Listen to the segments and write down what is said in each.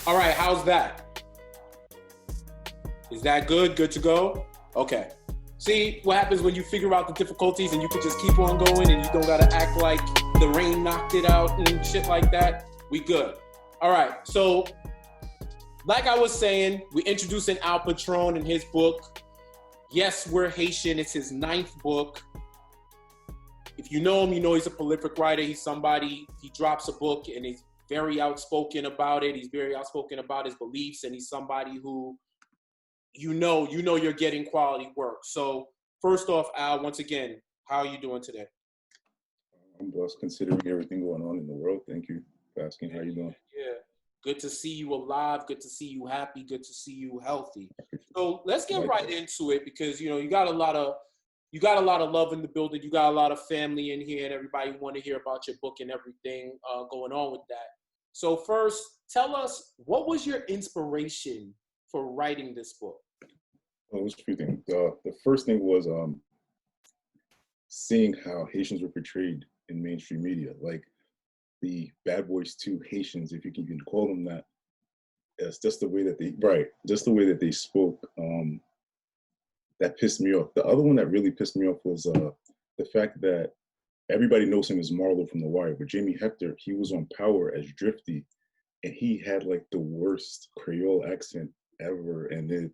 All right, how's that? Is that good? Good to go? Okay. See what happens when you figure out the difficulties and you can just keep on going and you don't gotta act like the rain knocked it out and shit like that. We good. All right, so like I was saying, we introducing Alain Patron in his book. Yes, We're Haitian. It's his 9th book. If you know him, you know he's a prolific writer. He's somebody, he drops a book and he's very outspoken about it. He's very outspoken about his beliefs, and he's somebody who, you know you're getting quality work. So first off, Al, once again, how are you doing today? I'm blessed considering everything going on in the world. Thank you for asking. How you doing? Yeah. Good to see you alive. Good to see you happy. Good to see you healthy. So let's get right into it, because you got a lot of love in the building. You got a lot of family in here, and everybody want to hear about your book and everything going on with that. So first, tell us, what was your inspiration for writing this book? Well, it was a few things. The first thing was seeing how Haitians were portrayed in mainstream media, like the Bad Boys 2 Haitians, if you can even call them that. It's just the way that they spoke. That pissed me off. The other one that really pissed me off was the fact that everybody knows him as Marlo from The Wire, but Jamie Hector, he was on Power as Drifty, and he had like the worst Creole accent ever, and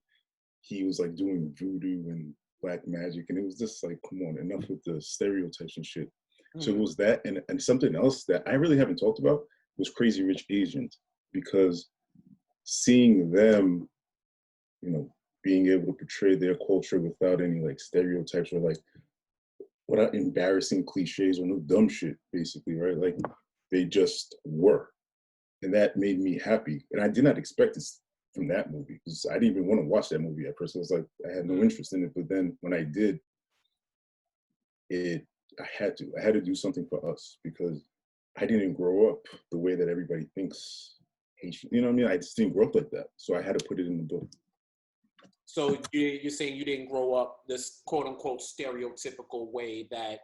he was like doing voodoo and black magic, and it was just like, come on, enough with the stereotypes and shit. So it was that, and something else that I really haven't talked about was Crazy Rich Asians, because seeing them, being able to portray their culture without any like stereotypes or like without embarrassing cliches or no dumb shit, basically, right? Like they just were. And that made me happy. And I did not expect this from that movie, because I didn't even want to watch that movie at first. I was like, I had no interest in it. But then when I did, I had to do something for us, because I didn't grow up the way that everybody thinks Haitian. You know what I mean? I just didn't grow up like that. So I had to put it in the book. So you're saying you didn't grow up this quote unquote stereotypical way that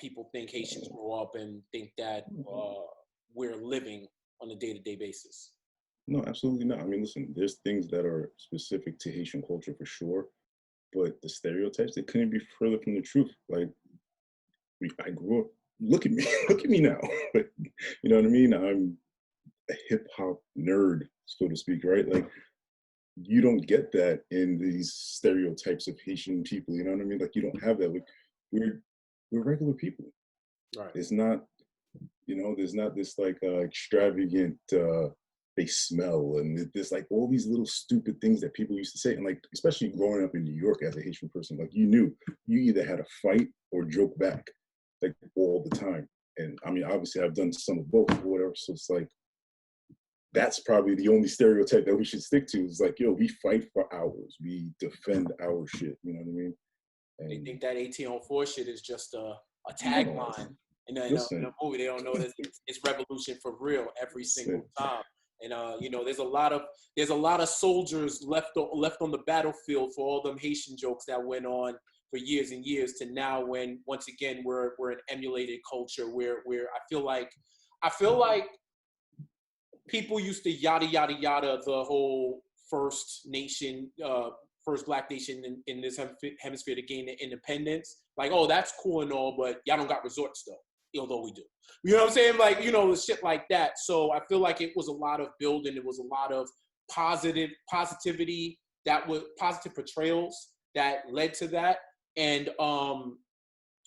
people think Haitians grow up and think that we're living on a day-to-day basis. No, absolutely not. I mean, listen, there's things that are specific to Haitian culture for sure, but the stereotypes, they couldn't be further from the truth. Like, I grew up, look at me now. Like, you know what I mean? I'm a hip hop nerd, so to speak, right? Like, you don't get that in these stereotypes of Haitian people, you know what I mean? Like, you don't have that. Like, we're regular people. Right. It's not, there's not this like extravagant, they smell, and there's like all these little stupid things that people used to say. And like, especially growing up in New York as a Haitian person, like you knew you either had to fight or joke back, like all the time. And I mean, obviously I've done some of both or whatever. So it's like, that's probably the only stereotype that we should stick to, is like, yo, we fight for ours. We defend our shit. You know what I mean? And they think that 1804 shit is just a tagline. In the movie, they don't know that it's revolution for real every single time. And there's a lot of soldiers left on the battlefield for all them Haitian jokes that went on for years and years, to now when once again we're an emulated culture where I feel like people used to yada yada yada the whole first black nation in this hemisphere to gain the independence. Like, oh, that's cool and all, but y'all don't got resorts though, although we do. You know what I'm saying? Like, shit like that. So I feel like it was a lot of building. It was a lot of positivity, that was positive portrayals that led to that. And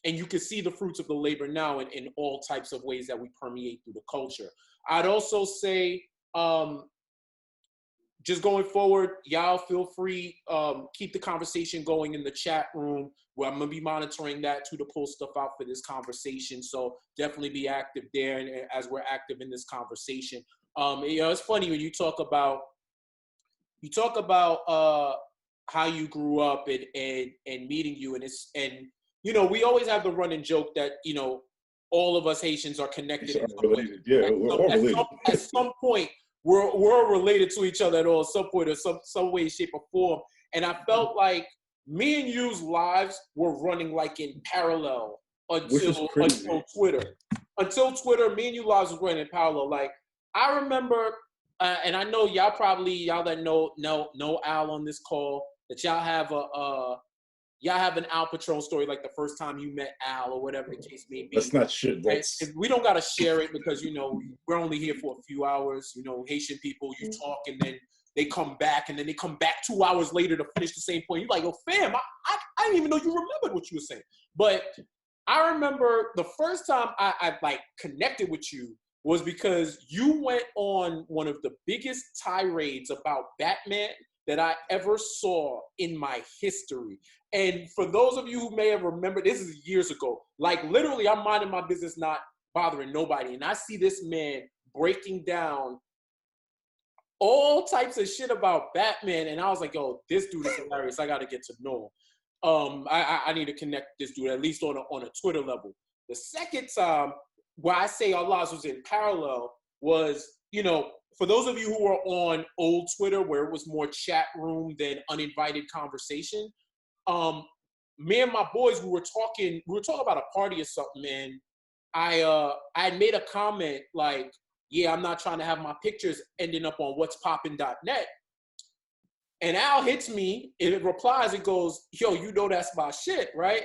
you can see the fruits of the labor now in all types of ways that we permeate through the culture. I'd also say, just going forward, y'all feel free, keep the conversation going in the chat room, where I'm gonna be monitoring that to pull stuff out for this conversation. So definitely be active there, and as we're active in this conversation. It's funny when you talk about how you grew up and meeting you, and we always have the running joke that all of us Haitians are connected. Related. Yeah, we're all related. At some point, we're related to each other at all, at some point, or some way, shape, or form. And I felt like me and you's lives were running like in parallel until Twitter. Until Twitter, me and you lives was running in parallel. Like, I remember and I know y'all that know Al on this call, that y'all have an Al Patron story, like the first time you met Al or whatever the case may be. That's not shit. We don't gotta share it because we're only here for a few hours. Haitian people, you talk and then they come back, and then they come back 2 hours later to finish the same point. You're like, oh fam, I didn't even know you remembered what you were saying. But I remember the first time I like connected with you was because you went on one of the biggest tirades about Batman that I ever saw in my history. And for those of you who may have remembered, this is years ago. Like literally, I'm minding my business, not bothering nobody. And I see this man breaking down all types of shit about Batman. And I was like, yo, this dude is hilarious. I got to get to know him. I need to connect this dude, at least on a Twitter level. The second time where I say our lives was in parallel was, for those of you who were on old Twitter where it was more chat room than uninvited conversation, me and my boys, we were talking about a party or something, and I had made a comment like, yeah, I'm not trying to have my pictures ending up on what'spoppin.net. And Al hits me, and it replies, it goes, yo, that's my shit, right?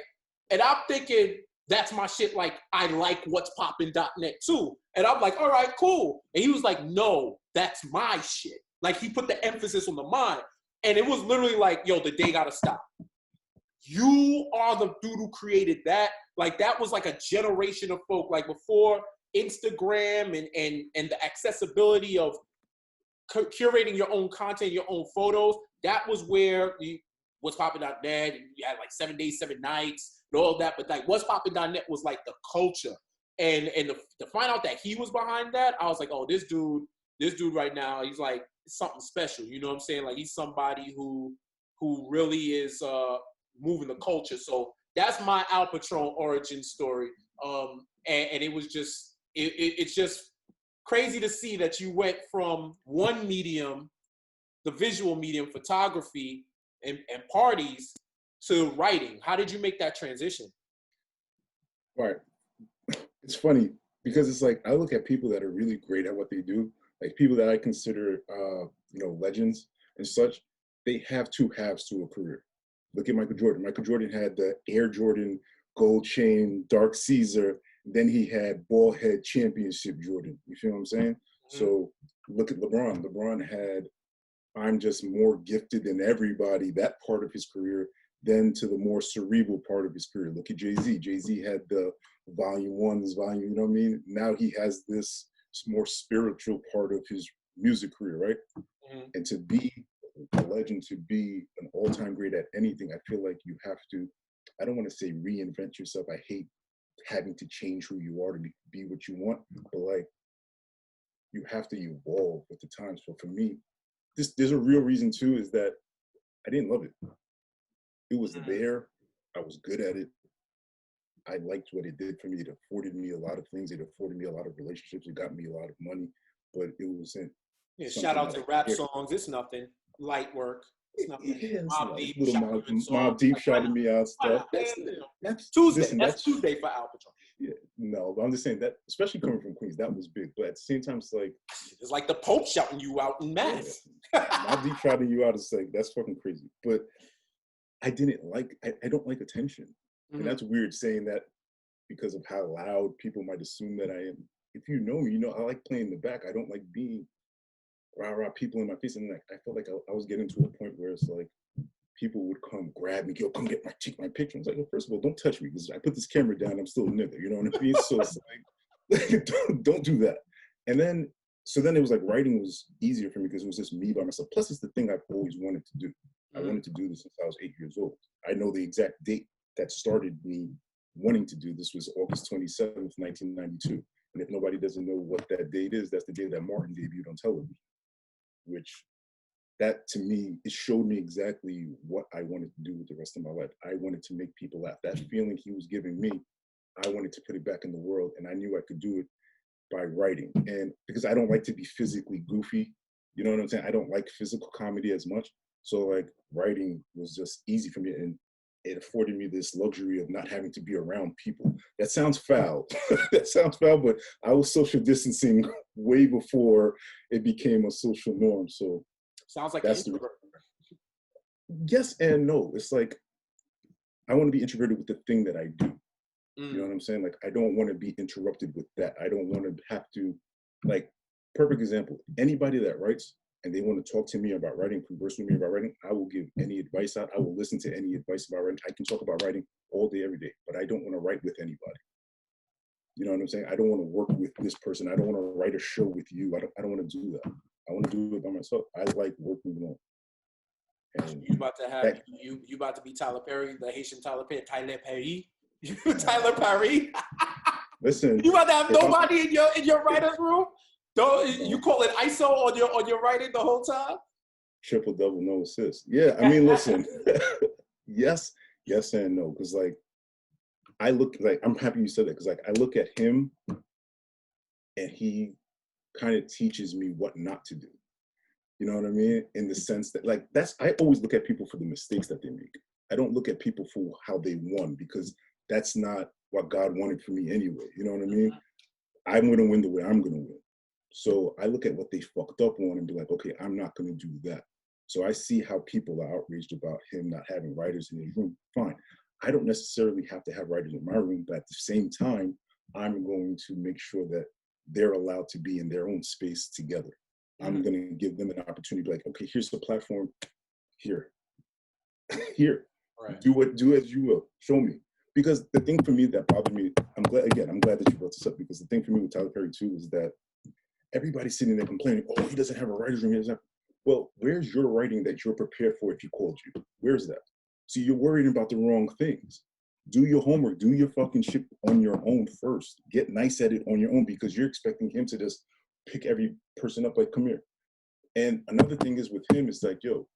And I'm thinking, that's my shit, like, I like what'spoppin.net too. And I'm like, all right, cool. And he was like, no, that's my shit. Like, he put the emphasis on the mine. And it was literally like, yo, the day gotta stop. You are the dude who created that. Like, that was like a generation of folk. Like, before Instagram and the accessibility of curating your own content, your own photos, that was where What's Poppin.net, you had like 7 days, 7 nights, and all that. But like What's Poppin.net was like the culture. And to find out that he was behind that, I was like, oh, this dude right now, he's like something special. You know what I'm saying? Like, he's somebody who really is moving the culture. So that's my Al Patron origin story. And it was just, it's just crazy to see that you went from one medium, the visual medium, photography and parties, to writing. How did you make that transition? Right. It's funny because it's like, I look at people that are really great at what they do, like people that I consider, legends and such. They have two halves to a career. Look at Michael Jordan. Michael Jordan had the Air Jordan gold chain, Dark Caesar. Then he had ball head championship Jordan. You feel what I'm saying? Mm-hmm. So look at LeBron. LeBron had, I'm just more gifted than everybody, that part of his career, then to the more cerebral part of his career. Look at Jay-Z. Jay-Z had the volume ones, you know what I mean? Now he has this more spiritual part of his music career, right? Mm-hmm. And to be a legend, to be an all-time great at anything, I feel like you have to, I don't want to say reinvent yourself. I hate having to change who you are to be what you want, but like, you have to evolve with the times. So for me, there's a real reason too, is that I didn't love it. It was there. I was good at it. I liked what it did for me. It afforded me a lot of things. It afforded me a lot of relationships. It got me a lot of money, but it wasn't. Yeah, shout out to rap songs. It's nothing. Light work. It's nothing. Yeah, Mob Deep shouted me out stuff. That's Tuesday. That's Tuesday for Al Patron. Yeah, no, but I'm just saying that, especially coming from Queens, that was big. But at the same time, it's like the Pope shouting you out in mass. Yeah. Mob Deep shouting you out is like, that's fucking crazy. But I don't like attention. Mm-hmm. And that's weird saying that because of how loud people might assume that I am. If you know me, I like playing the back. I don't like being rah-rah people in my face. And like, I felt like I was getting to a point where it's like, people would come grab me, come take my picture. I was like, well, first of all, don't touch me, because I put this camera down, I'm still a nigga, you know what I mean? So it's like, don't do that. And then, it was like, writing was easier for me because it was just me by myself. Plus, it's the thing I've always wanted to do. Mm-hmm. I wanted to do this since I was 8 years old. I know the exact date that started me wanting to do this was August 27th, 1992. And if nobody doesn't know what that date is, that's the day that Martin debuted on television, which that to me, it showed me exactly what I wanted to do with the rest of my life. I wanted to make people laugh. That feeling he was giving me, I wanted to put it back in the world, and I knew I could do it by writing. And because I don't like to be physically goofy, you know what I'm saying? I don't like physical comedy as much. So like, writing was just easy for me. And it afforded me this luxury of not having to be around people. That sounds foul. That sounds foul, but I was social distancing way before it became a social norm. So sounds like that's an introvert. Yes and no. It's like, I want to be introverted with the thing that I do. You know what I'm saying? Like, I don't want to be interrupted with that. I don't want to have to, like, perfect example, anybody that writes and they want to talk to me about writing, converse with me about writing, I will give any advice out. I will listen to any advice about writing. I can talk about writing all day, every day, but I don't want to write with anybody. You know what I'm saying? I don't want to work with this person. I don't want to write a show with you. I don't want to do that. I want to do it by myself. I like working alone. And you about to have that, you about to be Tyler Perry, the Haitian Tyler Perry, Tyler Perry. Listen, you about to have nobody in your writer's room. Don't you call it ISO on your writing the whole time? Triple double, no assist. Yeah, I mean, listen, yes and no, because like I look like, I'm happy you said that, because like I look at him and he kind of teaches me what not to do. You know what I mean? In the sense that, like, I always look at people for the mistakes that they make. I don't look at people for how they won, because that's not what God wanted for me anyway. You know what I mean? I'm going to win the way I'm going to win. So I look at what they fucked up on and be like, okay, I'm not going to do that. So I see how people are outraged about him not having writers in his room. Fine. I don't necessarily have to have writers in my room, but at the same time, I'm going to make sure that they're allowed to be in their own space together. I'm going to give them an opportunity to be like, okay, here's the platform. Here. Right. Do as you will. Show me. Because the thing for me that bothered me, I'm glad that you brought this up, because the thing for me with Tyler Perry too is that everybody's sitting there complaining, oh, he doesn't have a writer's room. Well, where's your writing that you're prepared for if he called you? Where's that? See, you're worrying about the wrong things. Do your homework. Do your fucking shit on your own first. Get nice at it on your own, because you're expecting him to just pick every person up like, come here. And another thing is with him is like, yo,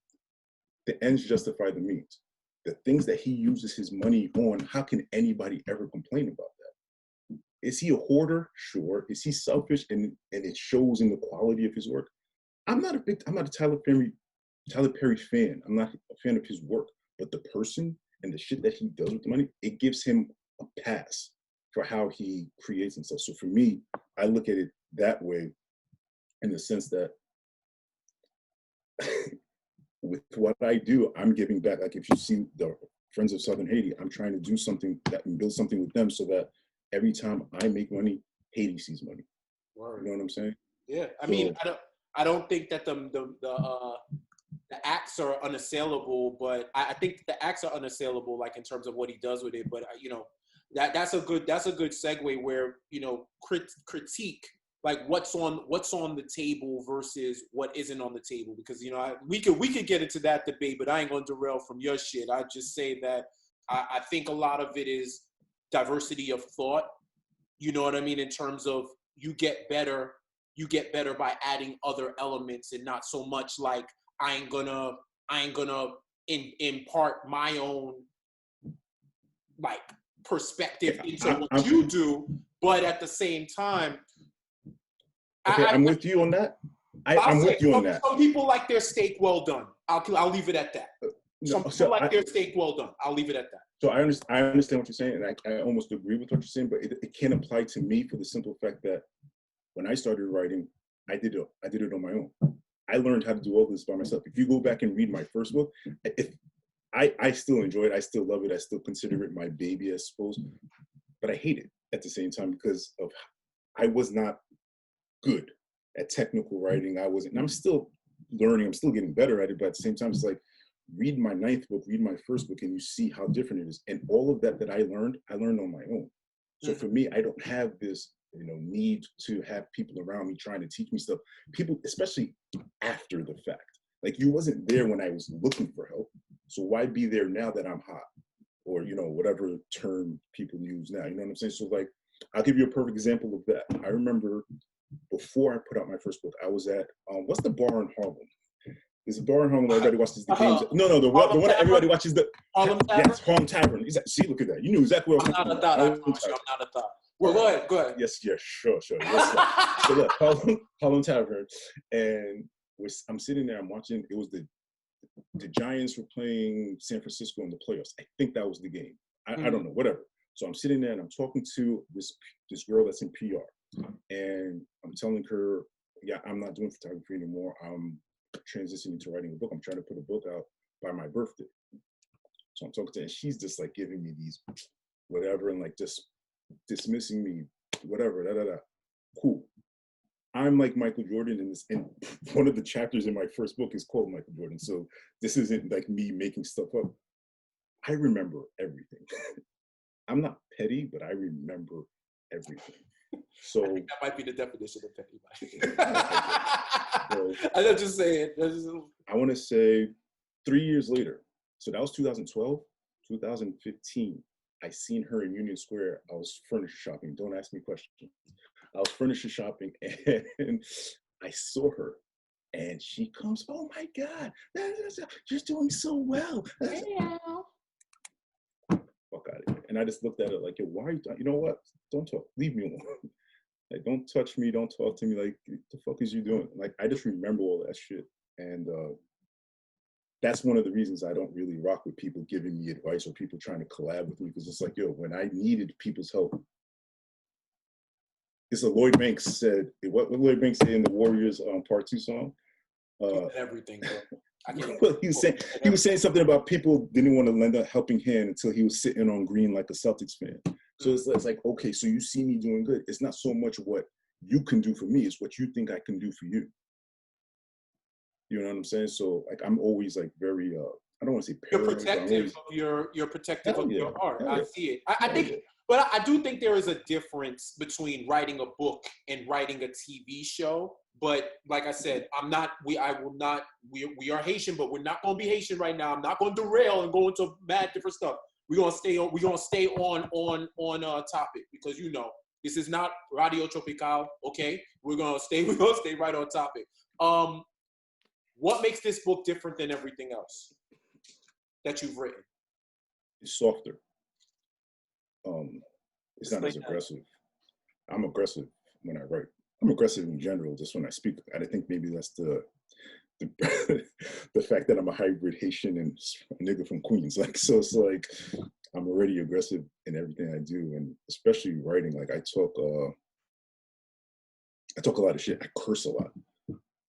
the ends justify the means. The things that he uses his money on, how can anybody ever complain about that? Is he a hoarder? Sure. Is he selfish? And it shows in the quality of his work. I'm not a Tyler Perry fan. I'm not a fan of his work, but the person and the shit that he does with the money, it gives him a pass for how he creates and stuff. So for me, I look at it that way, in the sense that with what I do, I'm giving back. Like, if you see the Friends of Southern Haiti, I'm trying to do something that can build something with them, so that every time I make money, Haiti sees money. Word. You know what I'm saying? Yeah. I mean, I don't think that the acts are unassailable, but I think the acts are unassailable, like in terms of what he does with it. But you know, that's a good segue where, you know, critique, like what's on the table versus what isn't on the table, because, you know, we could get into that debate, but I ain't gonna derail from your shit. I just say that I think a lot of it is diversity of thought. You know what I mean? In terms of you get better by adding other elements, and not so much like I ain't gonna impart my own like perspective into what you do, but at the same time, okay, I'm with you on that. I'm with you on that. Some people like their steak well done. I'll leave it at that. Some people like their steak well done. I'll leave it at that. So I understand what you're saying, and I almost agree with what you're saying, but it can't apply to me for the simple fact that when I started writing, I did it on my own. I learned how to do all this by myself. If you go back and read my first book, I still enjoy it. I still love it. I still consider it my baby, I suppose. But I hate it at the same time, because of I was not good at technical writing. I wasn't, and I'm still learning. I'm still getting better at it. But at the same time, it's like, read my 9th book, read my first book, and you see how different it is. And all of that I learned on my own. So for me, I don't have this, you know, need to have people around me trying to teach me stuff. People, especially after the fact, like, you wasn't there when I was looking for help. So why be there now that I'm hot? Or, you know, whatever term people use now, you know what I'm saying? So like, I'll give you a perfect example of that. I remember before I put out my first book, I was at, what's the bar in Harlem? There's a bar in Harlem where everybody watches the games. No, the one that everybody watches the Harlem Tavern. Yes, Harlem Tavern. See, look at that. You knew exactly what I'm not a thought. I'm not a thought. Well, go ahead. Yes, sure. Yes, so look, Harlem Tavern, and I'm sitting there. I'm watching. It was the the Giants were playing San Francisco in the playoffs. I think that was the game. I don't know, whatever. So I'm sitting there and I'm talking to this girl that's in PR, and I'm telling her, yeah, I'm not doing photography anymore. I'm transitioning to writing a book. I'm trying to put a book out by my birthday. So I'm talking to her, and she's just like giving me these whatever and like just dismissing me, whatever, da da da. Cool. I'm like Michael Jordan in this, and one of the chapters in my first book is called Michael Jordan. So this isn't like me making stuff up. I remember everything. I'm not petty, but I remember everything. So I think that might be the definition of petty. I'm just saying. I want to say 3 years later. So that was 2012, 2015. I seen her in Union Square. I was furniture shopping. Don't ask me questions. I was furniture shopping and I saw her and she comes, oh my God, you're doing so well. Fuck out of here. And I just looked at her like, yo, why are you know what? Don't talk. Leave me alone. Like, don't touch me. Don't talk to me. Like, what the fuck is you doing? Like, I just remember all that shit. And that's one of the reasons I don't really rock with people giving me advice or people trying to collab with me, because it's like, yo, when I needed people's help, it's a Lloyd Banks said, what Lloyd Banks said in the Warriors Part 2 song? Everything, bro. Well, he was saying something about people didn't want to lend a helping hand until he was sitting on green like a Celtics fan. So it's like, okay, so you see me doing good. It's not so much what you can do for me, it's what you think I can do for you. You know what I'm saying? So like, I'm always like very, I don't want to say paranoid. You're protective of your art. I see it. I think, but I do think there is a difference between writing a book and writing a TV show. But like I said, we are Haitian, but we're not going to be Haitian right now. I'm not going to derail and go into mad different stuff. We're going to stay on topic, because, you know, this is not Radio Tropical. Okay. We're going to stay right on topic. What makes this book different than everything else that you've written? It's softer. It's not as aggressive. I'm aggressive when I write. I'm aggressive in general, just when I speak. And I think maybe that's the fact that I'm a hybrid Haitian and a nigga from Queens. Like, so it's like, I'm already aggressive in everything I do. And especially writing, like I talk a lot of shit. I curse a lot.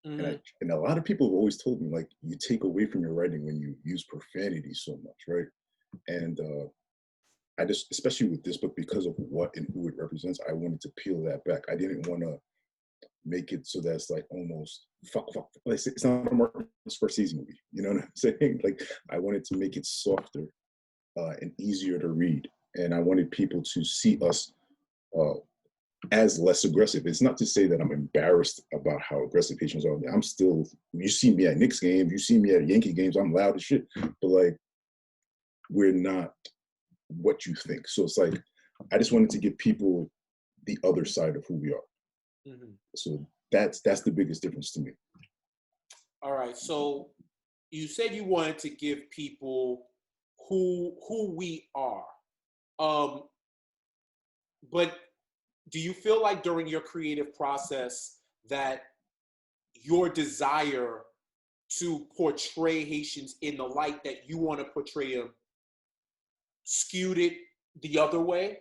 And a lot of people have always told me, like, you take away from your writing when you use profanity so much, right? And I just, especially with this book, because of what and who it represents, I wanted to peel that back. I didn't want to make it so that's like almost fuck. Like, it's not a Martin Scorsese movie, you know what I'm saying? Like, I wanted to make it softer and easier to read, and I wanted people to see us as less aggressive. It's not to say that I'm embarrassed about how aggressive Haitians are. I'm still, you see me at Knicks games, you see me at Yankee games, I'm loud as shit, but like, we're not what you think. So it's like, I just wanted to give people the other side of who we are. So that's the biggest difference to me. All right. So you said you wanted to give people who we are. But do you feel like during your creative process that your desire to portray Haitians in the light that you want to portray them skewed it the other way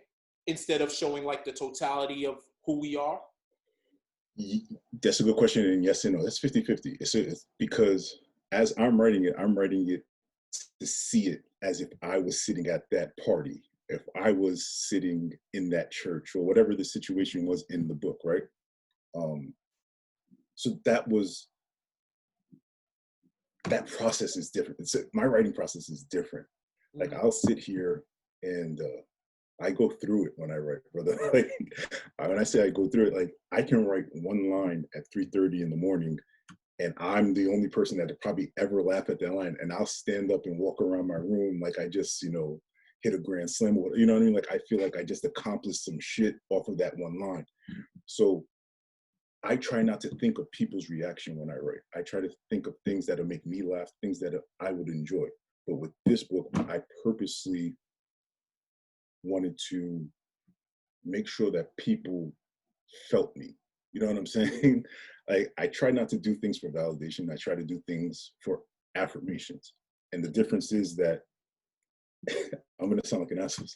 instead of showing like the totality of who we are? That's a good question, and yes and no. That's 50-50. It's because as I'm writing it to see it as if I was sitting at that party, if I was sitting in that church, or whatever the situation was in the book, right? So that process is different. My writing process is different. Like, I'll sit here and I go through it when I write, brother. Like, when I say I go through it, like, I can write one line at 3:30 in the morning, and I'm the only person that would probably ever laugh at that line, and I'll stand up and walk around my room like I just, you know, hit a grand slam, or, you know what I mean? Like, I feel like I just accomplished some shit off of that one line. So I try not to think of people's reaction when I write. I try to think of things that'll make me laugh, things that I would enjoy. But with this book, I purposely wanted to make sure that people felt me. You know what I'm saying? I try not to do things for validation. I try to do things for affirmations. And the difference is that I'm gonna sound like an asshole,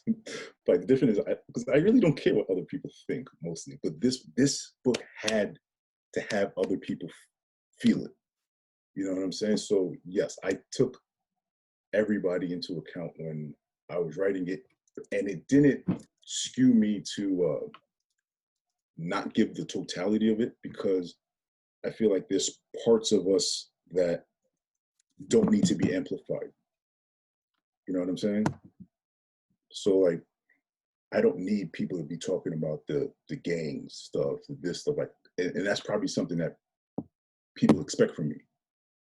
but the difference is because I really don't care what other people think mostly. But this book had to have other people feel it. You know what I'm saying? So yes, I took everybody into account when I was writing it, and it didn't skew me to not give the totality of it, because I feel like there's parts of us that don't need to be amplified. You know what I'm saying? So like, I don't need people to be talking about the gang stuff, this stuff, like, and that's probably something that people expect from me.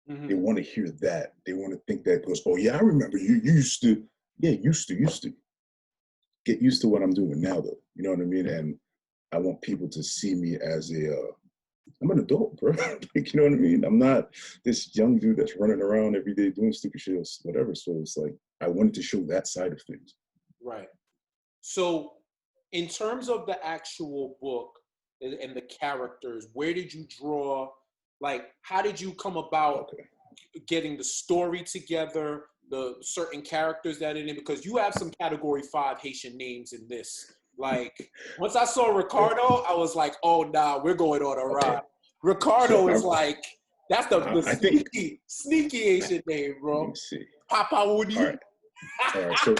They want to hear that. They want to think that goes, oh yeah, I remember you used to, yeah, used to. Get used to what I'm doing now though. You know what I mean? And I want people to see me as I'm an adult, bro. Like, you know what I mean? I'm not this young dude that's running around every day doing stupid shit or whatever. So it's like, I wanted to show that side of things. Right. So in terms of the actual book and the characters, where did you draw, like, how did you come about getting the story together, the certain characters that are in it? Because you have some category 5 Haitian names in this. Like, once I saw Ricardo, I was like, oh, nah, we're going on a ride. Ricardo is like, that's the sneaky Haitian name, bro. Let me see. Papa Woody. All right, so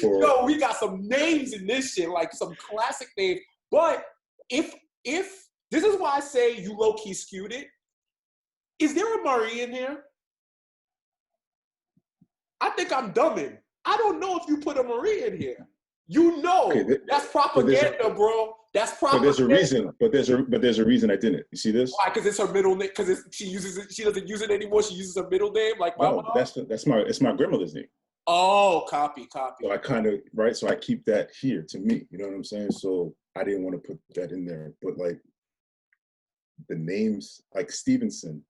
yo, we got some names in this shit, like some classic names. But if this is why I say you low-key skewed it. Is there a Marie in here? I think I'm dumbing. I don't know if you put a Marie in here. You know, that's propaganda, bro. That's propaganda. But there's a reason. But there's a reason I didn't. You see this? Why? Because it's her middle name. Because she uses it. She doesn't use it anymore. She uses her middle name, like my mom. It's my grandmother's name. Oh, copy. So I kind of, right? So I keep that here to me. You know what I'm saying? So I didn't want to put that in there. But like the names, like Stevenson,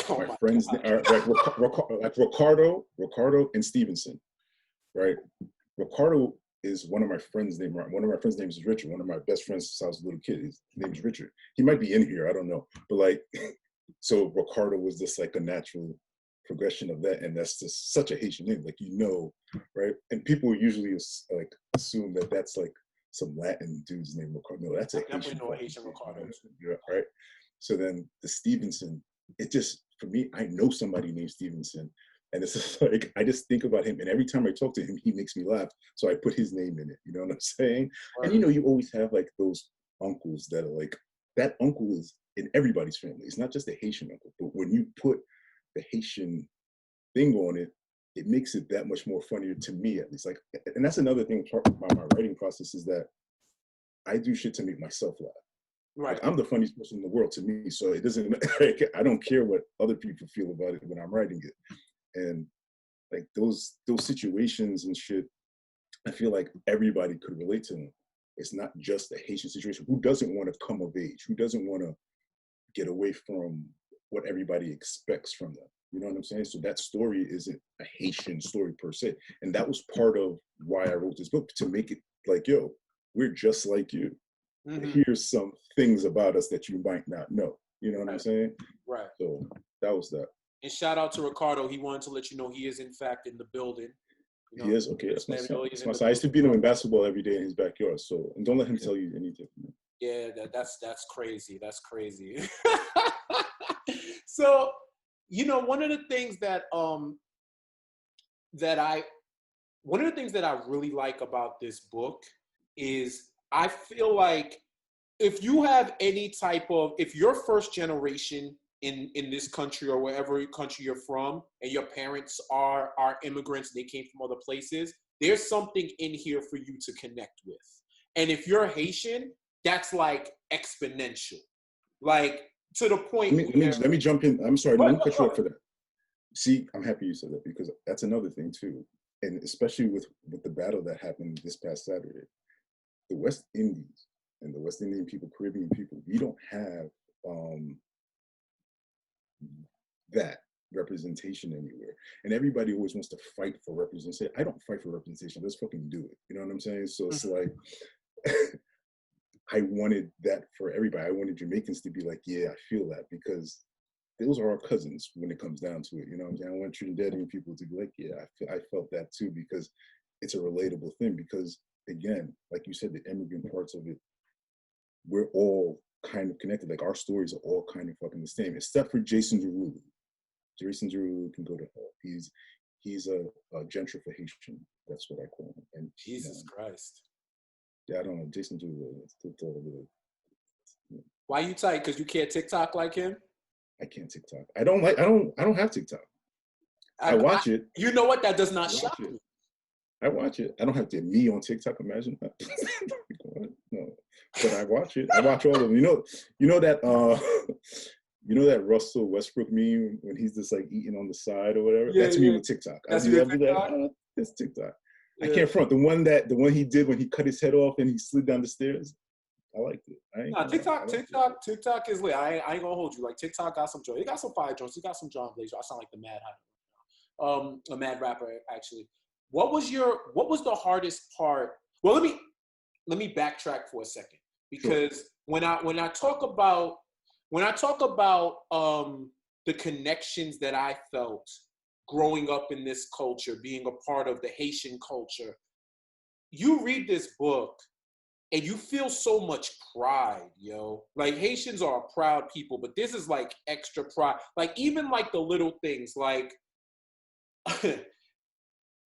my friends are like Ricardo and Stevenson, right? Ricardo is one of my friends' name. One of my friends' names is Richard. One of my best friends since I was a little kid. His name is Richard. He might be in here. I don't know. But like, so Ricardo was just like a natural progression of that, and that's just such a Haitian name, like, you know, right? And people usually like assume that that's like some Latin dude's name, Ricardo. No, that's a Haitian Ricardo, right? So then the Stevenson, it just, for me, I know somebody named Stevenson, and it's just like, I just think about him, and every time I talk to him, he makes me laugh, so I put his name in it. You know what I'm saying? Right. And you know, you always have like those uncles that are like, that uncle is in everybody's family. It's not just a Haitian uncle, but when you put the Haitian thing on it, it makes it that much more funnier to me, at least. Like, and that's another thing about my writing process, is that I do shit to make myself laugh. Right. Like, I'm the funniest person in the world to me, so it doesn't. Like, I don't care what other people feel about it when I'm writing it. And like those situations and shit, I feel like everybody could relate to them. It's not just a Haitian situation. Who doesn't want to come of age? Who doesn't want to get away from what everybody expects from them? You know what I'm saying? So that story isn't a Haitian story per se. And that was part of why I wrote this book, to make it like, yo, we're just like you. Here's some things about us that you might not know. You know what I'm saying? Right. So that was that. And shout out to Ricardo. He wanted to let you know he is in fact in the building. You know, he is? Okay, that's my son. That's my son. I used to beat him in basketball every day in his backyard. So, and don't let him tell you anything. Yeah, that's crazy. That's crazy. So, you know, one of the things that I really like about this book is, I feel like if you have any type of, if you're first generation in this country or wherever country you're from, and your parents are immigrants, they came from other places, there's something in here for you to connect with. And if you're Haitian, that's like exponential. Like, to the point let me jump in. I'm sorry, let me cut you off for that. See, I'm happy you said that, because that's another thing too. And especially with the battle that happened this past Saturday, the West Indies and the West Indian people, Caribbean people, we don't have that representation anywhere. And everybody always wants to fight for representation. I don't fight for representation. Let's fucking do it. You know what I'm saying? So it's like, I wanted that for everybody. I wanted Jamaicans to be like, yeah, I feel that, because those are our cousins when it comes down to it. You know what I'm saying? I want Trinidadian people to be like, yeah, I felt that too, because it's a relatable thing. Because again, like you said, the immigrant parts of it, we're all kind of connected. Like our stories are all kind of fucking the same, except for Jason Derulo. Jason Derulo can go to hell. He's a gentrification. That's what I call him. And Jesus Christ. Yeah, I don't know. Jason Derulo. Why you tight? Because you can't TikTok like him? I can't TikTok. I don't have TikTok. I watch it. You know what? That does not shock me. I watch it. I don't have to me on TikTok. Imagine that. No, but I watch it. I watch all of them. You know that you know that Russell Westbrook meme when he's just like eating on the side or whatever. Yeah, that's me with TikTok. That's TikTok. Yeah. I can't front the one he did when he cut his head off and he slid down the stairs. I liked it. TikTok is lit. I ain't gonna hold you. Like TikTok got some joy. It got some fire joints. It got some John Blazer. I sound like the a mad rapper actually. What was the hardest part? Well, let me backtrack for a second, because sure. when I talk about the connections that I felt growing up in this culture, being a part of the Haitian culture, you read this book and you feel so much pride, yo. Like Haitians are a proud people, but this is like extra pride. Like even like the little things, like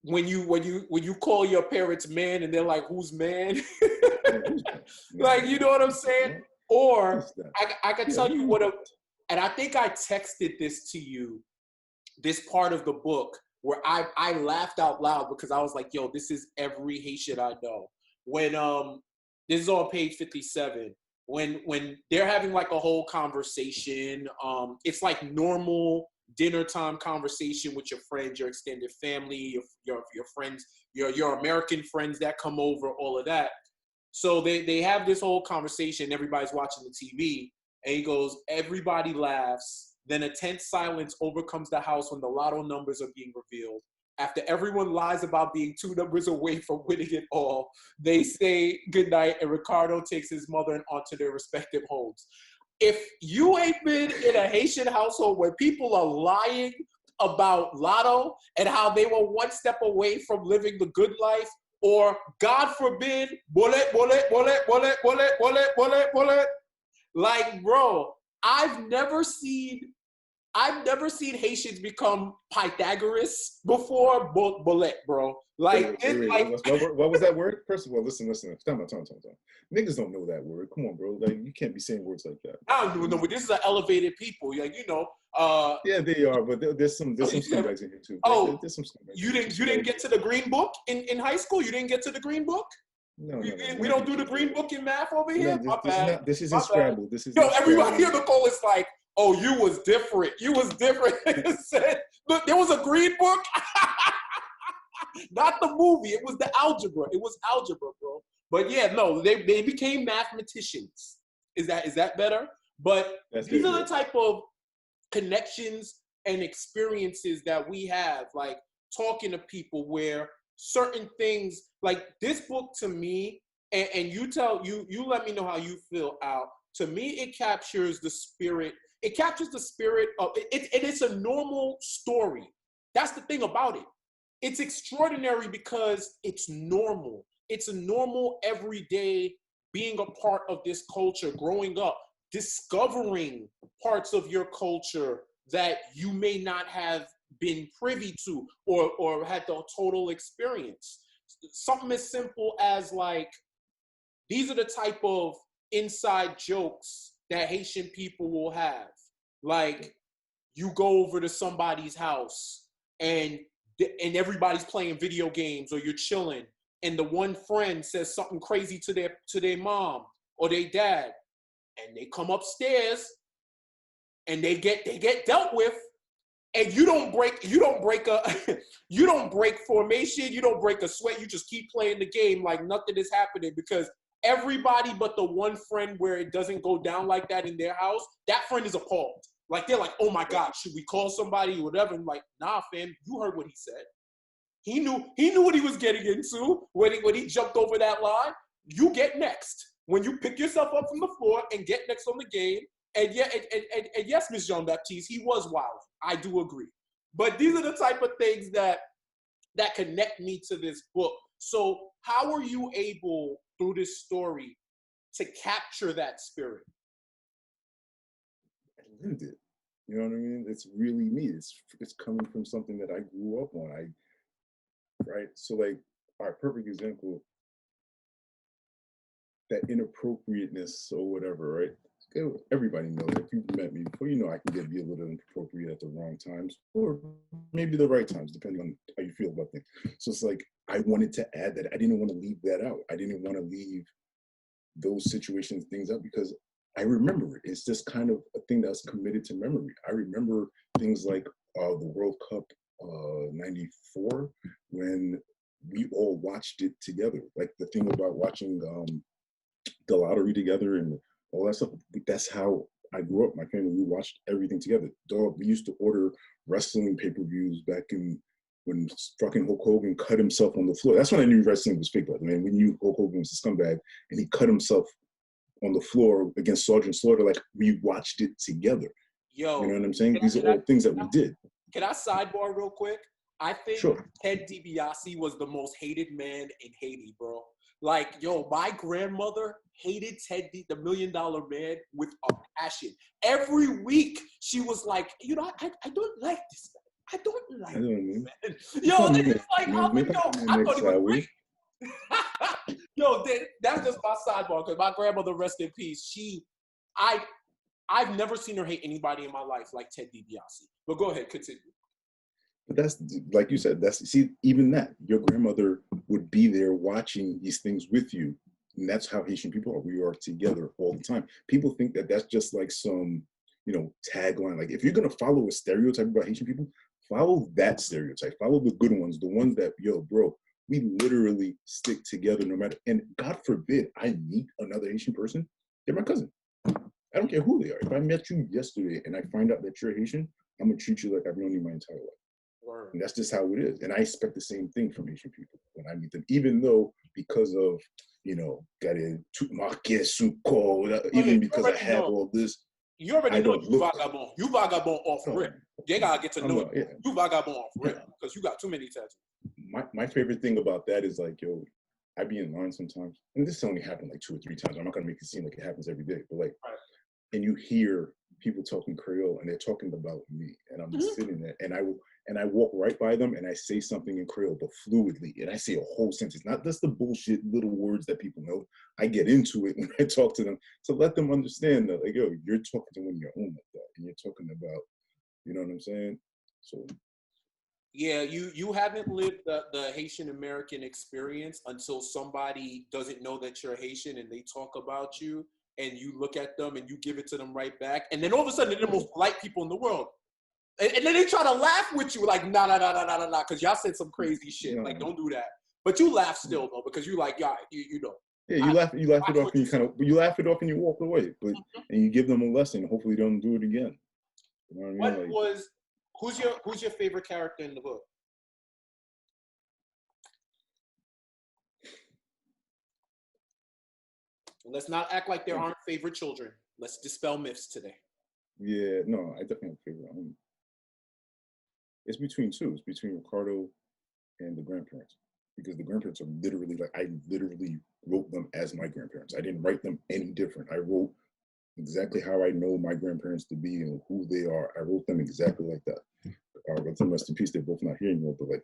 when you call your parents man and they're like, who's man? Like, you know what I'm saying? Or I can tell you and I think I texted this to you, this part of the book where I laughed out loud because I was like, yo, this is every Haitian I know. When this is on page 57, when they're having like a whole conversation, it's like normal dinner time conversation with your friends, your extended family, your friends, your American friends that come over, all of that. So they have this whole conversation, everybody's watching the TV, and he goes, everybody laughs, then a tense silence overcomes the house when the lotto numbers are being revealed. After everyone lies about being 2 numbers away from winning it all, they say goodnight, and Ricardo takes his mother and aunt to their respective homes. If you ain't been in a Haitian household where people are lying about lotto and how they were 1 step away from living the good life, or God forbid, bullet, like, bro, I've never seen Haitians become Pythagoras before bullet, bro. Like, what was that word? First of all, listen. Time. Niggas don't know that word. Come on, bro. Like, you can't be saying words like that. I don't know, but this is an elevated people. Like, you know. Yeah, they are, but there's some scumbags in here too. There's some scumbags. You didn't get to the Green Book in high school? You didn't get to the Green Book? No, we don't do the Green Book in math over here? This isn't Scrabble. This is everybody here, Nicole, is like, oh, you was different. It said, look, there was a Green Book. Not the movie. It was the algebra. It was algebra, bro. But yeah, no, they became mathematicians. Is that better? But these are the type of connections and experiences that we have, like talking to people where certain things, like this book to me, and you let me know how you feel, Al. To me, it captures the spirit. It captures the spirit of it, and it's a normal story. That's the thing about it. It's extraordinary because it's normal. It's a normal, everyday being a part of this culture, growing up, discovering parts of your culture that you may not have been privy to or had the total experience. Something as simple as like, these are the type of inside jokes that Haitian people will have. Like, you go over to somebody's house and everybody's playing video games, or you're chilling, and the one friend says something crazy to their mom or their dad, and they come upstairs and they get dealt with, and you don't break formation, you don't break a sweat, you just keep playing the game like nothing is happening, because everybody but the one friend where it doesn't go down like that in their house, that friend is appalled. Like, they're like, oh my God, should we call somebody or whatever? I'm like, nah, fam, you heard what he said. He knew what he was getting into when he jumped over that line. You get next. When you pick yourself up from the floor and get next on the game, And yeah, and yes, Miss Jean Baptiste, he was wild. I do agree. But these are the type of things that connect me to this book. So how are you able through this story to capture that spirit? I lived it. You know what I mean? It's really me. It's coming from something that I grew up on. Right. So like, all right, perfect example, that inappropriateness or whatever, right? Everybody knows if you've met me before, you know I can be a little inappropriate at the wrong times or maybe the right times, depending on how you feel about things. So it's like I wanted to add that. I didn't want to leave that out. I didn't want to leave those situations, things out, because I remember it. It's just kind of a thing that's committed to memory. I remember things like the World Cup '94 when we all watched it together. Like the thing about watching the lottery together and all that stuff. That's how I grew up. My family, we watched everything together. Dog, we used to order wrestling pay-per-views back in when fucking Hulk Hogan cut himself on the floor. That's when I knew wrestling was fake. But I mean, we knew Hulk Hogan was a scumbag, and he cut himself on the floor against Sergeant Slaughter. Like we watched it together. Yo, you know what I'm saying? These are all things that we did. Can I sidebar real quick? I think Sure. Ted DiBiase was the most hated man in Haiti, bro. Like, yo, my grandmother hated Ted the $1 Million Man with a passion. Every week, she was like, you know, I don't like this man. I don't like this man. Yo, it's like, I thought he was great. Yo, that's just my sidebar, because my grandmother, rest in peace, I've never seen her hate anybody in my life like Ted DiBiase. But go ahead, continue. But that's, like you said, even that, your grandmother would be there watching these things with you. And that's how Haitian people are. We are together all the time. People think that that's just like some, tagline. Like if you're going to follow a stereotype about Haitian people, follow that stereotype. Follow the good ones, the ones that, yo, bro, we literally stick together no matter. And God forbid I meet another Haitian person, they're my cousin. I don't care who they are. If I met you yesterday and I find out that you're Haitian, I'm going to treat you like I've known you my entire life. And that's just how it is. And I expect the same thing from Haitian people when I meet them, even though because of, even because I have all this. You already know you vagabond. You vagabond off rip. They got to get to know you. You vagabond off rip because you got too many tattoos. My favorite thing about that is like, yo, I be in line sometimes. And this only happened like 2 or 3 times. I'm not going to make it seem like it happens every day. But like, and you hear people talking Creole and they're talking about me. And I'm just sitting there and I walk right by them and I say something in Creole, but fluidly. And I say a whole sentence, not just the bullshit little words that people know. I get into it when I talk to them to let them understand that, like, yo, you're talking to one of your own like that. And you're talking about, you know what I'm saying? So. Yeah, you haven't lived the Haitian American experience until somebody doesn't know that you're Haitian and they talk about you and you look at them and you give it to them right back. And then all of a sudden they're the most polite people in the world. And then they try to laugh with you like, nah, because y'all said some crazy shit. No. Like, don't do that. But you laugh still though, because you like, yeah, you know. Yeah, you laugh it off and you laugh it off and you walk away. But and you give them a lesson. Hopefully they don't do it again. You know what I mean? Who's your favorite character in the book? Let's not act like there aren't favorite children. Let's dispel myths today. Yeah, no, I definitely have a favorite. It's between two. It's between Ricardo and the grandparents. Because the grandparents are literally like, I literally wrote them as my grandparents. I didn't write them any different. I wrote exactly how I know my grandparents to be and who they are. I wrote them exactly like that. Let them rest in peace. They're both not here anymore. But like,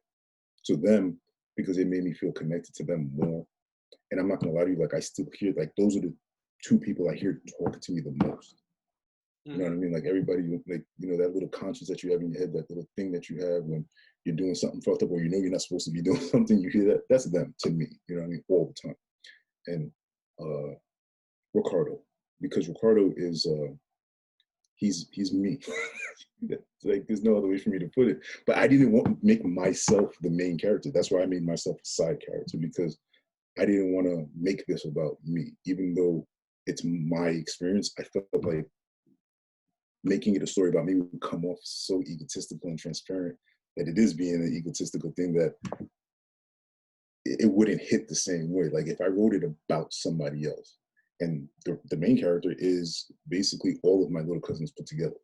to them, because it made me feel connected to them more. And I'm not gonna lie to you, like I still hear, like those are the 2 people I hear talking to me the most. You know what I mean? Like everybody, like, that little conscience that you have in your head, that little thing that you have when you're doing something fucked up or you're not supposed to be doing something, you hear that. That's them to me, you know what I mean? All the time. And Ricardo, because Ricardo is, he's me. Like there's no other way for me to put it. But I didn't want to make myself the main character. That's why I made myself a side character, because I didn't want to make this about me. Even though it's my experience, I felt like making it a story about me would come off so egotistical and transparent that it is being an egotistical thing that it wouldn't hit the same way. Like if I wrote it about somebody else, And the main character is basically all of my little cousins put together.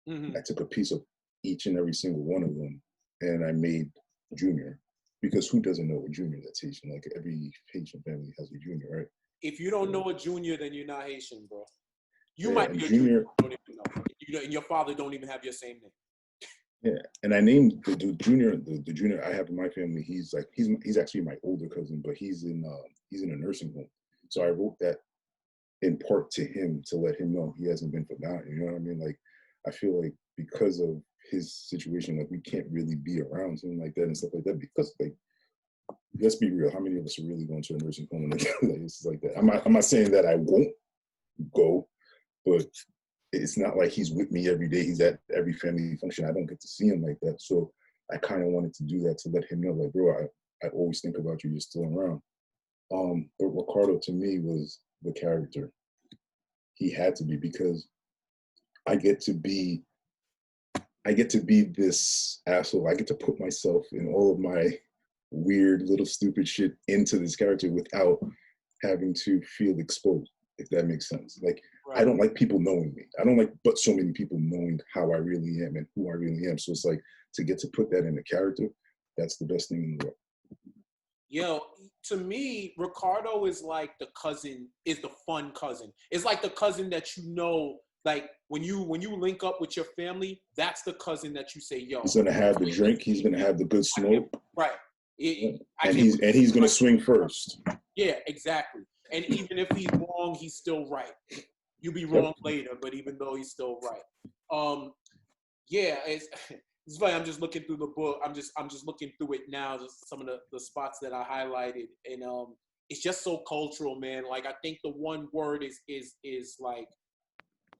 I took a piece of each and every single one of them, and I made Junior, because who doesn't know a Junior that's Haitian? Like every Haitian family has a Junior, right? If you don't know a Junior, then you're not Haitian, bro. You Yeah, might be a Junior, don't even know. And your father don't even have your same name. yeah, and I named the Junior, the Junior I have in my family. He's actually my older cousin, but he's in a nursing home. So I wrote that in part to him to let him know he hasn't been forgotten. You know what I mean? Like, I feel like because of his situation, like we can't really be around him like that and stuff like that, because like, let's be real, how many of us are really going to a nursing home and like it's like that? I'm not saying that I won't go, but it's not like he's with me every day. He's at every family function. I don't get to see him like that. So I kind of wanted to do that to let him know, like, bro, I always think about you. You're still around. But Ricardo to me was the character. He had to be, because I get to be this asshole. I get to put myself in all of my weird little stupid shit into this character without having to feel exposed, if that makes sense. Like, right. I don't like people knowing me. I don't like but so many people knowing how I really am and who I really am. So it's like, to get to put that in a character, that's the best thing in the world. Yo, to me, Ricardo is like the cousin, is the fun cousin. It's like the cousin that you know, like when you link up with your family, that's the cousin that you say, yo. He's gonna have the drink, he's gonna have the good smoke. Right. And he's gonna swing first. Yeah, exactly. And even if he's wrong, he's still right. You be wrong later, but even though he's still right. Yeah, it's funny. I'm just looking through the book. I'm just looking through it now. Just some of the spots that I highlighted, and it's just so cultural, man. Like, I think the one word is like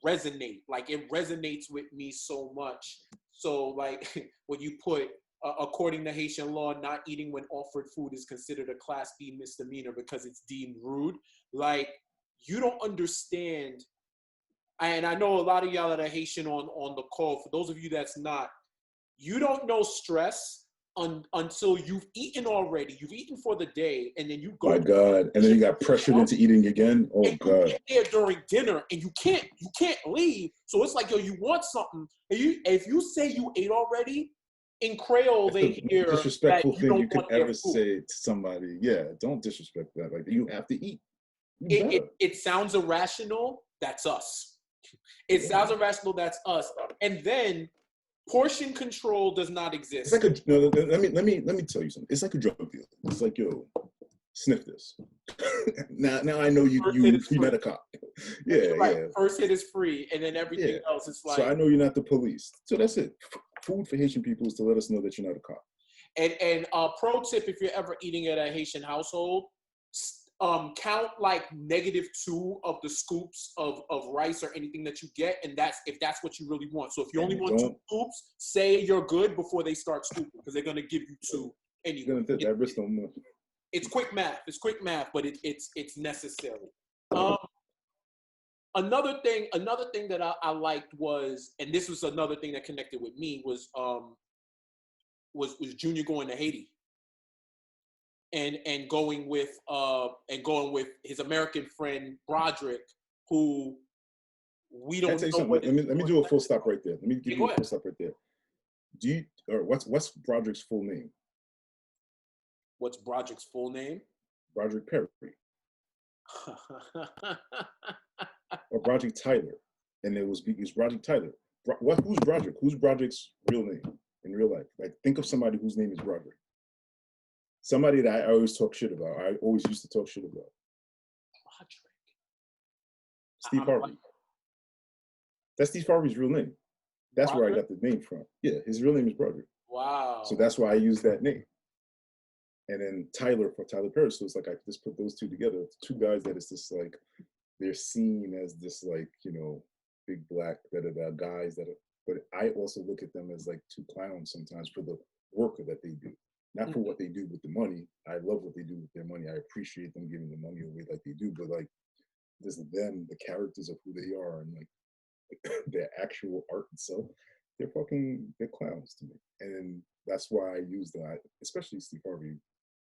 resonate. Like, it resonates with me so much. So like when you put according to Haitian law, not eating when offered food is considered a Class B misdemeanor because it's deemed rude. Like, you don't understand. And I know a lot of y'all that are Haitian on the call. For those of you that's not, you don't know stress until you've eaten already. You've eaten for the day, and then you go. My God! And then you got pressured into eating again. Oh and God! You get there during dinner, and you can't leave. So it's like, yo, you want something, and if you say you ate already, in Creole they hear the disrespectful that thing you could ever say to somebody. Yeah, don't disrespect that. Like, you have to eat. It sounds irrational. That's us. It sounds irrational. That's us. And then portion control does not exist. It's like let me tell you something. It's like a drug deal. It's like, yo, sniff this. now I know you met a cop. Yeah, right. Yeah. First hit is free, and then everything else is like. So I know you're not the police. So that's it. Food for Haitian people is to let us know that you're not a cop. And pro tip, if you're ever eating at a Haitian household, count like -2 of the scoops of rice or anything that you get, and if that's what you really want. So if you only want 2 scoops, say you're good before they start scooping, because they're gonna give you 2 anyway. It's quick math. It's quick math, but it's necessary. Another thing that I liked was, and this was another thing that connected with me, was Junior going to Haiti. And going with his American friend Broderick, who we don't know. Let me do a full stop right there. Let me give you a full stop right there. What's Broderick's full name? What's Broderick's full name? Broderick Perry. Or Broderick Tyler. And it was Broderick Tyler. Who's Broderick? Who's Broderick's real name in real life? Like, think of somebody whose name is Broderick. Somebody that I always talk shit about. I always used to talk shit about. Broderick. Steve Harvey. That's Steve Harvey's real name. That's Broderick? Where I got the name from. Yeah, his real name is Broderick. Wow. So that's why I use that name. And then Tyler for Tyler Perry. So it's like I just put those two together. It's 2 guys that is just like, they're seen as this, like, you know, big black guys that are, but I also look at them as like 2 clowns sometimes for the work that they do. Not for what they do with the money. I love what they do with their money. I appreciate them giving the money away like they do, but like, this is them, the characters of who they are, and like their actual art itself, they're clowns to me. And that's why I use that, especially Steve Harvey.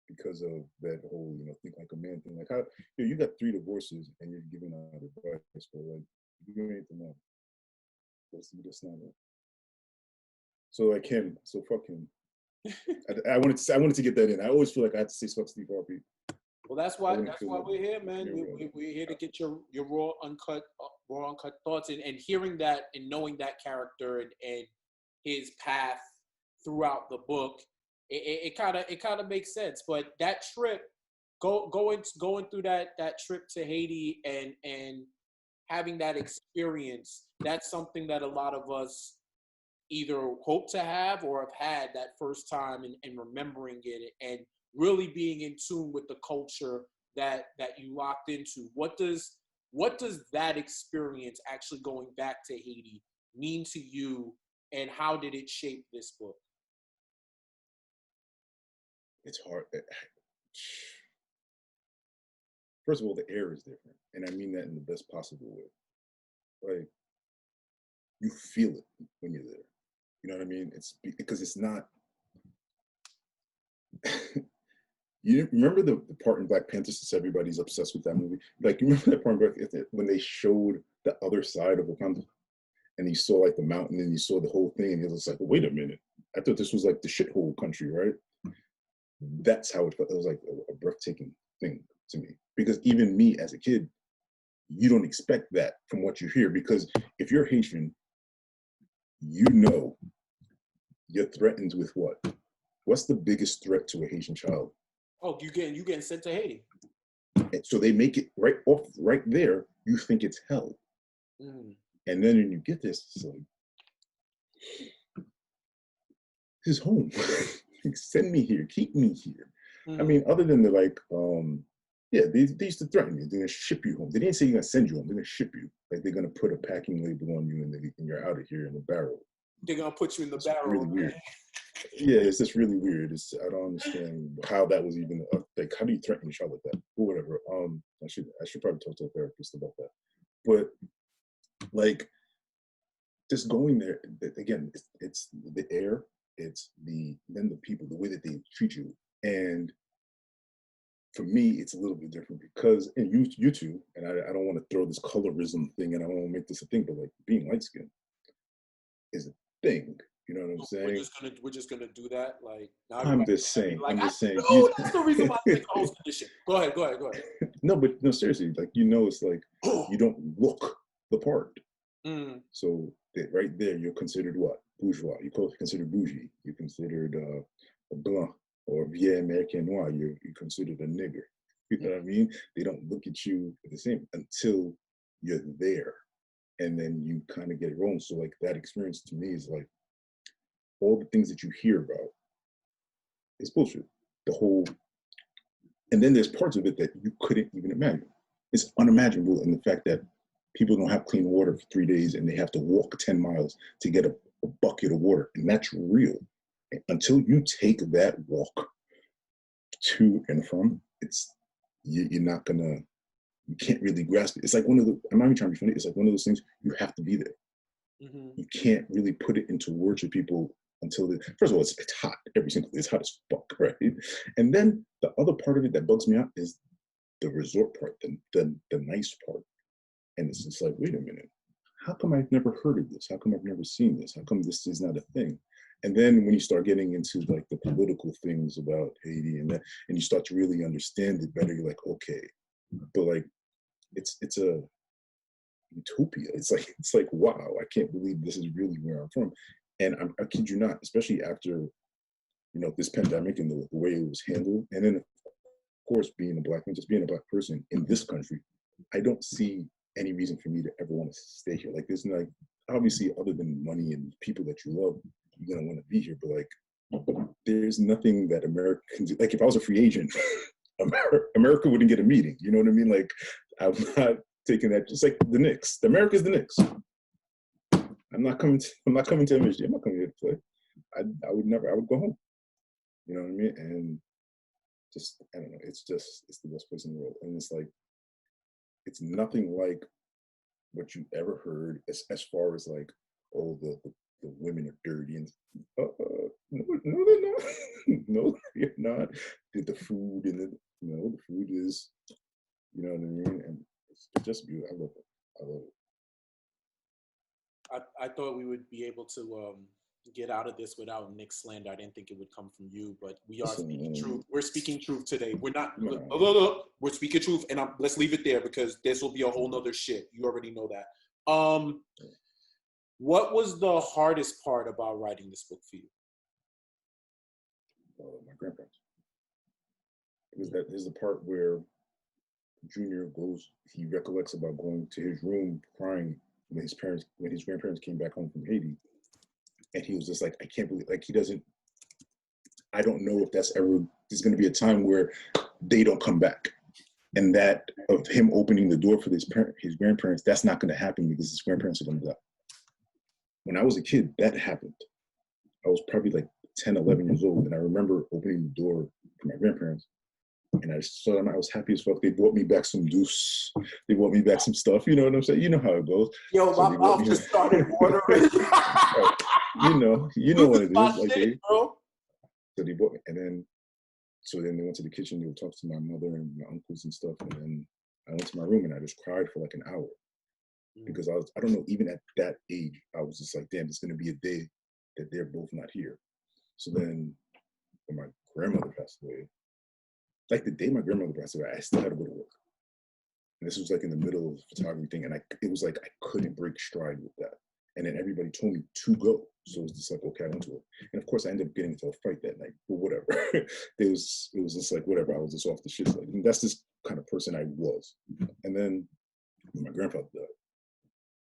because of that whole, think like a man thing. Like, how, you got 3 divorces and you're giving out advice, but like, you do anything else. That's not it. So like him, so fuck him. I wanted to get that in. I always feel like I have to say fuck Steve Harvey. Well, that's why we're here, man. We're here to get your raw uncut thoughts, and hearing that and knowing that character and his path throughout the book. It kind of makes sense. But that trip, going through that trip to Haiti and having that experience, that's something that a lot of us either hope to have or have had that first time, and remembering it and really being in tune with the culture that you locked into. What does that experience, actually going back to Haiti, mean to you, and how did it shape this book? It's hard. First of all, the air is different, and I mean that in the best possible way. Like, you feel it when you're there. You know what I mean? It's because it's not. You remember the part in Black Panther, since everybody's obsessed with that movie? Like, you remember that part in Black Panther when they showed the other side of Wakanda, and you saw like the mountain, and you saw the whole thing, and he was like, well, "Wait a minute! I thought this was like the shithole country, right?" That's how it felt. It was like a breathtaking thing to me, because even me as a kid, you don't expect that from what you hear, because if you're Haitian, you're threatened with what? What's the biggest threat to a Haitian child? Oh, you getting sent to Haiti. And so they make it right there. You think it's hell, and then when you get this, it's like, this is home. Send me here, keep me here. I mean, other than the like, they used to threaten you. They're gonna ship you home. They didn't say you're gonna send you home. They're gonna ship you. Like, they're gonna put a packing label on you, and you're out of here in a barrel. They're gonna put you in the barrel. Really weird. Yeah, it's just really weird. I don't understand how that was even like. How do you threaten your child like that, or whatever? I should probably talk to a therapist about that. But like, just going there again, it's the air, it's then the people, the way that they treat you, and for me, it's a little bit different because, and you too, and I don't want to throw this colorism thing, and I don't want to make this a thing, but like, being light skinned is a thing. You know what I'm saying? We're just gonna do that. Like, I'm just saying. Like, I'm just saying. No, that's the reason why I think I was conditioned. Go ahead. No, but no, seriously. Like, it's like you don't look the part. So right there, you're considered what? Bourgeois. You're considered bougie. You're considered a blanc or vieux American noir. You're considered a nigger. You know what I mean? They don't look at you the same until you're there, and then you kind of get it wrong. So like, that experience to me is like, all the things that you hear about is bullshit. The whole, and then there's parts of it that you couldn't even imagine. It's unimaginable in the fact that people don't have clean water for 3 days and they have to walk 10 miles to get a bucket of water, and that's real. And until you take that walk to and from, you're not gonna, you can't really grasp it. It's like I'm not even trying to be funny. It's like one of those things, you have to be there. You can't really put it into words for people until first of all, it's hot every single day. It's hot as fuck, right? And then the other part of it that bugs me out is the resort part, the nice part. And it's just like, wait a minute, how come I've never heard of this? How come I've never seen this? How come this is not a thing? And then when you start getting into like the political things about Haiti and you start to really understand it better, you're like, okay, but like, it's a utopia. It's like, wow, I can't believe this is really where I'm from. And I kid you not, especially after, this pandemic and the way it was handled. And then, of course, being a Black man, just being a Black person in this country, I don't see any reason for me to ever want to stay here. Like, there's like, obviously, other than money and people that you love, you're going to want to be here. But like, there's nothing that America can do. Like, if I was a free agent, America wouldn't get a meeting. You know what I mean? Like, I'm not taking that. Just like the Knicks. America's the Knicks. I'm not coming to MSG. I'm not coming here to play. I would go home. You know what I mean? And just, I don't know. It's the best place in the world. And it's like, it's nothing like what you ever heard as far as like, oh, the the women are dirty, and no, they're not. No, they're not. The food and the food is, you know what I mean, and it's just beautiful. I love it. I love it. I thought we would be able to get out of this without Nick slander. I didn't think it would come from you, but we are speaking truth. We're speaking truth today. We're not. We're speaking truth, and let's leave it there because this will be a whole nother shit. You already know that. What was the hardest part about writing this book for you? My grandparents. Because there's the part where Junior he recollects about going to his room crying when his grandparents came back home from Haiti. And he was just like, I can't believe, like, I don't know if there's going to be a time where they don't come back. And that of him opening the door for his grandparents, that's not going to happen because his grandparents are going to die. When I was a kid, that happened. I was probably like 10, 11 years old. And I remember opening the door for my grandparents. And I saw them, I was happy as fuck. They brought me back some deuce. They brought me back some stuff. You know what I'm saying? You know how it goes. Yo, so my mouth just started watering. You know what it is. Like shit, bro. So they brought me, and then they went to the kitchen. They would talk to my mother and my uncles and stuff. And then I went to my room and I just cried for like an hour because I don't know, even at that age, I was just like, damn, it's going to be a day that they're both not here. So then when my grandmother passed away, like the day my grandmother passed away, I still had to go to work. And this was like in the middle of the photography thing. And it was like, I couldn't break stride with that. And then everybody told me to go. So it was just like, okay, I went to work. And of course I ended up getting into a fight that night, but whatever. it was just like, whatever, I was just off the shit. Like, and that's just kind of person I was. And then when my grandfather died,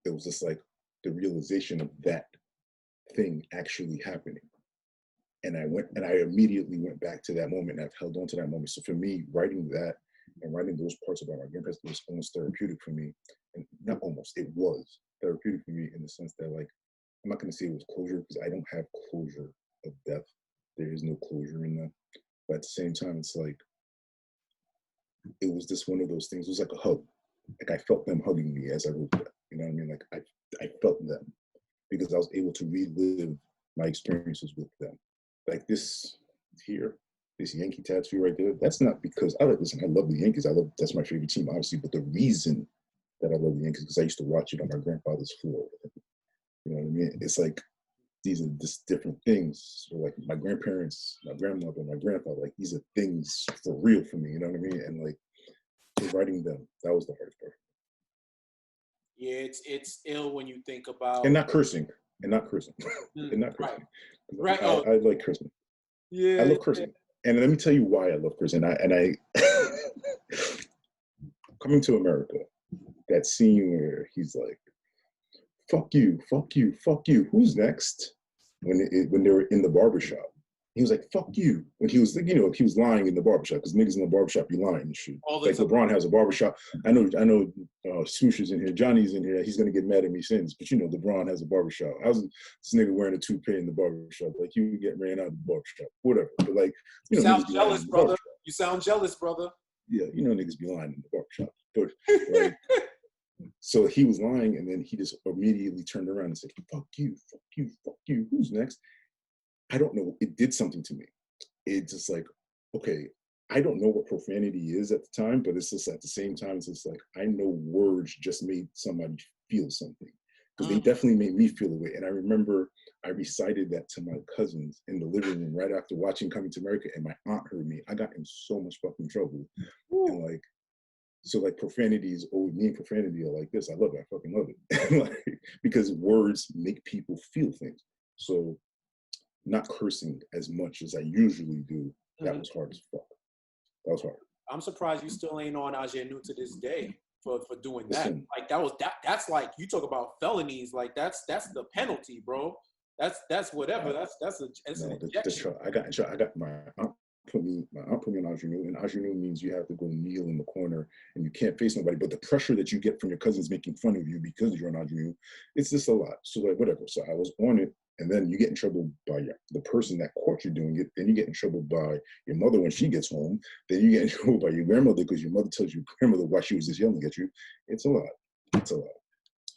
it was just like the realization of that thing actually happening. And I immediately went back to that moment and I've held on to that moment. So for me, writing that and writing those parts about my grandparents was almost therapeutic for me. And not almost, it was therapeutic for me in the sense that, like, I'm not going to say it was closure because I don't have closure of death. There is no closure in that. But at the same time, it's like, it was just one of those things. It was like a hug. Like I felt them hugging me as I wrote that. You know what I mean? Like I felt them because I was able to relive my experiences with them. Like this here, this Yankee tattoo right there, that's not because I love the Yankees. That's my favorite team, obviously. But the reason that I love the Yankees is because I used to watch it on my grandfather's floor. You know what I mean? It's like these are just different things. So like my grandparents, my grandmother, my grandfather, like these are things for real for me. You know what I mean? And like writing them, that was the hardest part. Yeah, it's ill when you think about and not cursing. And not cursing. Right. I like cursing. Yeah. I love cursing. And let me tell you why I love cursing. I coming to America, that scene where he's like, fuck you, fuck you, fuck you. Who's next? When they were in the barbershop. He was like, fuck you. When he was, he was lying in the barbershop, because niggas in the barbershop be lying and shit. Like LeBron has a barbershop. I know Swoosh is in here, Johnny's in here, he's gonna get mad at me since, but LeBron has a barbershop. I was this nigga wearing a toupee in the barbershop, like you get ran out of the barbershop, whatever. But like, you sound jealous, brother. You sound jealous, brother. Yeah, niggas be lying in the barbershop. But like, so he was lying, and then he just immediately turned around and said, fuck you, fuck you, fuck you. Who's next? I don't know. It did something to me. It's just like, okay, I don't know what profanity is at the time, but it's just at the same time, it's just like, I know words just made somebody feel something. Because they definitely made me feel a way. And I remember I recited that to my cousins in the living room right after watching Coming to America, and my aunt heard me. I got in so much fucking trouble. And like, so like profanity is always, me and profanity are like this. I love it. I fucking love it. Like, because words make people feel things. So not cursing as much as I usually do, that was hard as fuck. That was hard. I'm surprised you still ain't on Agenu to this day for doing that. Listen, like that's like, you talk about felonies, like that's the penalty, bro. That's whatever. That's an injection. I got my aunt put me on Agenu, and Agenu means you have to go kneel in the corner and you can't face nobody. But the pressure that you get from your cousins making fun of you because you're on Agenu, it's just a lot. So like whatever. So I was on it. And then you get in trouble by the person that caught you doing it. Then you get in trouble by your mother when she gets home. Then you get in trouble by your grandmother because your mother tells your grandmother why she was just yelling at you. It's a lot. It's a lot.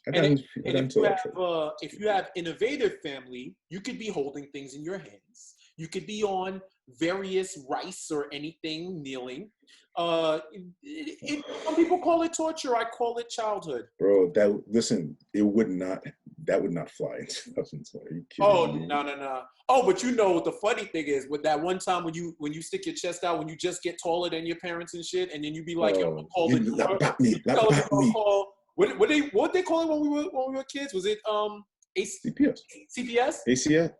And if you have innovative family, you could be holding things in your hands. You could be on various rice or anything, kneeling. Some people call it torture. I call it childhood. Bro, that would not fly in 2020. Oh, no. Oh, but you know what the funny thing is, with that one time when you stick your chest out, when you just get taller than your parents and shit, and then you be like, yo, call the what they call it when we were kids? Was it CPS? CPS? ACS?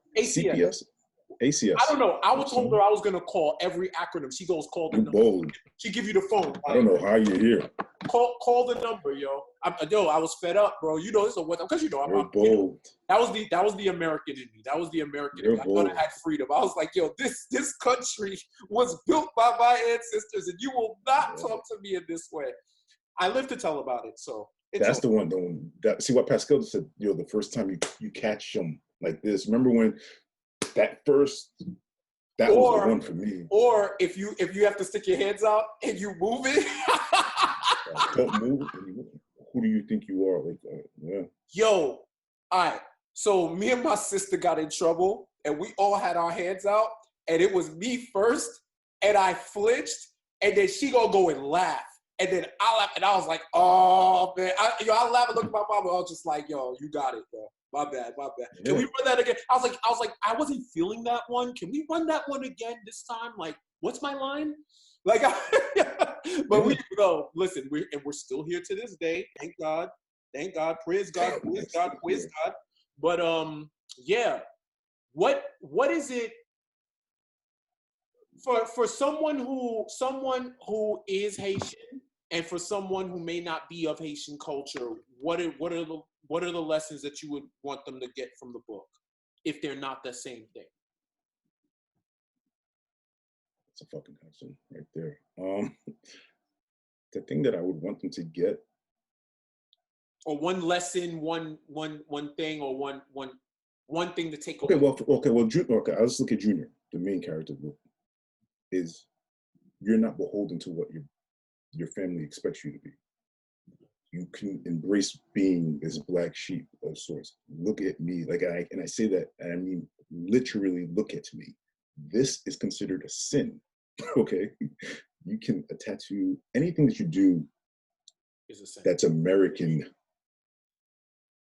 ACS. I don't know. I told her I was gonna call every acronym. She goes, call the number. Bold. She give you the phone. I don't know how you're here. Call the number, yo. I was fed up, bro. You know this is what, because you know I'm bold. You know, that was the American in me. That was the American in me. I thought I had freedom. I was like, yo, this country was built by my ancestors, and you will not talk to me in this way. I live to tell about it, so. That's the one. See what Pascal said. You know, the first time you catch them like this. Remember when that was the one for me. Or if you have to stick your hands out and you move it. Don't move. Who do you think you are? Like, yeah. Yo, all right. So me and my sister got in trouble, and we all had our hands out, and it was me first, and I flinched, and then she gonna go and laugh. And then I laughed, and I was like, oh, man. I laughed and looked at my mom, and I was just like, yo, you got it, bro. My bad. Can we run that again? I was like, I wasn't feeling that one. Can we run that one again this time? Like, what's my line? Like, but listen, we're still here to this day. Thank God. Praise God. But, yeah. What is it? For someone who is Haitian, and for someone who may not be of Haitian culture, what are the lessons that you would want them to get from the book, if they're not the same thing? It's a fucking question right there. The thing that I would want them to get, or one lesson, one thing, or one thing to take away. Okay, Let's look at Junior, the main character of the book. Is you're not beholden to what your family expects you to be. You can embrace being this black sheep of sorts. Look at me, and I say that, and I mean literally, look at me. This is considered a sin. Okay, you can tattoo anything that you do is a sin. That's American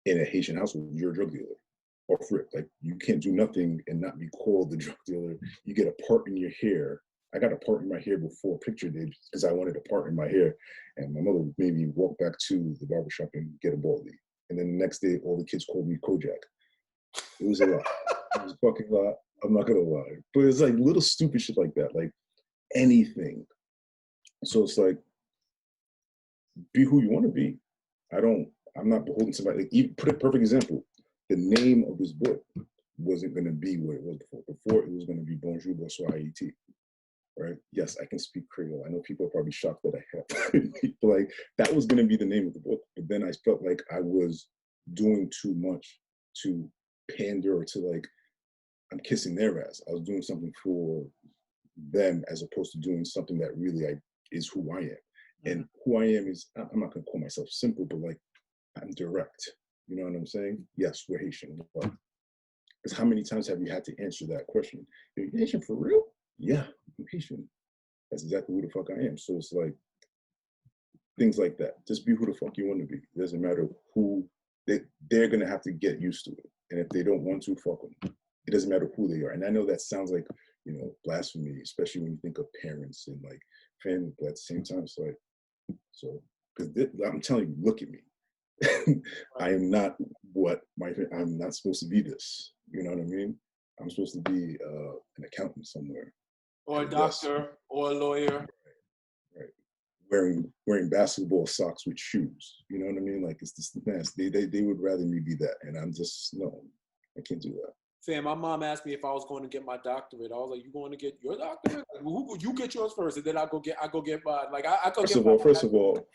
in a Haitian household. You're a drug dealer. Or frick, like you can't do nothing and not be called the drug dealer. You get a part in your hair. I got a part in my hair before picture did because I wanted a part in my hair, and my mother made me walk back to the barbershop and get a baldy. And then the next day, all the kids called me Kojak. It was a lot. It was a fucking lot. I'm not gonna lie, but it's like little stupid shit like that, like anything. So it's like, be who you want to be. I'm not beholden to somebody. Like, put a perfect example. The name of this book wasn't going to be what it was before. Before, it was going to be Bonjour, Bonsoir, Haiti, right? Yes, I can speak Creole. I know people are probably shocked that I have. But like, that was going to be the name of the book. But then I felt like I was doing too much to pander, or to like, I'm kissing their ass. I was doing something for them as opposed to doing something that really is who I am. And who I am is, I'm not going to call myself simple, but like, I'm direct. You know what I'm saying? Yes, we're Haitian. But because how many times have you had to answer that question? Are you Haitian for real? Yeah, I'm Haitian. That's exactly who the fuck I am. So it's like, things like that. Just be who the fuck you want to be. It doesn't matter who, they're going to have to get used to it. And if they don't want to, fuck them. It doesn't matter who they are. And I know that sounds like, blasphemy, especially when you think of parents and like family, but at the same time, it's like, so, because I'm telling you, look at me. I am not I'm not supposed to be this. You know what I mean? I'm supposed to be an accountant somewhere. Or a doctor, or a lawyer. Right. Wearing basketball socks with shoes. You know what I mean? Like, it's just the best. They would rather me be that. And I'm just, no, I can't do that. Fam, my mom asked me if I was going to get my doctorate. I was like, "You going to get your doctorate? Like, you get yours first, and then I go get mine." Like, I go get mine. First of all,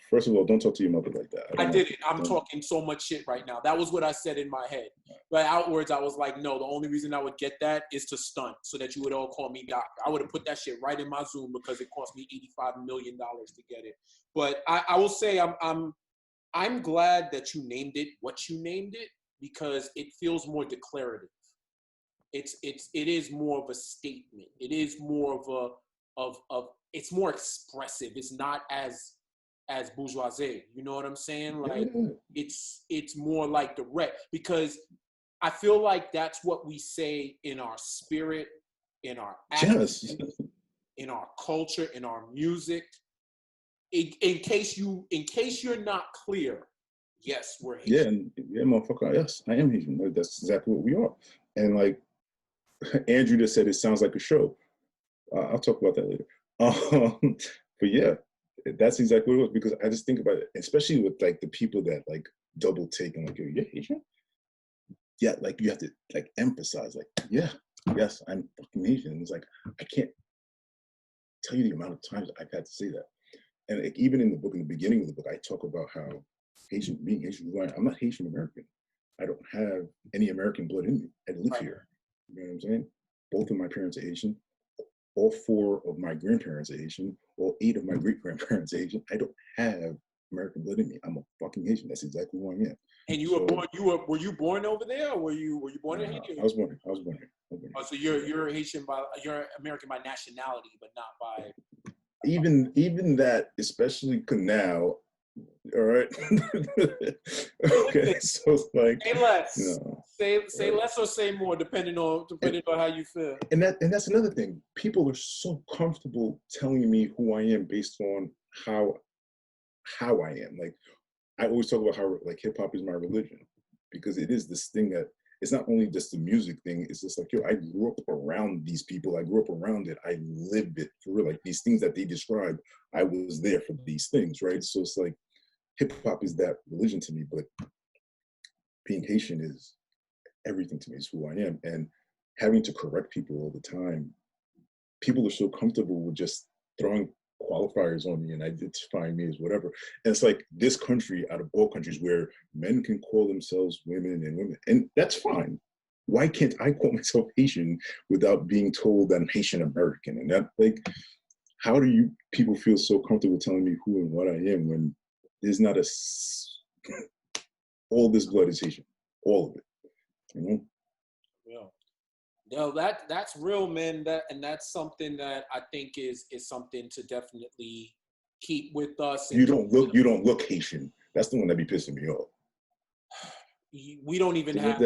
don't talk to your mother like that. I didn't. I'm talking so much shit right now. That was what I said in my head. But outwards, I was like, no, the only reason I would get that is to stunt, so that you would all call me doctor. I would have put that shit right in my Zoom because it cost me $85 million to get it. But I will say I'm I'm glad that you named it what you named it, because it feels more declarative. It is more of a statement. It is more of it's more expressive. It's not as bourgeoisie. You know what I'm saying? Like it's more like direct, because I feel like that's what we say in our spirit, in our attitude, in our culture, in our music. In case you're not clear, yes, we're Haitian. Yeah, motherfucker. Yes, I am Haitian. That's exactly what we are. And like Andrew just said, it sounds like a show. I'll talk about that later. But yeah, that's exactly what it was, because I just think about it, especially with like the people that like double take and like, you're Haitian? Yeah, like you have to like emphasize, like, yeah, yes, I'm fucking Haitian. And it's like, I can't tell you the amount of times I've had to say that. And like, even in the book, in the beginning of the book, I talk about how being Haitian, I'm not Haitian American. I don't have any American blood in me. I live here. You know what I'm saying? Both of my parents are Haitian. All 4 of my grandparents are Haitian. All 8 of my great-grandparents are Haitian. I don't have American blood in me. I'm a fucking Haitian. That's exactly who I am. And you were born. Were you born over there, or were you born in Haiti? I was born here. Oh, so you're Haitian you're American by nationality, but not by. Even that, especially because now. All right. Okay. So it's like, say less. No, say less or say more, depending on how you feel. And that's another thing. People are so comfortable telling me who I am based on how I am. Like, I always talk about how like hip hop is my religion, because it is this thing that it's not only just the music thing. It's just like, yo, I grew up around these people. I grew up around it. I lived it for real. Like these things that they describe, I was there for these things, right? So it's like hip hop is that religion to me, but being Haitian is everything to me. It's who I am. And having to correct people all the time, people are so comfortable with just throwing qualifiers on me and identifying me as whatever. And it's like this country, out of all countries, where men can call themselves women, and that's fine. Why can't I call myself Haitian without being told that I'm Haitian American? And that, like, how do you people feel so comfortable telling me who and what I am when there's not all this blood is Haitian, all of it, you know? Yeah. No, that's real, man. That's something that I think is something to definitely keep with us. You don't look Haitian. That's the one that be pissing me off. We don't even have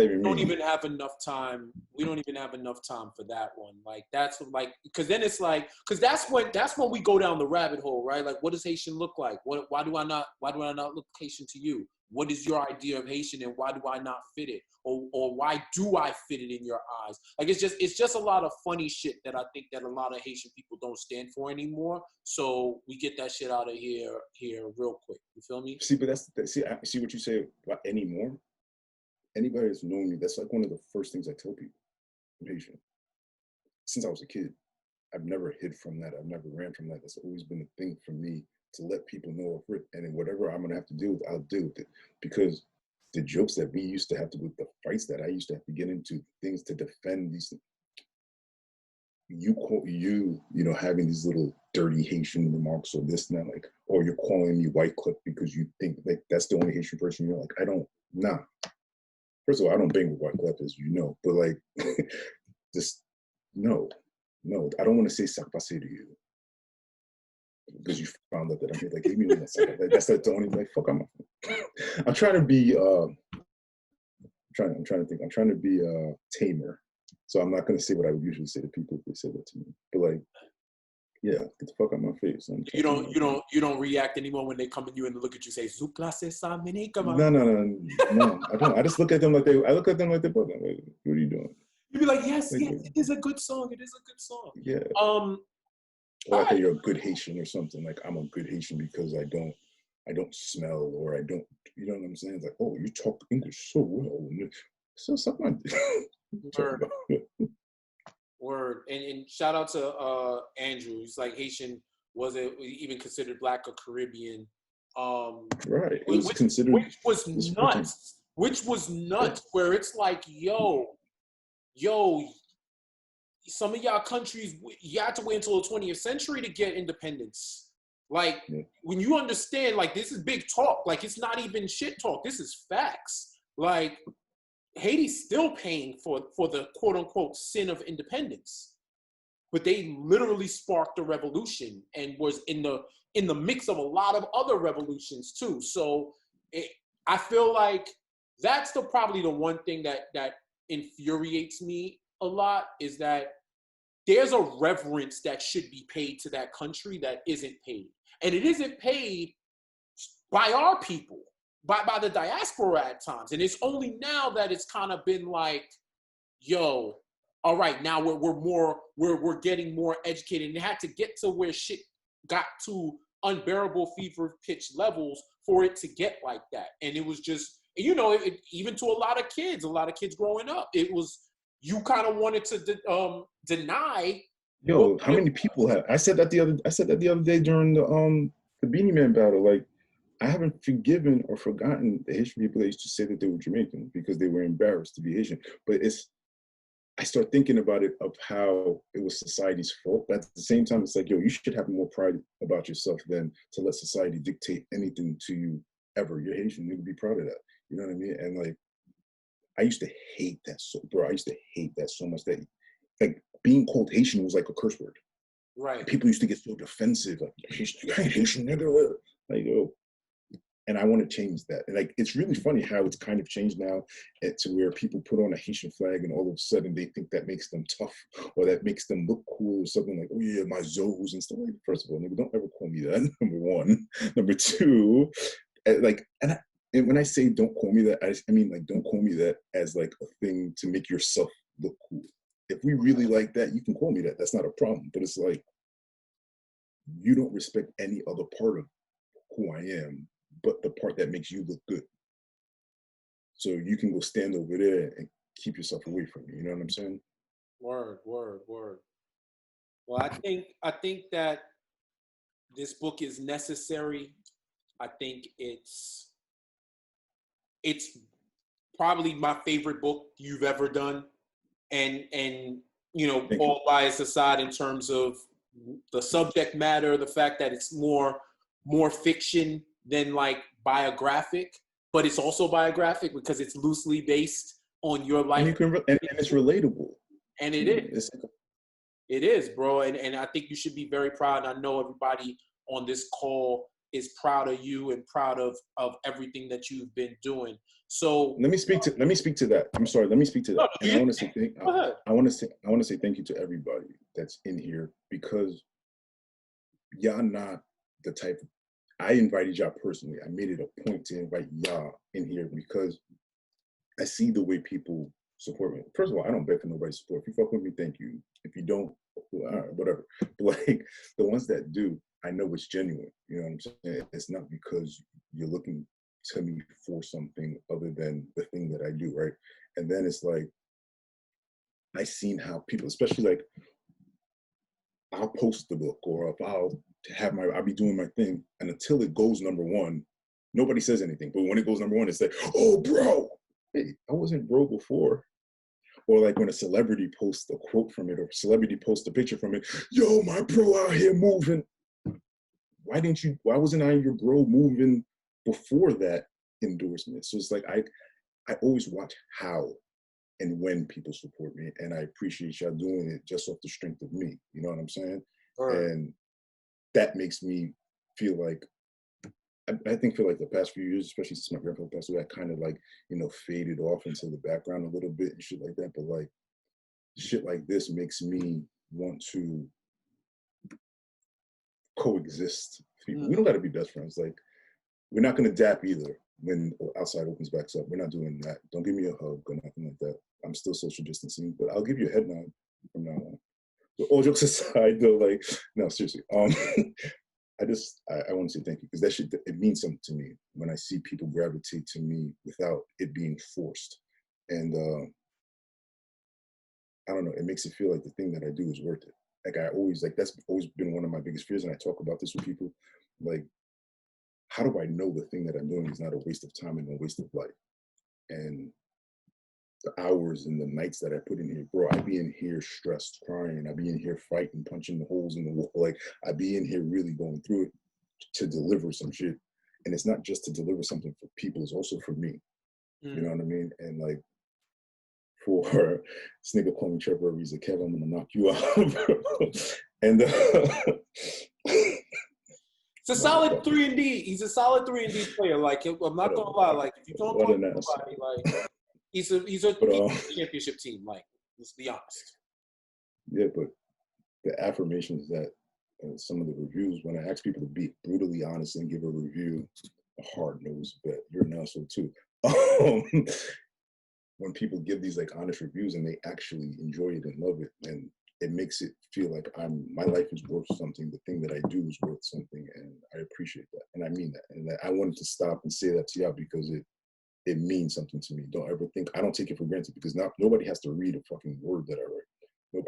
enough time. We don't even have enough time for that one. Like that's like, because then it's like, because that's when we go down the rabbit hole, right? Like, what does Haitian look like? Why do I not look Haitian to you? What is your idea of Haitian, and why do I not fit it? Or why do I fit it in your eyes? Like it's just a lot of funny shit that I think that a lot of Haitian people don't stand for anymore. So we get that shit out of here real quick. You feel me? See, but I see what you say about anymore. Anybody that's known me, that's like one of the first things I tell people. I'm Haitian. Since I was a kid, I've never hid from that. I've never ran from that. That's always been a thing for me, to let people know of it. And then whatever I'm gonna have to deal with, I'll deal with it. Because the jokes that we used to have to, with the fights that I used to have to get into, things to defend these things, you know, having these little dirty Haitian remarks or this and that, like, or you're calling me white clip because you think like that's the only Haitian person you're like, I don't, nah. First of all, I don't bang with white clip, as you know, but like, just no, I don't want to say "sac passé" to you because you found out that I'm here. Like, give me one second. Like, that's the only, like, fuck. I'm trying to be. I'm trying to think. I'm trying to be tamer, so I'm not going to say what I would usually say to people if they say that to me. But like, yeah, get the fuck out my face. You don't react anymore when they come at you and look at you and say, "Zouk classe sa mini come on." No, I don't. I just look at them like they're both. I'm like, what are you doing? You'd be like, yes, it is a good song. It is a good song. Yeah. Or I think you're a good Haitian or something. Like, I'm a good Haitian because I don't smell, or I don't, you know what I'm saying? It's like, oh, you talk English so well. So something like Word. And shout out to Andrew. He's like, Haitian wasn't even considered Black or Caribbean. Right. It was considered. Which was nuts. Where it's like, yo, some of y'all countries, you had to wait until the 20th century to get independence. Like, Yeah. when you understand, like, this is big talk. Like, it's not even shit talk. This is facts. Like, Haiti's still paying for the quote unquote sin of independence, but they literally sparked a revolution and was in the mix of a lot of other revolutions too. So I feel like that's probably the one thing that infuriates me a lot, is that there's a reverence that should be paid to that country that isn't paid, and it isn't paid by our people, by the diaspora at times. And it's only now that it's kind of been like, yo, all right, now we're getting more educated. And it had to get to where shit got to unbearable fever pitch levels for it to get like that. And it was just, you know, even to a lot of kids growing up, it was, you kind of wanted to deny. Yo, how many people have? I said that the other day during the Beanie Man battle. Like, I haven't forgiven or forgotten the Haitian people that used to say that they were Jamaican because they were embarrassed to be Haitian. But I start thinking about it of how it was society's fault. But at the same time, it's like, yo, you should have more pride about yourself than to let society dictate anything to you ever. You're Haitian, you need to be proud of that. You know what I mean? And like, I used to hate that I used to hate that so much that, like, being called Haitian was like a curse word. Right. People used to get so defensive, like, Haitian nigga. Like, yo. And I want to change that. And like, it's really funny how it's kind of changed now to where people put on a Haitian flag and all of a sudden they think that makes them tough or that makes them look cool or something, like, oh yeah, my Zoes and stuff. Like, first of all, nigga, don't ever call me that, number one. Number two, like, and when I say don't call me that, I mean, like, don't call me that as like a thing to make yourself look cool. If we really like that, you can call me that. That's not a problem. But it's like, you don't respect any other part of who I am but the part that makes you look good. So you can go stand over there and keep yourself away from me. You know what I'm saying? Word. Well, I think that this book is necessary. I think it's probably my favorite book you've ever done. And you know, all bias aside in terms of the subject matter, the fact that it's more fiction than like biographic, but it's also biographic because it's loosely based on your life. And it's relatable. And it is. It is, bro. And I think you should be very proud. I know everybody on this call is proud of you and proud of everything that you've been doing. So let me speak to that. I'm sorry. Let me speak to that. And I want to say I want to say thank you to everybody that's in here, because y'all not the type. I invited y'all personally. I made it a point to invite y'all in here because I see the way people support me. First of all, I don't beg for nobody's support. If you fuck with me, thank you. If you don't, well, all right, whatever. But like, the ones that do, I know it's genuine. You know what I'm saying? It's not because you're looking to me for something other than the thing that I do, right? And then it's like, I seen how people, especially like, I'll post the book or if I'll be doing my thing, and until it goes number one, nobody says anything. But when it goes number one, it's like, oh, bro, hey, I wasn't bro before. Or like when a celebrity posts a quote from it or celebrity posts a picture from it, yo, my bro out here moving. Why wasn't I your bro moving before that endorsement? So it's like, I always watch how and when people support me, and I appreciate y'all doing it just off the strength of me. You know what I'm saying? Right. And that makes me feel like, I think for like the past few years, especially since my grandfather passed away, I kind of like, you know, faded off into the background a little bit and shit like that. But like, shit like this makes me want to coexist with people. We don't got to be best friends. Like, we're not going to dap either when outside opens back up. We're not doing that. Don't give me a hug or nothing like that. I'm still social distancing, but I'll give you a head nod from now on. But all jokes aside, though, like, no, seriously. I want to say thank you, because it means something to me when I see people gravitate to me without it being forced. And I don't know, it makes it feel like the thing that I do is worth it. Like, that's always been one of my biggest fears, and I talk about this with people. Like, how do I know the thing that I'm doing is not a waste of time and a waste of life? And the hours and the nights that I put in here, bro, I be in here stressed, crying. I be in here fighting, punching the holes in the wall. Like, I be in here really going through it. to deliver some shit. And it's not just to deliver something for people, it's also for me. You know what I mean? And like, for this nigga call me Trevor Ariza, Kev, I'm gonna knock you out, bro. And it's a solid 3-and-D. He's a solid 3-and-D player. Like, I'm not gonna lie. Like, if you don't talk to anybody, like, he's a championship team. Like, let's be honest. Yeah, but the affirmations that some of the reviews, when I ask people to be brutally honest and give a review, a hard-nosed bet, you're an asshole too. When people give these like honest reviews and they actually enjoy it and love it, and it makes it feel like my life is worth something. The thing that I do is worth something, and I appreciate that, and I mean that. And I wanted to stop and say that to y'all because it means something to me. Don't ever think I don't take it for granted, because nobody has to read a fucking word that I write.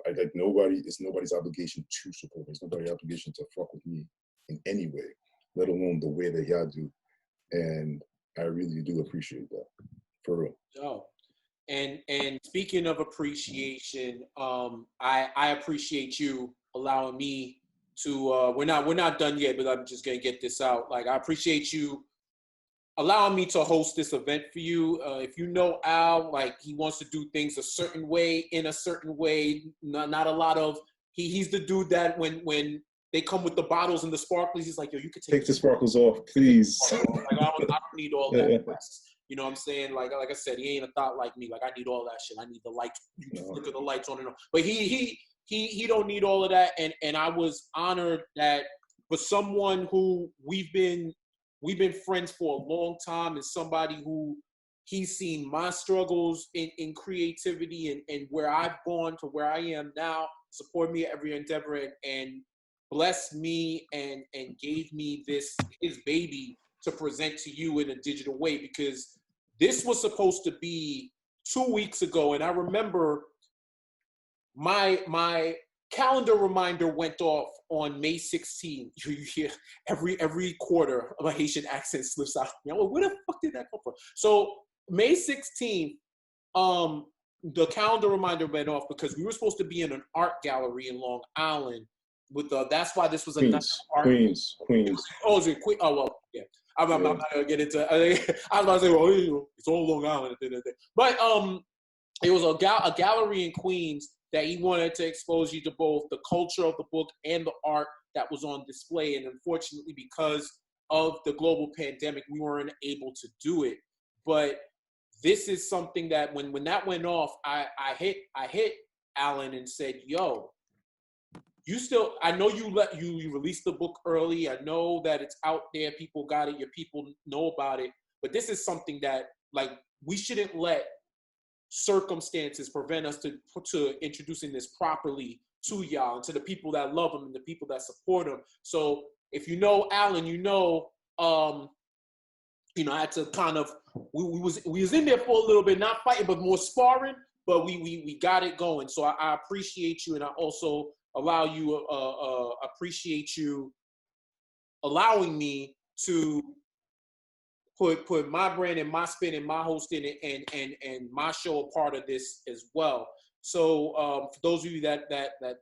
It's nobody's obligation to support me. It's nobody's obligation to fuck with me in any way, let alone the way that y'all do. And I really do appreciate that, for real. Oh. And speaking of appreciation, I appreciate you allowing me to. We're not done yet, but I'm just gonna get this out. Like, I appreciate you allowing me to host this event for you. If you know Al, like, he wants to do things a certain way, in a certain way. Not a lot of. He's the dude that when they come with the bottles and the sparkles, he's like, yo, you could take the sparkles off, please. Like, I don't need all that press. You know what I'm saying? Like I said, he ain't a thought like me. Like, I need all that shit. I need the lights. You just look at the lights on and on. But he don't need all of that. And I was honored that for someone who we've been friends for a long time, and somebody who he's seen my struggles in creativity and where I've gone to where I am now, support me at every endeavor, and blessed me and gave me his baby to present to you in a digital way, because this was supposed to be 2 weeks ago. And I remember my calendar reminder went off on May 16th. You hear every quarter of a Haitian accent slips out. You know, where the fuck did that come from? So May 16th, the calendar reminder went off because we were supposed to be in an art gallery in Long Island with that's why this was a Queens. Oh, is it Queens? Oh, well, yeah. I'm not gonna get into. I was about to say, well, it's all Long Island, but it was a gallery in Queens that he wanted to expose you to both the culture of the book and the art that was on display. And unfortunately, because of the global pandemic, we weren't able to do it. But this is something that when that went off, I hit Alan and said, yo, you still, I know you released the book early. I know that it's out there. People got it. Your people know about it. But this is something that, like, we shouldn't let circumstances prevent us to introducing this properly to y'all and to the people that love him and the people that support him. So if you know Alan, I had to kind of, we was in there for a little bit, not fighting, but more sparring, but we got it going. So I appreciate you, and I also appreciate you allowing me to put my brand and my spin and my hosting and my show a part of this as well. So for those of you that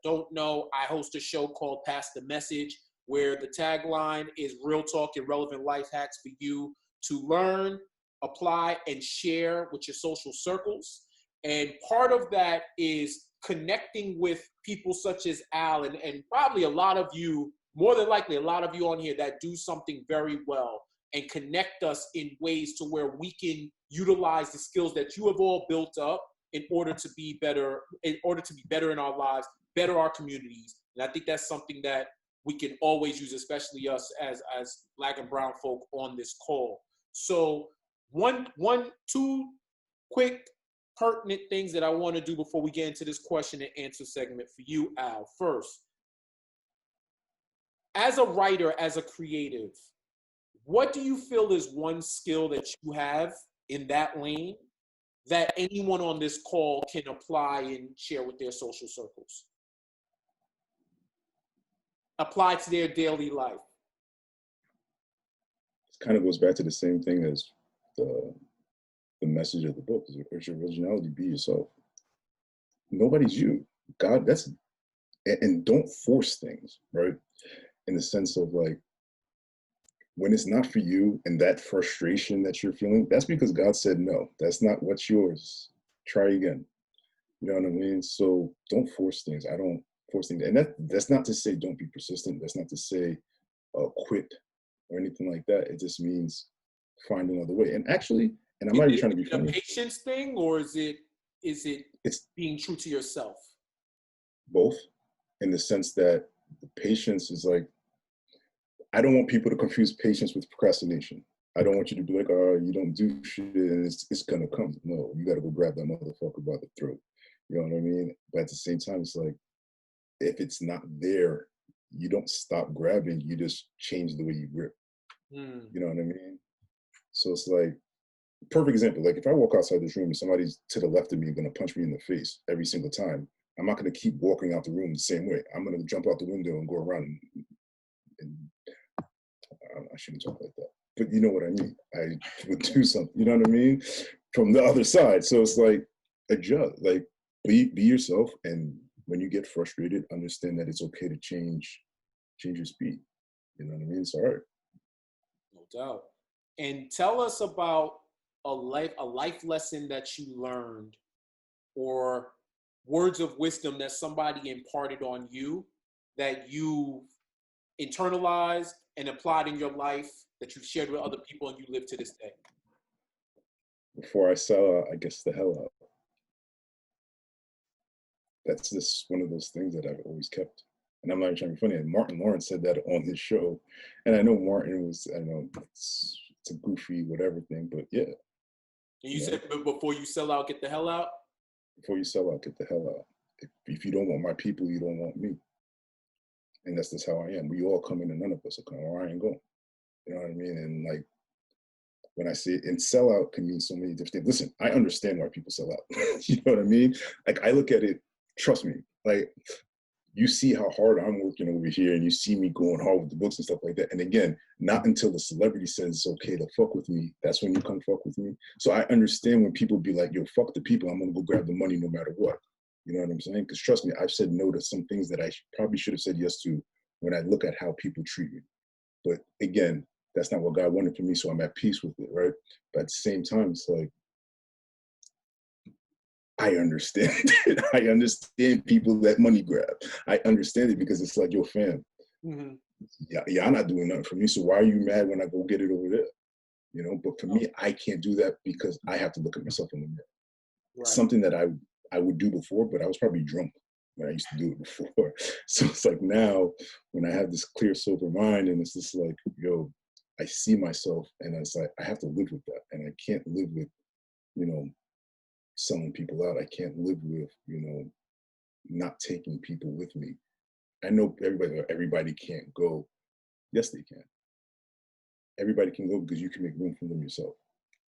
don't know, I host a show called Pass the Message, where the tagline is real talk and relevant life hacks for you to learn, apply, and share with your social circles. And part of that is connecting with people such as Al and probably a lot of you, more than likely a lot of you on here that do something very well, and connect us in ways to where we can utilize the skills that you have all built up in order to be better in our lives, better our communities. And I think that's something that we can always use, especially us as Black and brown folk on this call. So two quick pertinent things that I want to do before we get into this question and answer segment for you, Al. First, as a writer, as a creative, what do you feel is one skill that you have in that lane that anyone on this call can apply and share with their social circles? Apply to their daily life. It kind of goes back to the same thing as the message of the book. It's your originality, be yourself. Nobody's you. God, and don't force things, right? In the sense of, like, when it's not for you and that frustration that you're feeling, that's because God said, no, that's not what's yours. Try again. You know what I mean? So don't force things. I don't force things. And that's not to say don't be persistent. That's not to say quit or anything like that. It just means find another way. And actually, and I'm not even trying to be funny. Is it a patience thing, or is it it's being true to yourself? Both, in the sense that the patience is like, I don't want people to confuse patience with procrastination. I don't want you to be like, oh, you don't do shit and it's gonna come. No, you gotta go grab that motherfucker by the throat. You know what I mean? But at the same time, it's like, if it's not there, you don't stop grabbing, you just change the way you grip. You know what I mean? So it's like, perfect example, like if I walk outside this room and somebody's to the left of me gonna punch me in the face every single time, I'm not gonna keep walking out the room the same way. I'm gonna jump out the window and go around and I shouldn't talk like that, but you know what I mean. I would do something, you know what I mean, from the other side. So it's like, adjust, like be yourself, and when you get frustrated, understand that it's okay to change your speed. You know what I mean? It's all right. No doubt. And tell us about a life lesson that you learned, or words of wisdom that somebody imparted on you that you internalized and applied in your life, that you've shared with other people and you live to this day. Before I sell out, I guess the hell out. That's just one of those things that I've always kept. And I'm not even trying to be funny. And Martin Lawrence said that on his show. And I know Martin was, I know it's a goofy whatever thing, but yeah. And you said, but before you sell out, get the hell out? Before you sell out, get the hell out. If you don't want my people, you don't want me. And that's just how I am. We all come in and none of us are coming, or I ain't going. You know what I mean? And like, when I say it, and sell out can mean so many different things. Listen, I understand why people sell out. You know what I mean? Like, I look at it, trust me, like, you see how hard I'm working over here, and you see me going hard with the books and stuff like that. And again, not until the celebrity says it's okay to fuck with me, that's when you come fuck with me. So I understand when people be like, yo, fuck the people, I'm gonna go grab the money no matter what. You know what I'm saying? Because trust me, I've said no to some things that I probably should have said yes to when I look at how people treat me. But again, that's not what God wanted for me, so I'm at peace with it, right? But at the same time, it's like, I understand it. I understand people that money grab. I understand it because it's like, yo, fam, yeah, y'all not doing nothing for me, so why are you mad when I go get it over there? You know, but for me, I can't do that because I have to look at myself in the mirror. Right. Something that I would do before, but I was probably drunk when I used to do it before. So it's like now, when I have this clear, sober mind, and it's just like, yo, I see myself, and it's like, I have to live with that, and I can't live with, you know, selling people out. I can't live with, you know, not taking people with me. I know everybody can't go. Yes, they can. Everybody can go because you can make room for them yourself.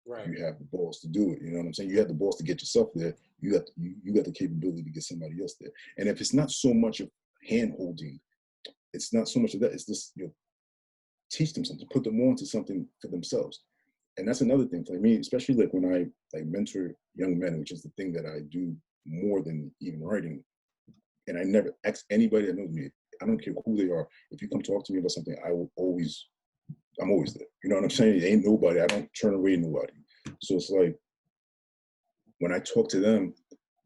Right. You have the balls to do it. You know what I'm saying? You have the balls to get yourself there. You got the capability to get somebody else there. And if it's not so much of hand holding, it's not so much of that. It's just, you know, teach them something, put them on to something for themselves. And that's another thing for me, especially like when I like mentor young men, which is the thing that I do more than even writing. And I never ask anybody that knows me. I don't care who they are. If you come talk to me about something, I'm always there. You know what I'm saying? It ain't nobody. I don't turn away nobody. So it's like, when I talk to them,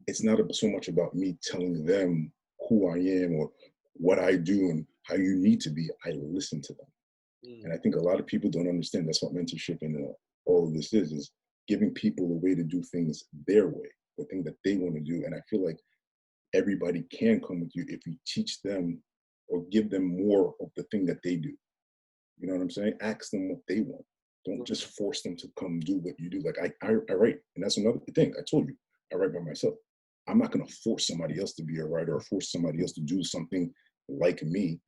it's not so much about me telling them who I am or what I do and how you need to be. I listen to them. And I think a lot of people don't understand that's what mentorship and all of this is giving people a way to do things their way, the thing that they want to do. And I feel like everybody can come with you if you teach them or give them more of the thing that they do. You know what I'm saying? Ask them what they want. Don't just force them to come do what you do. Like I write, and that's another thing. I told you, I write by myself. I'm not going to force somebody else to be a writer or force somebody else to do something like me.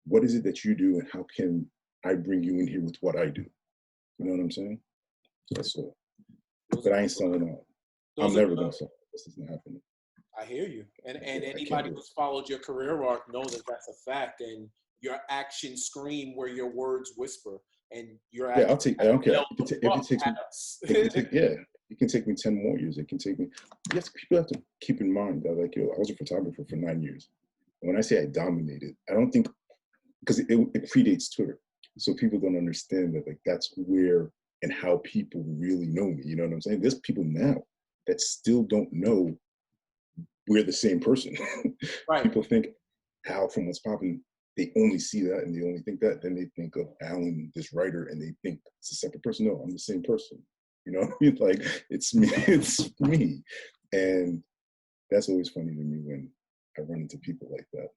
What is it that you do, and how can I bring you in here with what I do? You know what I'm saying? That's all. But I ain't selling out. I'm never going to sell. This isn't happening. I hear you. And anybody who's followed your career arc knows that that's a fact. And your actions scream where your words whisper. And your I don't care. It can take me 10 more years. It can take me. Yes, people have to keep in mind that, like, yo, I was a photographer for 9 years. And when I say I dominated, I don't think, because it predates Twitter. So people don't understand that, like, that's where and how people really know me. You know what I'm saying? There's people now that still don't know we're the same person. Right. People think Al from What's Poppin', they only see that and they only think that. Then they think of Alan, this writer, and they think it's a separate person. No, I'm the same person. You know what I mean? Like, it's me, it's me. And that's always funny to me when I run into people like that.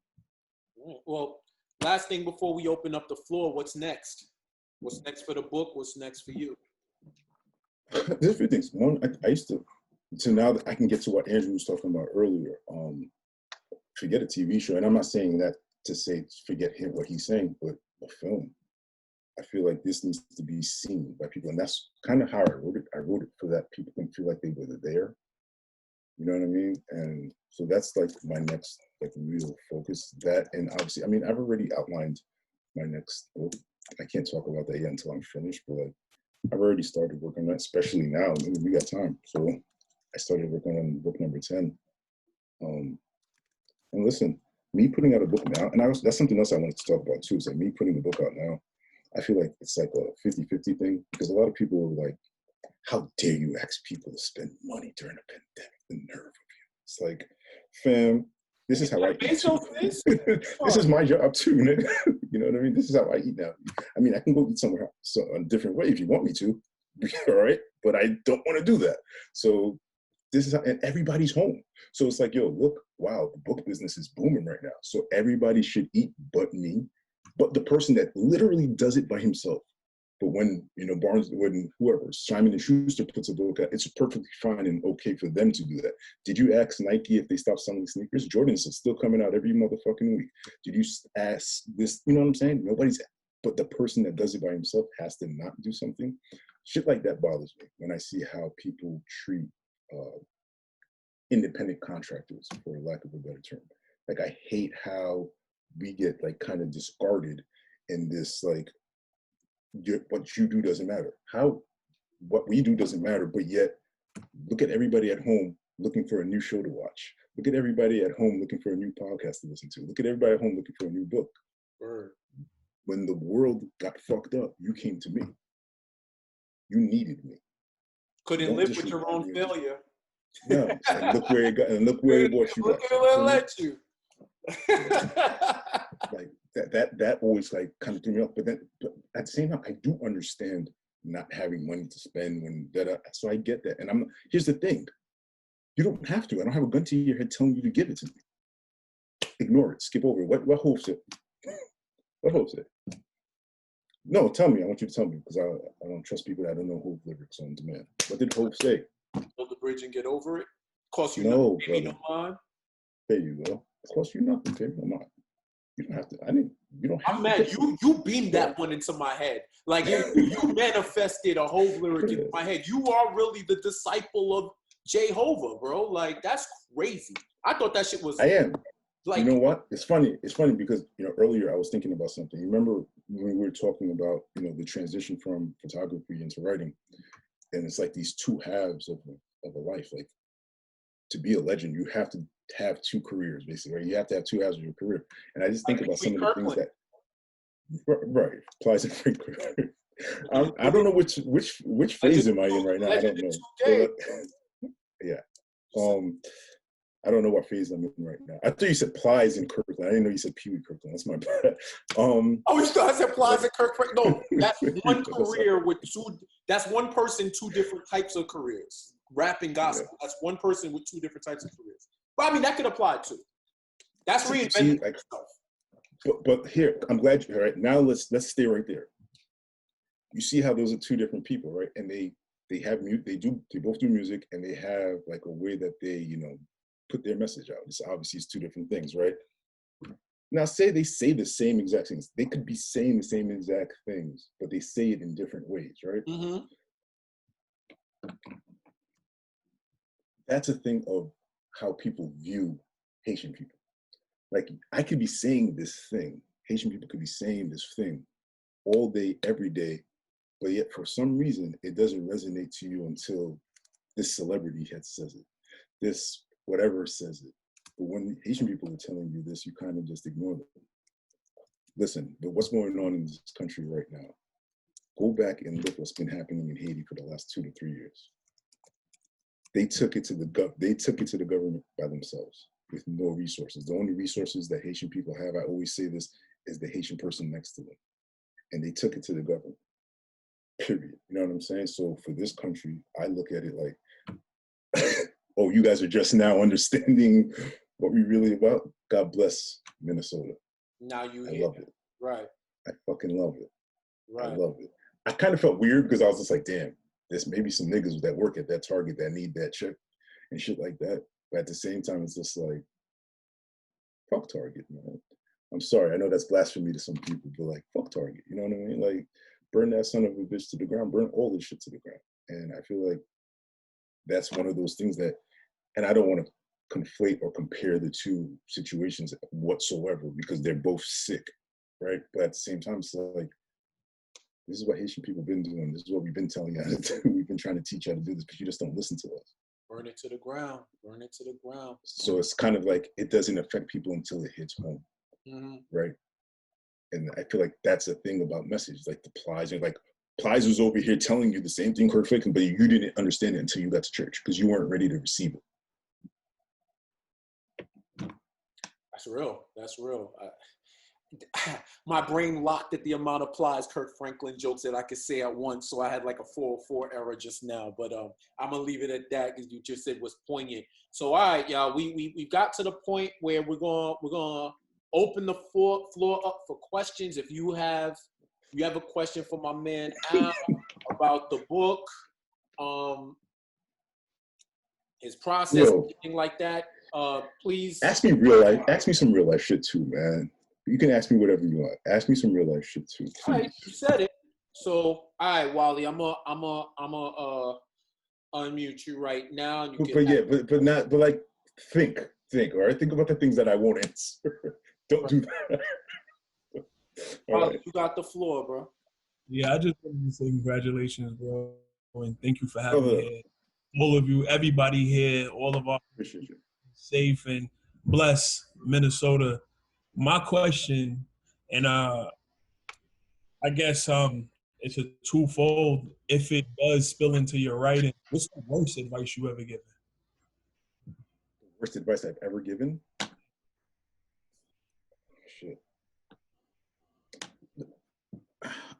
Well, last thing before we open up the floor, what's next? What's next for the book? What's next for you? There's a few things. One, I used to, so now that I can get to what Andrew was talking about earlier, forget a TV show. And I'm not saying that to say forget him, what he's saying, but a film. I feel like this needs to be seen by people. And that's kind of how I wrote it. I wrote it so that people can feel like they were there. You know what I mean? And so that's like my next like real focus. That, and obviously, I mean, I've already outlined my next book. I can't talk about that yet until I'm finished, but like, I've already started working on that, especially now. I mean, we got time. So I started working on book number 10. And listen, me putting out a book now, and that's something else I wanted to talk about too, is like me putting the book out now. I feel like it's like a 50-50 thing, because a lot of people are like, how dare you ask people to spend money during a pandemic? The nerve of you. It's like, fam, this is how I eat too. This is my job too, nigga. You know what I mean? This is how I eat now. I mean, I can go eat somewhere a different way if you want me to, all right? But I don't want to do that. So this is how, and everybody's home. So it's like, yo, look, wow, the book business is booming right now. So everybody should eat but me, but the person that literally does it by himself. But when, you know, when whoever, Simon and Schuster puts a book out, it's perfectly fine and okay for them to do that. Did you ask Nike if they stopped selling sneakers? Jordan's is still coming out every motherfucking week. Did you ask this? You know what I'm saying? Nobody's, but the person that does it by himself has to not do something. Shit like that bothers me when I see how people treat independent contractors, for lack of a better term. Like, I hate how we get like kind of discarded in this, like, what you do doesn't matter. What we do doesn't matter, but yet look at everybody at home looking for a new show to watch. Look at everybody at home looking for a new podcast to listen to. Look at everybody at home looking for a new book. Word. When the world got fucked up, you came to me. You needed me. Couldn't live with your own failure. No, and look where it got, and look where it brought you. Look at where it led you. Like that always like kind of threw me off. But at the same time, I do understand not having money to spend when that. So I get that. And here's the thing: you don't have to. I don't have a gun to your head telling you to give it to me. Ignore it. Skip over it. What Hope said? What Hope said? No, tell me. I want you to tell me, because I don't trust people that don't know Hope lyrics on demand. What did Hope say? Build the bridge and get over it. Cost you no, nothing, no mind. There you go. It costs you nothing, okay? No mind. You don't have to. You don't have I'm to. mad. You beamed that one into my head. Like you manifested a whole lyric in my head. You are really the disciple of Jehovah, bro. Like, that's crazy. I thought that shit was. I am. Like, you know what? It's funny. It's funny because, you know, earlier I was thinking about something. You remember when we were talking about, you know, the transition from photography into writing, and it's like these two halves of a life. Like, to be a legend, you have to have two careers, basically. Right? You have to have two halves of your career. And I just think about some of the things that. Right, applies to Frank Kirkland. I don't know which phase am I in right now. I don't know. Yeah. I don't know what phase I'm in right now. I thought you said Plies in Kirkland. I didn't know you said Pee Wee Kirkland. That's my bad. Oh, you thought I said Plies in Kirkland? No, that's one career with two. That's one person, two different types of careers. Rap and gospel. Yeah. That's one person with two different types of careers. But I mean, that could apply too. That's reinventing yourself. But here, I'm glad you're right. Now let's stay right there. You see how those are two different people, right? And they both do music, and they have like a way that they, you know, put their message out. It's two different things, right? Now say they say the same exact things. They could be saying the same exact things, but they say it in different ways, right? Mm-hmm. That's a thing of how people view Haitian people. Like, I could be saying this thing, Haitian people could be saying this thing all day, every day, but yet for some reason, it doesn't resonate to you until this celebrity head says it, this whatever says it. But when Haitian people are telling you this, you kind of just ignore them. listen, but what's going on in this country right now? Go back and look what's been happening in Haiti for the last 2 to 3 years. They took it to the government by themselves with no resources. The only resources that Haitian people have, I always say this, is the Haitian person next to them. And they took it to the government. Period. You know what I'm saying? So for this country, I look at it like, oh, you guys are just now understanding what we really about. God bless Minnesota. Now you I love it. Right. I fucking love it. Right. I love it. I kind of felt weird because I was just like, damn, there's maybe some niggas that work at that Target that need that check and shit like that. But at the same time, it's just like, fuck Target, man. I'm sorry. I know that's blasphemy to some people, but like, fuck Target. You know what I mean? Like, burn that son of a bitch to the ground. Burn all this shit to the ground. And I feel like that's one of those things that, and I don't want to conflate or compare the two situations whatsoever because they're both sick, right? But at the same time, it's like, this is what Haitian people been doing. This is what we've been telling you how to do. We've been trying to teach you how to do this, but you just don't listen to us. Burn it to the ground. Burn it to the ground. So it's kind of like it doesn't affect people until it hits home, right? And I feel like that's a thing about message, like the Plies. Like Plies was over here telling you the same thing, Kurt Franklin, but you didn't understand it until you got to church because you weren't ready to receive it. That's real. That's real. My brain locked at the amount of Plies Kurt Franklin jokes that I could say at once, so I had like a 404 error just now. But I'm gonna leave it at that because you just said was poignant. So all right, y'all, we got to the point where we're gonna open the floor up for questions. If you have a question for my man Al about the book, his process, anything like that, please ask me some real life shit too, man. You can ask me whatever you want. Ask me some real life shit too. Please. All right, you said it. So, all right, Wally, I'm a unmute you right now. And you but like think. All right, think about the things that I won't answer. Don't do that. Wally, you got the floor, bro. Yeah, I just wanted to say congratulations, bro, and thank you for having me here. All of you, everybody here, all of our safe and blessed Minnesota. My question, and I guess it's a twofold. If it does spill into your writing, what's the worst advice you ever given? The worst advice I've ever given? Shit.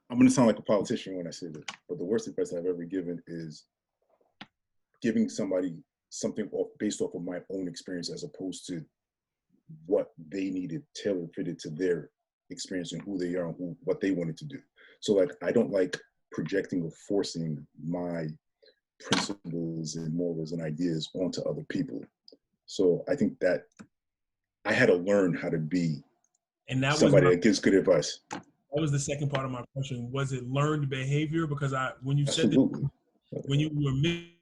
I'm gonna sound like a politician when I say this, but the worst advice I've ever given is giving somebody something based off of my own experience as opposed to what they needed tailor fitted to their experience and who they are and what they wanted to do. So like, I don't like projecting or forcing my principles and morals and ideas onto other people. So I think that I had to learn how to be somebody that gives good advice. That was the second part of my question. Was it learned behavior? Because when you said that, when you were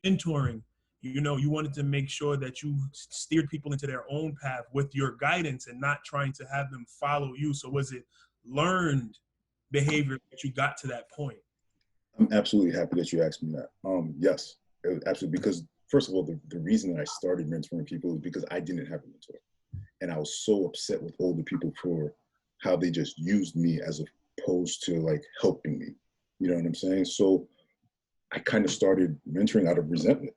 mentoring, you know, you wanted to make sure that you steered people into their own path with your guidance and not trying to have them follow you. So was it learned behavior that you got to that point? I'm absolutely happy that you asked me that. Yes, absolutely. Because first of all, the reason that I started mentoring people is because I didn't have a mentor. And I was so upset with older people for how they just used me as opposed to like helping me. You know what I'm saying? So I kind of started mentoring out of resentment.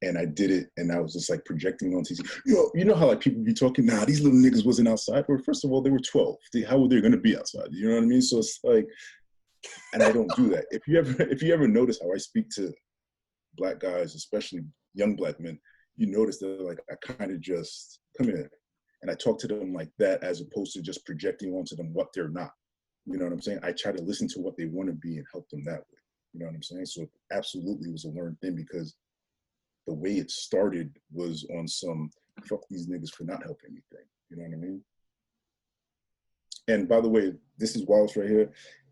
And I did it, and I was just like projecting on TV. Yo, you know how like people be talking, nah, these little niggas wasn't outside. Well, first of all, they were 12. How were they gonna be outside? You know what I mean? So it's like, and I don't do that. If you ever notice how I speak to Black guys, especially young Black men, you notice that like I kind of just come in and I talk to them like that as opposed to just projecting onto them what they're not. You know what I'm saying? I try to listen to what they want to be and help them that way. You know what I'm saying? So absolutely it was a learned thing because the way it started was on some fuck these niggas for not helping anything. You know what I mean? And by the way, this is Wallace right here.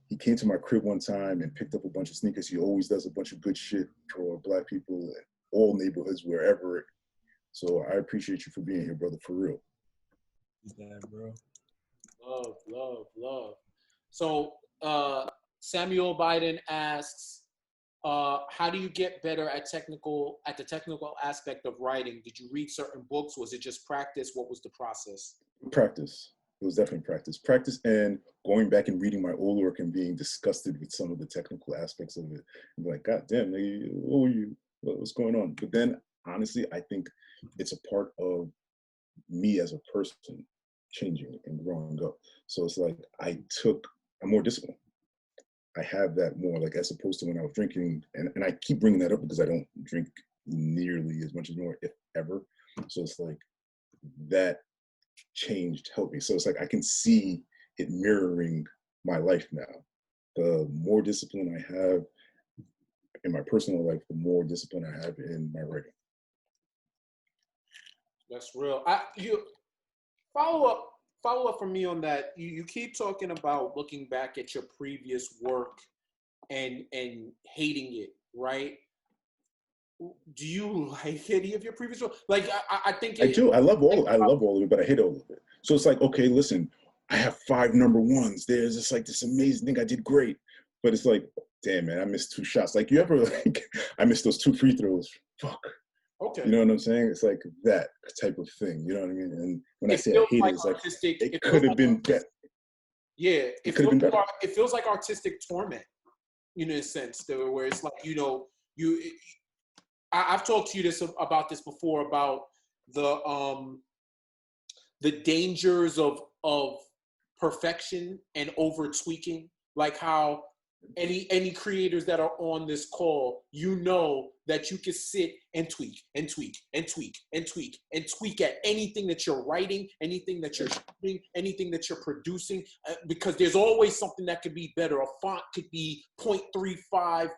He came to my crib one time and picked up a bunch of sneakers. He always does a bunch of good shit for Black people in all neighborhoods, wherever. So I appreciate you for being here, brother, for real. Yeah, bro. Love. So Samuel Biden asks, how do you get better at the technical aspect of writing? Did you read certain books? Was it just practice? What was the process? Practice. It was definitely practice, and going back and reading my old work and being disgusted with some of the technical aspects of it. And be like, God damn, nigga, what's going on? But then, honestly, I think it's a part of me as a person changing and growing up. So it's like I'm more disciplined. I have that more, like, as opposed to when I was drinking, and I keep bringing that up because I don't drink nearly as much anymore, if ever. So it's like that changed helped me. So it's like I can see it mirroring my life now. The more discipline I have in my personal life, the more discipline I have in my writing. That's real. You follow up for me on that. You keep talking about looking back at your previous work and hating it, right? Do you like any of your previous work? Like I think I do. I love all of it, but I hate all of it. So it's like, okay, listen, I have 5 number ones. There's just like this amazing thing. I did great. But it's like, damn, man, I missed 2 shots. Like, you ever, like, I missed those 2 free throws. Fuck. Okay. You know what I'm saying? It's like that type of thing. You know what I mean? And when I say I hate it, it's like, it could have been better. Yeah. It could have been better. It feels like artistic torment, in a sense, where it's like, I've talked to you about this before, about the dangers of perfection and over tweaking, like how any creators that are on this call, that you can sit and tweak and tweak and tweak and tweak and tweak at anything that you're writing, anything that you're shooting, anything that you're producing, because there's always something that could be better. A font could be 0.35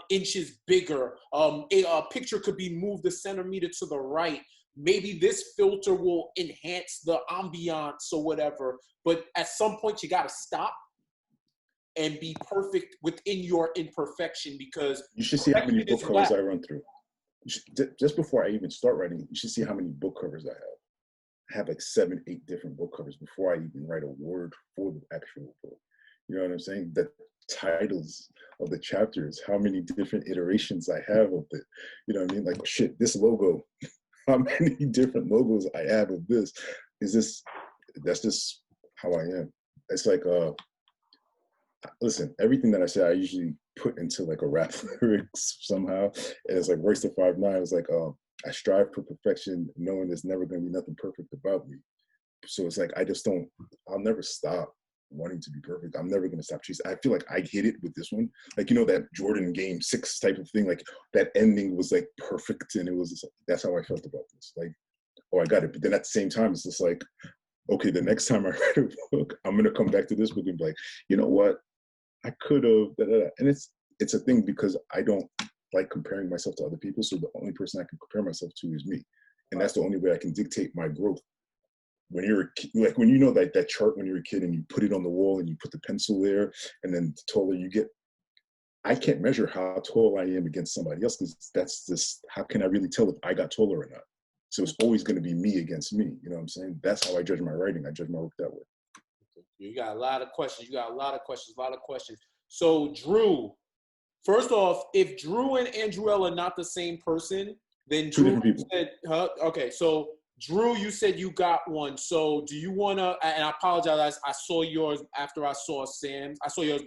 inches bigger. A picture could be moved a centimeter to the right. Maybe this filter will enhance the ambiance or whatever. But at some point, you got to stop and be perfect within your imperfection, because you should see how many book covers I run through. Just before I even start writing, you should see how many book covers I have. I have like 7, 8 different book covers before I even write a word for the actual book. You know what I'm saying? The titles of the chapters, how many different iterations I have of it. You know what I mean? Like, shit, this logo, how many different logos I have of this. That's just how I am. It's like, listen, everything that I say, I usually put into like a rap lyrics somehow. And it's like Royce the 5'9", it's like, I strive for perfection, knowing there's never going to be nothing perfect about me. So it's like, I'll never stop wanting to be perfect. I'm never going to stop chasing. I feel like I hit it with this one. Like, that Jordan Game 6 type of thing, like that ending was like perfect. And it was just, that's how I felt about this. Like, oh, I got it. But then at the same time, it's just like, okay, the next time I write a book, I'm going to come back to this book and be like, you know what? I could have, and it's a thing because I don't like comparing myself to other people. So the only person I can compare myself to is me. And that's the only way I can dictate my growth. When you're a kid, like when that chart when you're a kid and you put it on the wall and you put the pencil there, and then the taller you get, I can't measure how tall I am against somebody else, because that's just, how can I really tell if I got taller or not? So it's always going to be me against me. You know what I'm saying? That's how I judge my writing. I judge my work that way. You got a lot of questions. So Drew, first off, if Drew and Andruel are not the same person, then Drew said, okay, so Drew, you said you got one. So do you want to, and I apologize, I saw yours after I saw Sam's. I saw yours,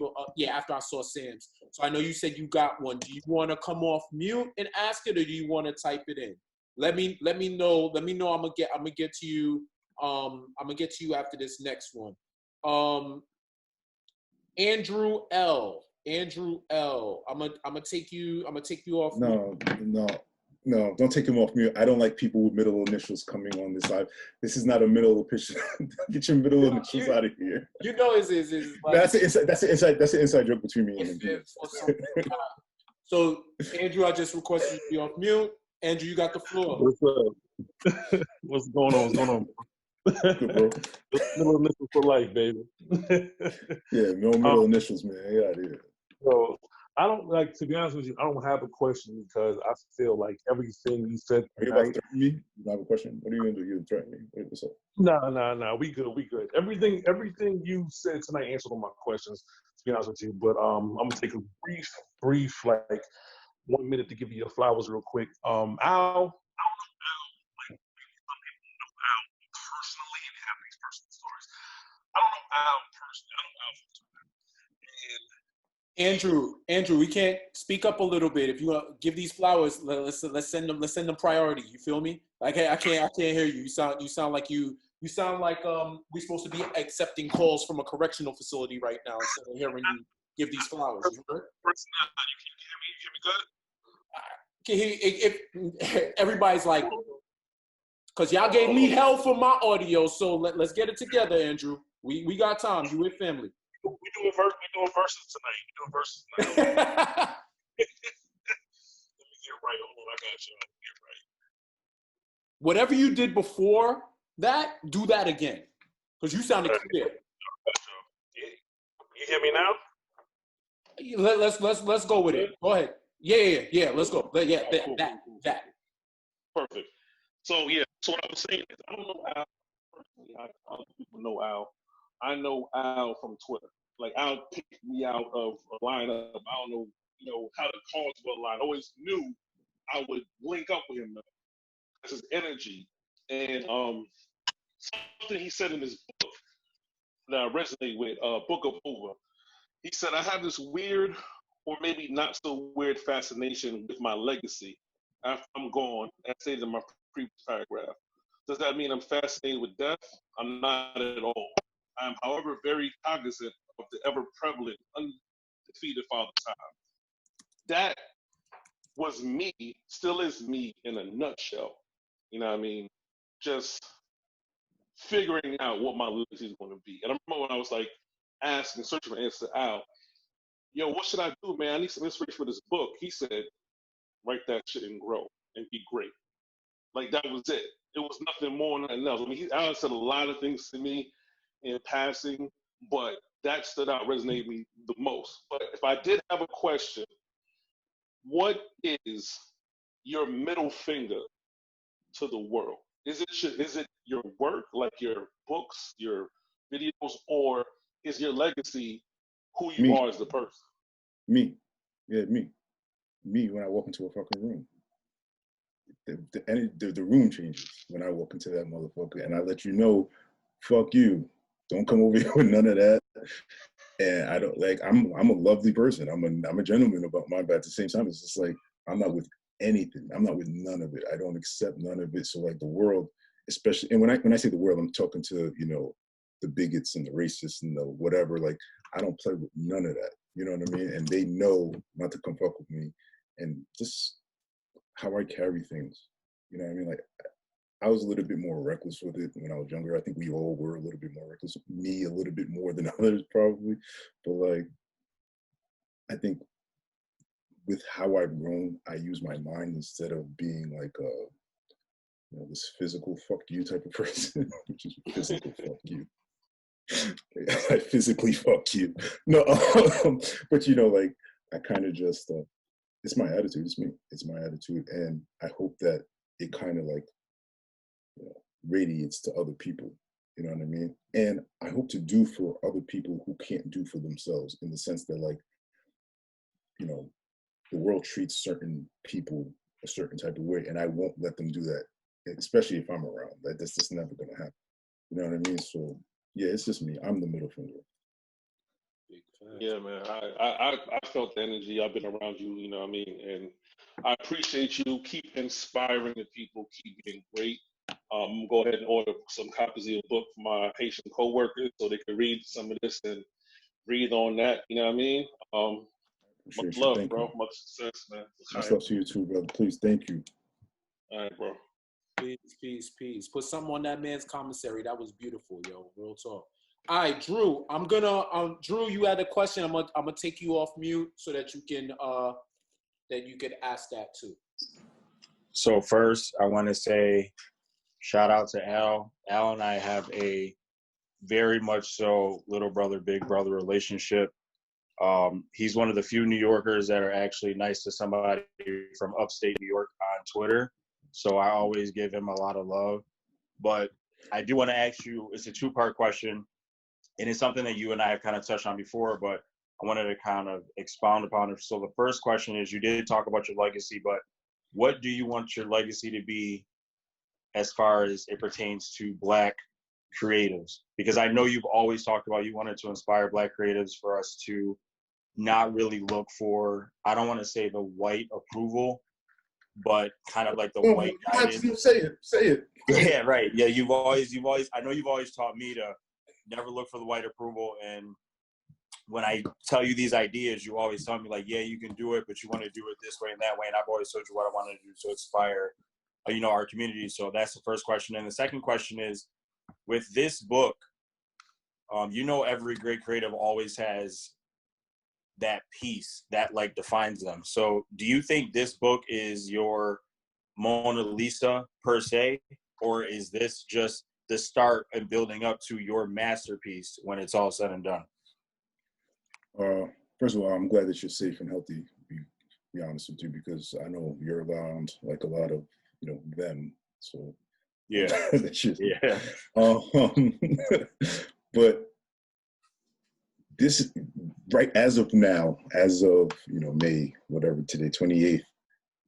after I saw Sam's. So I know you said you got one. Do you want to come off mute and ask it, or do you want to type it in? Let me know. I'm gonna get to you. I'm gonna get to you after this next one. Andrew L. I'm gonna take you off. No, don't take him off mute. I don't like people with middle initials coming on this live. This is not a middle initial. Get your middle initials out of here. Like, that's an inside joke between me and him. So Andrew, I just requested you to be off mute. Andrew, you got the floor. What's up? What's going on? Good, bro. Middle initials for life, baby. Yeah, no middle initials, man. Yeah, I did. So I don't like, to be honest with you, I don't have a question, because I feel like everything you said. Are you about to threaten me? You don't have a question? What are you gonna do? You threaten me? What's up? No. We good. Everything you said tonight answered all my questions, to be honest with you. But I'm gonna take a brief, like 1 minute to give you your flowers real quick. Al, like, some people know Al personally and have these personal stories. Al personally. I know Al from Twitter. Andrew, we can't speak up a little bit. If you want to give these flowers, let's send them priority. You feel me? I can't hear you. You sound like we're supposed to be accepting calls from a correctional facility right now instead of hearing you give these flowers. You heard? You can hear me? You hear me good? If everybody's like, because y'all gave me hell for my audio, so let's get it together, Andrew. We got time. You with family. We doing verses tonight. Let me get right. Hold on, I got you. Get right. Whatever you did before that, do that again, because you sounded clear. You hear me now? Let's go with it. Go ahead. Yeah. Let's go. Yeah, cool. That. Perfect. So what I was saying is, I don't know Al personally. Other people know Al. I know Al from Twitter. Like, Al picked me out of a lineup. I don't know, how the cards were aligned. I always knew I would link up with him. That's his energy. And something he said in his book that I resonate with, Book of Over. He said, I have this weird, or maybe not so weird, fascination with my legacy after I'm gone, as stated in my previous paragraph. Does that mean I'm fascinated with death? I'm not at all. I am, however, very cognizant of the ever-prevalent, undefeated Father Time. That was me, still is me in a nutshell. You know what I mean? Just figuring out what my legacy is going to be. And I remember when I was like searching for answers out, what should I do, man? I need some inspiration for this book. He said, write that shit and grow and be great. Like, that was it. It was nothing more, nothing else. I mean, Alan said a lot of things to me in passing, but that stood out, resonated with me the most. But if I did have a question, what is your middle finger to the world? Is it your work, like your books, your videos, or is your legacy who you are as a person? Me. Yeah, me. Me when I walk into a fucking room. The room changes when I walk into that motherfucker, and I let you know, fuck you. Don't come over here with none of that. And I don't I'm a lovely person. I'm a gentleman about mine, but at the same time, it's just like I'm not with anything. I'm not with none of it. I don't accept none of it. So like the world, especially, and when I say the world, I'm talking to the bigots and the racists and the whatever. Like, I don't play with none of that. You know what I mean? And they know not to come fuck with me. And just how I carry things. You know what I mean? Like, I was a little bit more reckless with it when I was younger. I think we all were a little bit more reckless. Me a little bit more than others probably. But like, I think with how I've grown, I use my mind instead of being like this physical fuck you type of person, which is physical fuck you. I physically fuck you. No, but like, I kind of just, it's my attitude. It's me. It's my attitude. And I hope that it kind of like, radiates to other people. You know what I mean? And I hope to do for other people who can't do for themselves, in the sense that, like, the world treats certain people a certain type of way, and I won't let them do that, especially if I'm around. That's just never going to happen. You know what I mean? So yeah, it's just me. I'm the middle finger. Yeah, man. I felt the energy. I've been around you. You know what I mean? And I appreciate you. Keep inspiring the people. Keep being great. I'm gonna go ahead and order some copies of your book for my Haitian co-workers so they can read some of this and breathe on that. You know what I mean? Much love, bro. Much success, man. Much love to you too, brother. Please, thank you. All right, bro. Peace. Put something on that man's commissary. That was beautiful, yo. Real talk. All right, Drew. I'm gonna Drew, you had a question. I'm gonna take you off mute so that you can ask that too. So first, I want to say shout out to Al. Al and I have a very much so little brother, big brother relationship. He's one of the few New Yorkers that are actually nice to somebody from upstate New York on Twitter. So I always give him a lot of love. But I do want to ask you, it's a two-part question, and it's something that you and I have kind of touched on before, but I wanted to kind of expound upon it. So the first question is, you did talk about your legacy, but what do you want your legacy to be as far as it pertains to Black creatives? Because I know you've always talked about you wanted to inspire Black creatives for us to not really look for, I don't want to say the white approval, but kind of like the white guidance. Say it. Yeah, right. Yeah, you've always, I know you've always taught me to never look for the white approval. And when I tell you these ideas, you always tell me like, yeah, you can do it, but you want to do it this way and that way. And I've always told you what I want to do to inspire, our community. So that's the first question. And the second question is, with this book, every great creative always has that piece that like defines them. So do you think this book is your Mona Lisa per se, or is this just the start and building up to your masterpiece when it's all said and done? First of all, I'm glad that you're safe and healthy, to be honest with you, because I know you're around like a lot of, them. So yeah, yeah. But this, right as of now, May, whatever, today, 28th,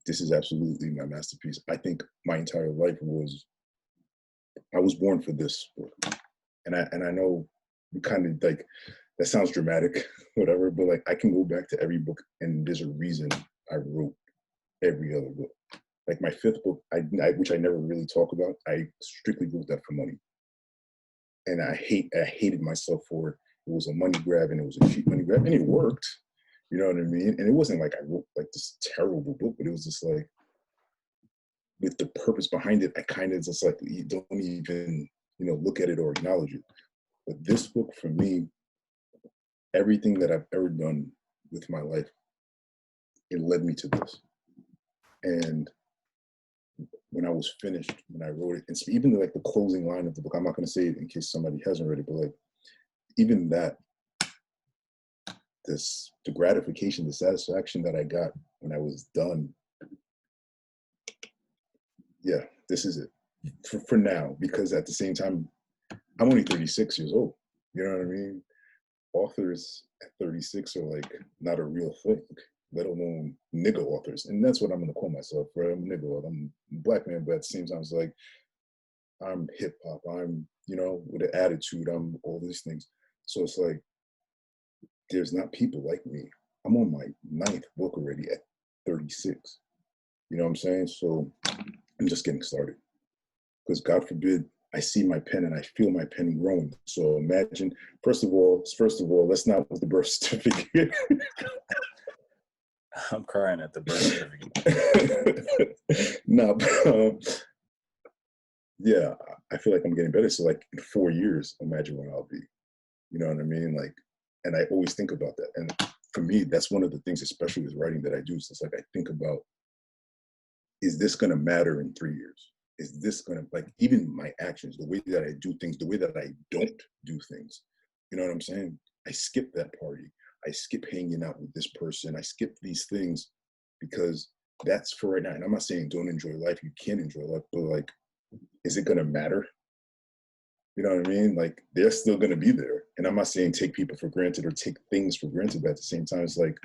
this is absolutely my masterpiece. I think my entire life I was born for this book. And I know we kind of like, that sounds dramatic, whatever, but like I can go back to every book and there's a reason I wrote every other book. Like my fifth book, which I never really talk about, I strictly wrote that for money. And I hated myself for it. It was a money grab and it was a cheap money grab and it worked. You know what I mean? And it wasn't like I wrote like this terrible book, but it was just like, with the purpose behind it, I kind of just like, you don't even, look at it or acknowledge it. But this book for me, everything that I've ever done with my life, it led me to this. And when I was finished, when I wrote it, and even like the closing line of the book, I'm not going to say it in case somebody hasn't read it, but like even that, the gratification, the satisfaction that I got when I was done, yeah, this is it for now, because at the same time, I'm only 36 years old. You know what I mean? Authors at 36 are like not a real thing, let alone nigga authors. And that's what I'm going to call myself, right? I'm a nigga author. I'm a Black man, but at the same time, it's like, I'm hip hop. I'm, with an attitude. I'm all these things. So it's like, there's not people like me. I'm on my 9th book already at 36. You know what I'm saying? So I'm just getting started. Because God forbid, I see my pen and I feel my pen growing. So imagine, first of all, let's not with the birth certificate. I'm crying at the birth certificate. No, yeah, I feel like I'm getting better. So like in 4 years, imagine where I'll be. You know what I mean? Like, and I always think about that. And for me, that's one of the things, especially with writing, that I do. So it's like I think about, is this going to matter in 3 years? Is this going to, like, even my actions, the way that I do things, the way that I don't do things, you know what I'm saying? I skip that party. I skip hanging out with this person. I skip these things because that's for right now. And I'm not saying don't enjoy life. You can enjoy life, but like, is it going to matter? You know what I mean? Like, they're still going to be there. And I'm not saying take people for granted or take things for granted, but at the same time, it's like,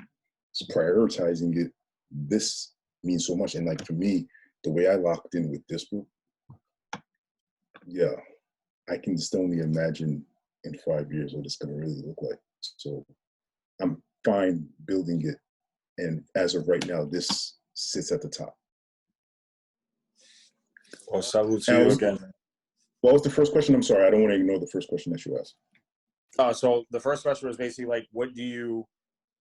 it's prioritizing it. This means so much. And like, for me, the way I locked in with this book, yeah, I can just only imagine in 5 years what it's going to really look like. So I'm fine building it. And as of right now, this sits at the top. Well, salute to you again. What was the first question? I'm sorry, I don't want to ignore the first question that you asked. So the first question was basically like, what do you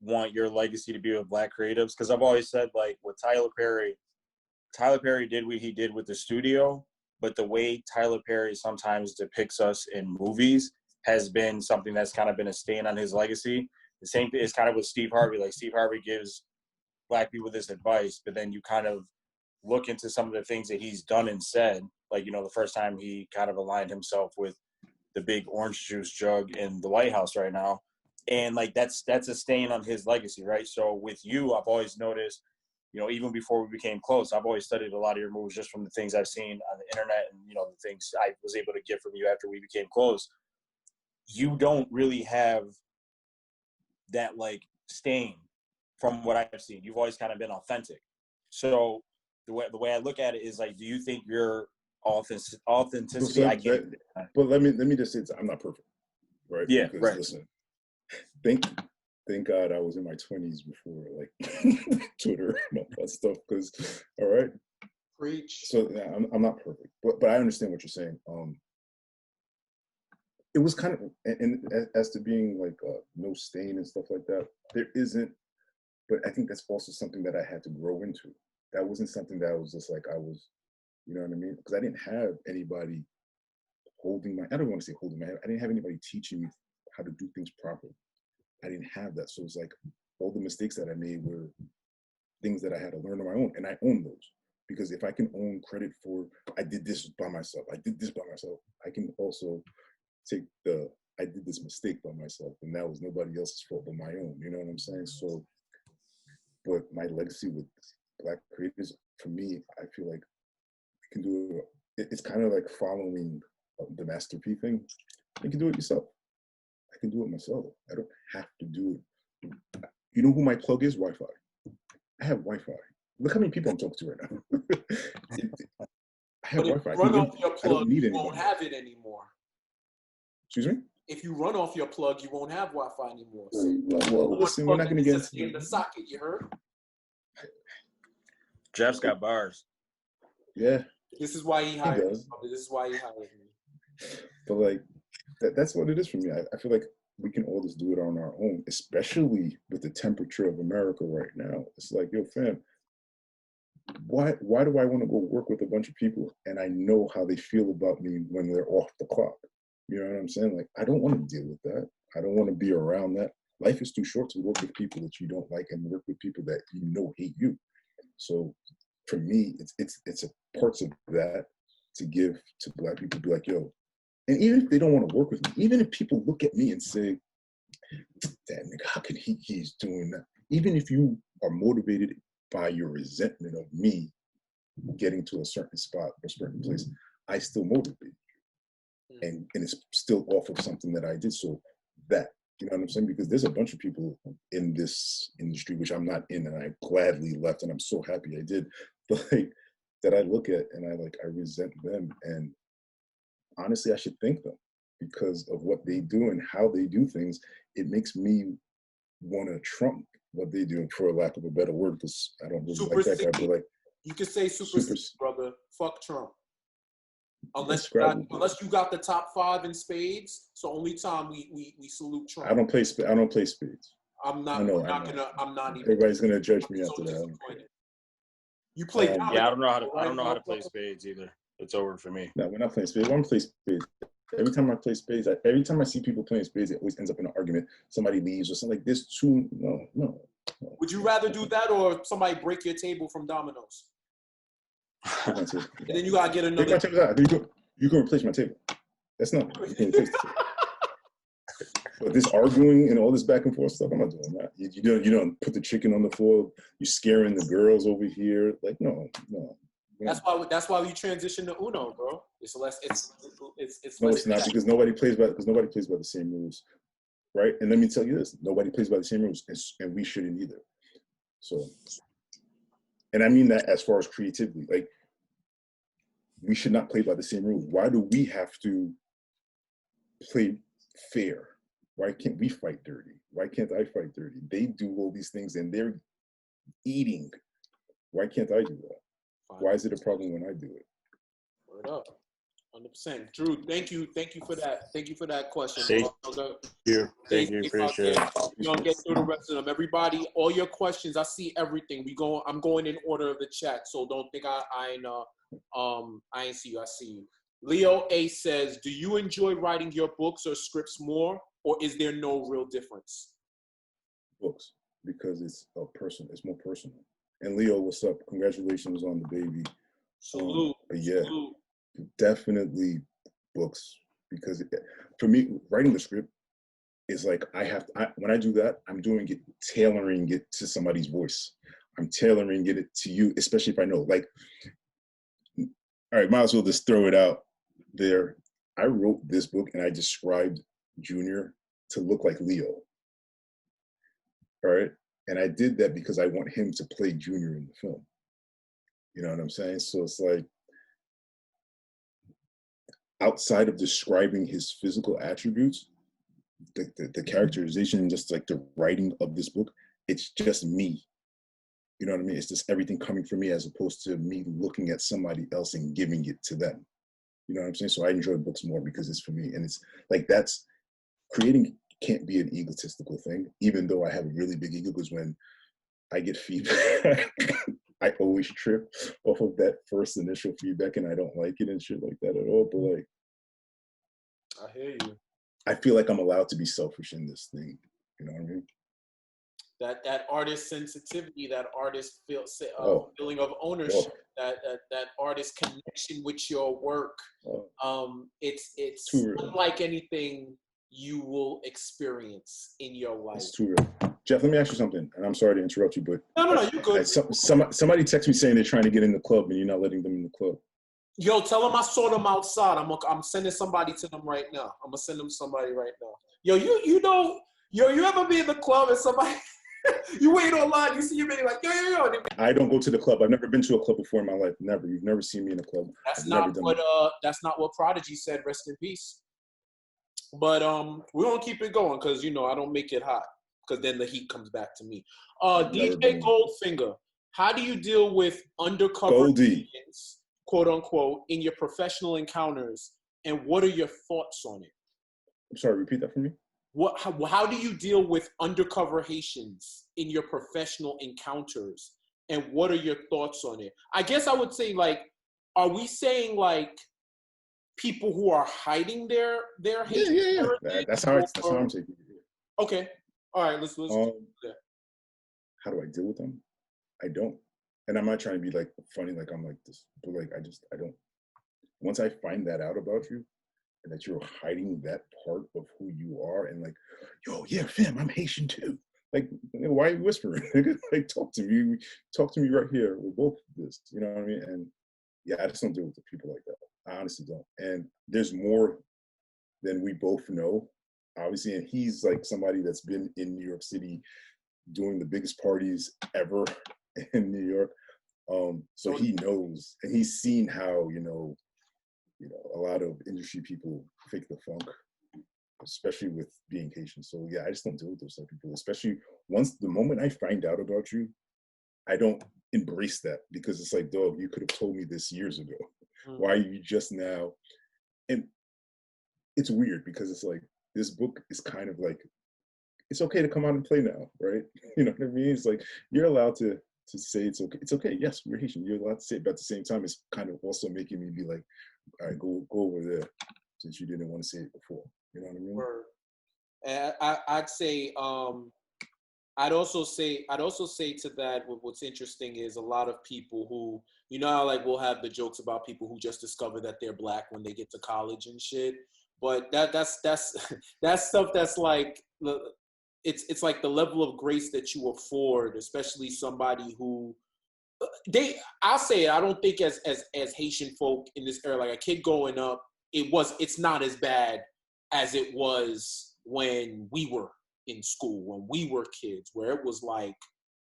want your legacy to be with Black creatives? Because I've always said, like, with Tyler Perry did what he did with the studio, but the way Tyler Perry sometimes depicts us in movies has been something that's kind of been a stain on his legacy. The same thing is kind of with Steve Harvey. Like, Steve Harvey gives Black people this advice, but then you kind of look into some of the things that he's done and said. Like, the first time he kind of aligned himself with the big orange juice jug in the White House right now. And like, that's a stain on his legacy, right? So with you, I've always noticed, even before we became close, I've always studied a lot of your moves just from the things I've seen on the internet and, the things I was able to get from you after we became close. You don't really have that like stain from what I've seen. You've always kind of been authentic. So the way I look at it is like, do you think your authenticity. So I can't. but let me just say, I'm not perfect, right? Yeah, because right. Listen, thank God I was in my 20s before like Twitter and all that stuff. Because all right, Preach. so yeah, I'm not perfect, but I understand what you're saying. It was kind of, and as to being like no stain and stuff like that, there isn't. But I think that's also something that I had to grow into. That wasn't something that was just like I was, you know what I mean? Because I didn't have anybody holding my, I don't want to say holding my hand. I didn't have anybody teaching me how to do things properly. I didn't have that. So it's like all the mistakes that I made were things that I had to learn on my own. And I own those. Because if I can own credit for, I did this by myself, I did this by myself, I can also take I did this mistake by myself, and that was nobody else's fault but my own. You know what I'm saying? So, but my legacy with Black creators, for me, I feel like we can do it. It's kind of like following the Master P thing. You can do it yourself. I can do it myself. I don't have to do it. You know who my plug is? Wi-Fi. I have Wi-Fi. Look how many people I'm talking to right now. I have Wi-Fi. Run off your I don't plug, need you anybody. won't have it anymore. Excuse me? If you run off your plug, you won't have Wi-Fi anymore. So Well, listen, we're not going to get into in the socket. You heard? Jeff's got bars. Yeah. This is why he hired me. Does. This is why he hired me. But like, that's what it is for me. I feel like we can all just do it on our own, especially with the temperature of America right now. It's like, yo, fam, why do I want to go work with a bunch of people and I know how they feel about me when they're off the clock? You know what I'm saying? Like, I don't want to deal with that. I don't want to be around that. Life is too short to work with people that you don't like and work with people that you know hate you. So for me, it's a parts of that to give to Black people, be like, yo, and even if they don't want to work with me, even if people look at me and say, that nigga, how can he's doing that? Even if you are motivated by your resentment of me getting to a certain spot, a certain place, I still motivate you. And it's still off of something that I did. So that, you know what I'm saying? Because there's a bunch of people in this industry, which I'm not in, and I gladly left, and I'm so happy I did, but like, that I look at and I resent them. And honestly, I should thank them because of what they do and how they do things. It makes me want to trump what they do, for lack of a better word, because I don't really like that guy, but like, you can say super brother, fuck Trump. Unless you got the top 5 in spades, so only time we salute Trump. I don't play spades. I'm not even. Everybody's gonna judge me after that. You play? Yeah, I don't know how to play spades either. It's over for me. No, we're not playing spades. I'm playing spades. Every time I play spades, every time I see people playing spades, it always ends up in an argument. Somebody leaves or something like this. No. Would you rather do that or somebody break your table from dominoes? And then you gotta get another. Take my table out. You can replace my table. That's not. You can replace the table. But this arguing and all this back and forth stuff, I'm not doing that. You don't put the chicken on the floor. You're scaring the girls over here. Like no. That's why we transition to Uno, bro. It's less. No, it's not, because nobody plays by the same rules, right? And let me tell you this: nobody plays by the same rules, and we shouldn't either. So, and I mean that as far as creativity, like we should not play by the same rules. Why do we have to play fair? Why can't we fight dirty? Why can't I fight dirty? They do all these things and they're eating. Why can't I do that? Why is it a problem when I do it? Word up. 100%. Drew, thank you for that. Thank you for that question. Thank you. Appreciate it. We're gonna get through the rest of them. Everybody, all your questions, I see everything. I'm going in order of the chat, so don't think I ain't see you. I see you. Leo A says, do you enjoy writing your books or scripts more, or is there no real difference? Books, because it's more personal. And Leo, what's up? Congratulations on the baby. Salute. Salute. Definitely books, because for me, writing the script is like when I do that, I'm tailoring it to somebody's voice. I'm tailoring it to you, especially if I know. Like, all right, might as well just throw it out there. I wrote this book and I described Junior to look like Leo. All right, and I did that because I want him to play Junior in the film. You know what I'm saying? So it's like, outside of describing his physical attributes, the characterization, just like the writing of this book, it's just me. You know what I mean? It's just everything coming from me as opposed to me looking at somebody else and giving it to them. You know what I'm saying? So I enjoy books more because it's for me. And it's like, that's creating can't be an egotistical thing, even though I have a really big ego, because when I get feedback, I always trip off of that first initial feedback and I don't like it and shit like that at all. But like, I hear you. I feel like I'm allowed to be selfish in this thing. You know what I mean? That artist sensitivity, that artist feeling of ownership, that artist connection with your work. It's unlike anything you will experience in your life. It's too real. Jeff, let me ask you something, and I'm sorry to interrupt you, but no, you're good. Somebody texted me saying they're trying to get in the club and you're not letting them in the club. Yo, tell them I saw them outside. I'm sending somebody to them right now. I'm gonna send them somebody right now. Yo, you ever be in the club and somebody you wait online, you see your man like yo. I don't go to the club. I've never been to a club before in my life. Never. You've never seen me in a club. That's not what Prodigy said. Rest in peace. But we're gonna keep it going because I don't make it hot because then the heat comes back to me. DJ Goldfinger, how do you deal with undercover agents, quote unquote, in your professional encounters, and what are your thoughts on it? I'm sorry, repeat that for me. How do you deal with undercover Haitians in your professional encounters, and what are your thoughts on it? I guess I would say, like, are we saying like people who are hiding their Haitian heritage? That's how I'm taking it. Okay, all right, let's do that. How do I deal with them? I don't, and I'm not trying to be like funny, like I'm like this, but like I don't. Once I find that out about you, and that you're hiding that part of who you are, and like, yo, yeah, fam, I'm Haitian too. Like, why are you whispering? Like, talk to me right here. We're both this, you know what I mean? And yeah, I just don't deal with the people like that. I honestly don't. And there's more than we both know, obviously. And he's like somebody that's been in New York City doing the biggest parties ever in New York. So he knows, and he's seen how, a lot of industry people fake the funk, especially with being Haitian. So yeah, I just don't deal with those type of people, especially the moment I find out about you, I don't embrace that because it's like, dog, you could have told me this years ago. Why are you just now? And it's weird because it's like, this book is kind of like, it's okay to come out and play now, right? You know what I mean? It's like, you're allowed to say it's okay. It's okay. Yes, we're Haitian. You're allowed to say it, but at the same time, it's kind of also making me be like, all right, go over there since you didn't want to say it before. You know what I mean? Word. And I'd say, I'd also say to that, what's interesting is a lot of people who, how like we'll have the jokes about people who just discover that they're Black when they get to college and shit. But that's stuff that's like, it's like the level of grace that you afford, especially somebody who I'll say it, I don't think as Haitian folk in this era, like a kid growing up, it's not as bad as it was when we were in school, when we were kids, where it was like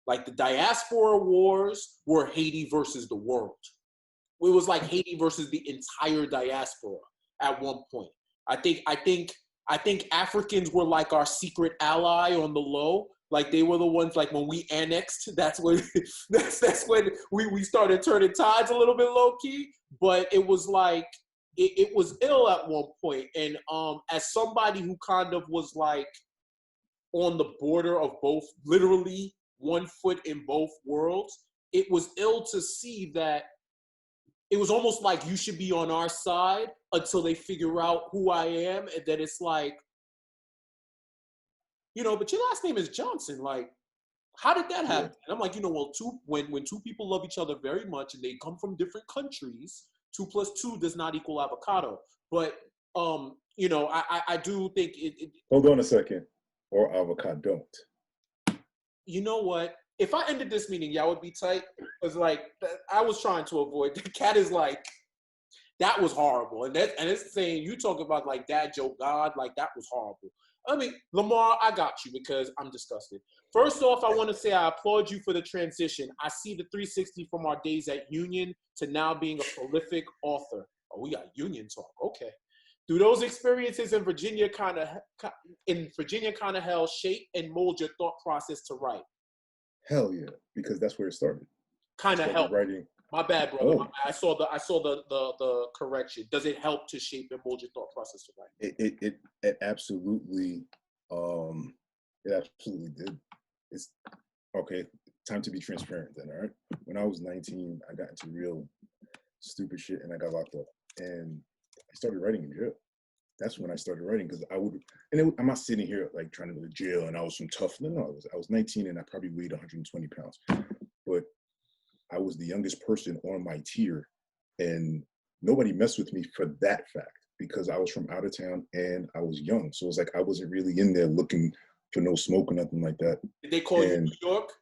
the diaspora wars were Haiti versus the world. It was like Haiti versus the entire diaspora at one point. I think Africans were like our secret ally on the low. Like they were the ones, like when we annexed, that's when we started turning tides a little bit low key. But it was like, it was ill at one point. And as somebody who kind of was like on the border of both, literally one foot in both worlds, it was ill to see that it was almost like you should be on our side until they figure out who I am. And then it's like, but your last name is Johnson. Like, how did that happen? And I'm like, well, when two people love each other very much and they come from different countries, 2 + 2 does not equal avocado. But, I do think it. Hold on a second. Or avocado don't. You know what? If I ended this meeting, y'all would be tight. Because, like, I was trying to avoid. The cat is like, that was horrible. And it's saying, you talk about, like, dad joke God, like, that was horrible. I mean, Lamar, I got you because I'm disgusted. First off, I want to say I applaud you for the transition. I see the 360 from our days at Union to now being a prolific author. Oh, we got Union talk. Okay. Do those experiences in Virginia kind of help shape and mold your thought process to write? Hell yeah, because that's where it started. Kind of help. Writing. My bad, brother. Oh. My bad. I saw the correction. Does it help to shape and mold your thought process to write? It absolutely did. It's okay. Time to be transparent then, all right? When I was 19, I got into real stupid shit and I got locked up. And I started writing in jail. That's when I started writing because I'm not sitting here like trying to go to jail and I was some tough. No, I was 19 and I probably weighed 120 pounds. But I was the youngest person on my tier and nobody messed with me for that fact because I was from out of town and I was young. So it was like I wasn't really in there looking for no smoke or nothing like that. Did they call you New York?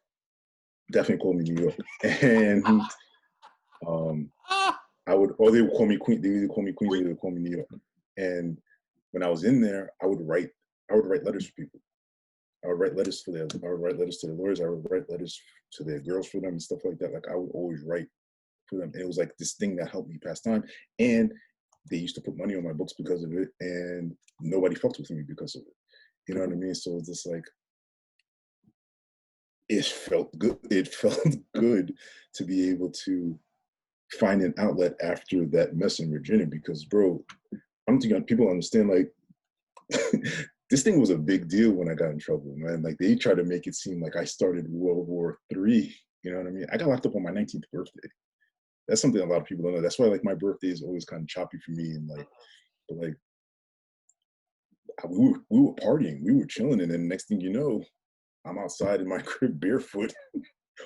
Definitely called me New York. And they would call me Queen. They either call me Queens or they would call me New York. And when I was in there, I would write letters for people. I would write letters to the lawyers. I would write letters to their girls for them and stuff like that. Like I would always write for them. And it was like this thing that helped me pass time. And they used to put money on my books because of it. And nobody fucked with me because of it. You know what I mean? So it's just like, it felt good. It felt good to be able to find an outlet after that mess in Virginia because, bro, I don't think people understand, like, this thing was a big deal when I got in trouble, man. Like, they try to make it seem like I started World War III. You know what I mean? I got locked up on my 19th birthday. That's something a lot of people don't know. That's why, like, my birthday is always kind of choppy for me. And, like, but, like, we were partying. We were chilling. And then the next thing you know, I'm outside in my crib barefoot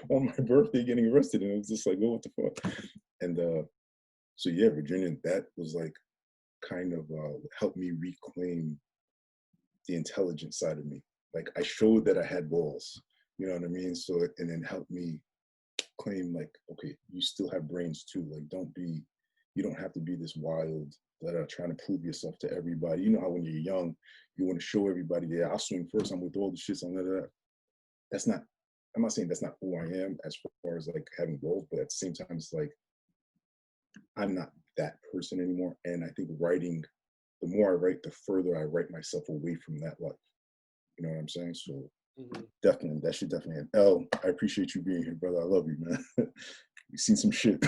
on my birthday getting arrested. And it was just like, oh, what the fuck? And so, yeah, Virginia, that was, like, kind of helped me reclaim the intelligent side of me. Like I showed that I had balls, you know what I mean? So, and then helped me claim like, okay, you still have brains too. Like you don't have to be this wild that are trying to prove yourself to everybody. You know how when you're young, you want to show everybody, yeah, I'll swing first, I'm with all the shits on that. I'm not saying that's not who I am as far as like having balls, but at the same time, it's like, I'm not that person anymore. And I think writing, the more I write, the further I write myself away from that life. You know what I'm saying? So definitely, that should definitely end. L, I appreciate you being here, brother. I love you, man. We've seen some shit.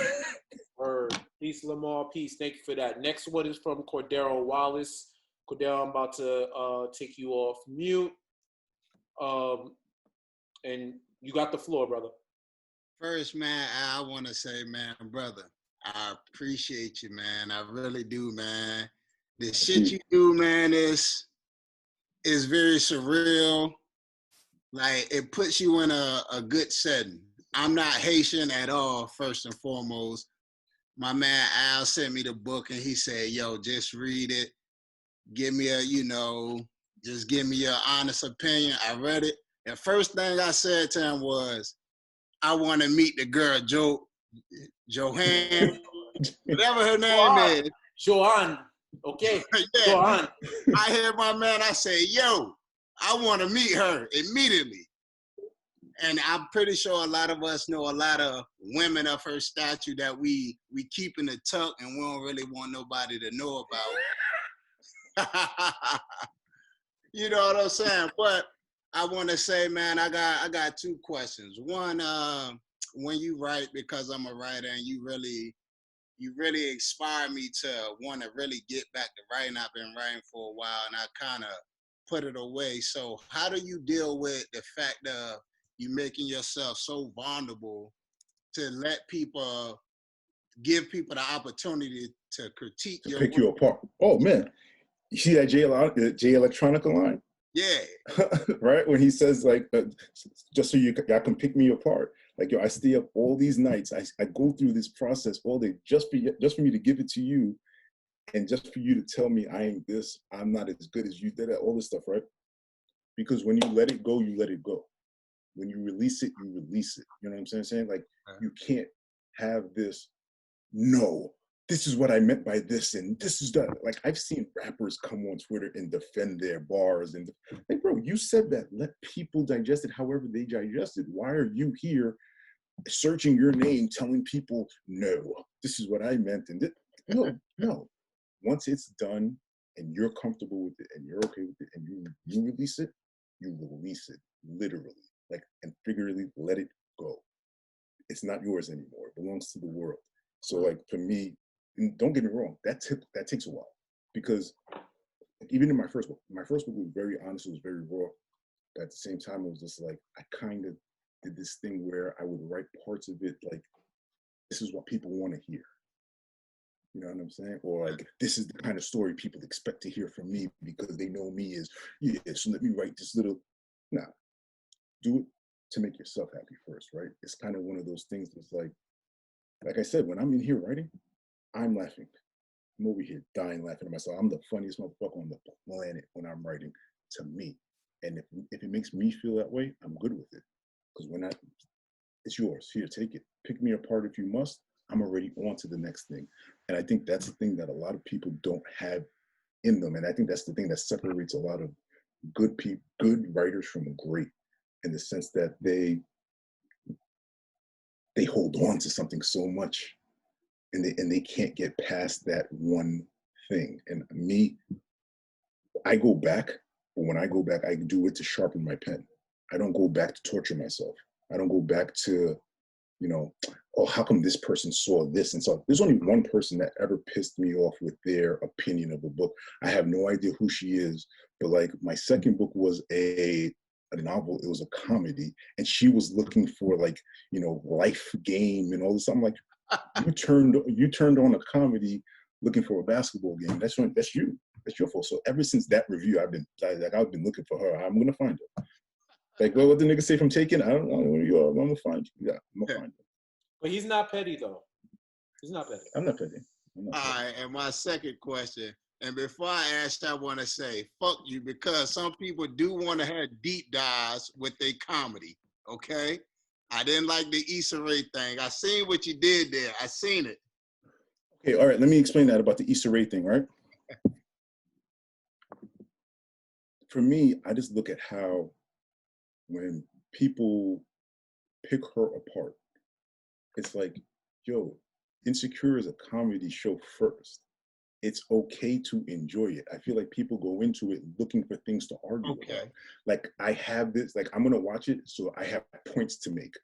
Word. Peace, Lamar. Peace. Thank you for that. Next one is from Cordero Wallace. Cordero, I'm about to take you off mute. And you got the floor, brother. First, man, I want to say, man, brother, I appreciate you, man. I really do, man. The shit you do, man, is very surreal. Like, it puts you in a good setting. I'm not Haitian at all, first and foremost. My man Al sent me the book, and he said, yo, just read it. Give me just give me your honest opinion. I read it. The first thing I said to him was, I want to meet the girl, Joanne, whatever her name is. Joanne. Okay. Yeah. Joanne. I hear my man, I say, yo, I want to meet her immediately. And I'm pretty sure a lot of us know a lot of women of her stature that we keep in the tuck and we don't really want nobody to know about. You know what I'm saying? But I want to say, man, I got two questions. One, when you write, because I'm a writer, and you really inspire me to want to really get back to writing. I've been writing for a while, and I kind of put it away. So how do you deal with the fact of you making yourself so vulnerable to give people the opportunity to critique your pick you apart? Oh, man. You see that Jay Electronica line? Yeah. Right? When he says, like, just so y'all can pick me apart. Like, yo, I stay up all these nights. I go through this process all day just for me to give it to you and just for you to tell me I ain't this, I'm not as good as you did, all this stuff, right? Because when you let it go, you let it go. When you release it, you release it. You know what I'm saying? Like, you can't have this, no, this is what I meant by this, and this is that. Like, I've seen rappers come on Twitter and defend their bars. And, like, bro, you said that. Let people digest it however they digest it. Why are you here searching your name, telling people, no, this is what I meant? And no. Once it's done, and you're comfortable with it and you're okay with it and you release it, you release it literally, like, and figuratively let it go. It's not yours anymore. It belongs to the world. So like for me, and don't get me wrong, that takes a while, because even in my first book was very honest, it was very raw. But at the same time, it was just like, I kind of did this thing where I would write parts of it like, this is what people want to hear. You know what I'm saying? Or like, this is the kind of story people expect to hear from me because they know me as, yeah, so let me write this little, nah, do it to make yourself happy first, right? It's kind of one of those things that's like I said, when I'm in here writing, I'm laughing. I'm over here dying laughing at myself. I'm the funniest motherfucker on the planet when I'm writing, to me. And if it makes me feel that way, I'm good with it. Because it's yours. Here, take it. Pick me apart if you must. I'm already on to the next thing. And I think that's the thing that a lot of people don't have in them. And I think that's the thing that separates a lot of good writers from great, in the sense that they hold on to something so much, and they can't get past that one thing. And me, I go back, but when I go back, I do it to sharpen my pen. I don't go back to torture myself. I don't go back to, you know, oh, how come this person saw this and saw? There's only one person that ever pissed me off with their opinion of a book. I have no idea who she is, but like, my second book was a novel. It was a comedy, and she was looking for, like, you know, life game and all this. I'm like, you turned on a comedy looking for a basketball game. That's you. That's your fault. So ever since that review, I've been looking for her. I'm gonna find her. Like, well, what the nigga say from Taken? I don't know where you are. I'm gonna find you. Yeah, I'm gonna find you. But he's not petty though. He's not petty. I'm not petty. All right, and my second question, and before I ask, I want to say, fuck you, because some people do want to have deep dives with their comedy, okay? I didn't like the Issa Rae thing. I seen what you did there. I seen it. Okay, all right, let me explain that about the Issa Rae thing, right? For me, I just look at how when people pick her apart, it's like, yo, Insecure is a comedy show first. It's okay to enjoy it. I feel like people go into it looking for things to argue about. Like, I have this, like, I'm gonna watch it, so I have points to make.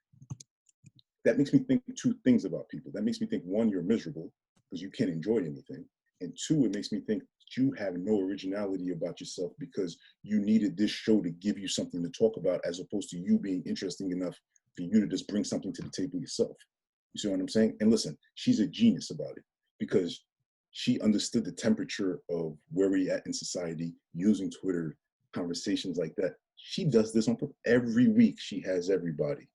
That makes me think two things about people. That makes me think, one, you're miserable because you can't enjoy anything. And two, it makes me think you have no originality about yourself because you needed this show to give you something to talk about, as opposed to you being interesting enough for you to just bring something to the table yourself. You see what I'm saying? And listen, she's a genius about it, because she understood the temperature of where we're at in society, using Twitter, conversations like that. She does this on purpose. Every week she has everybody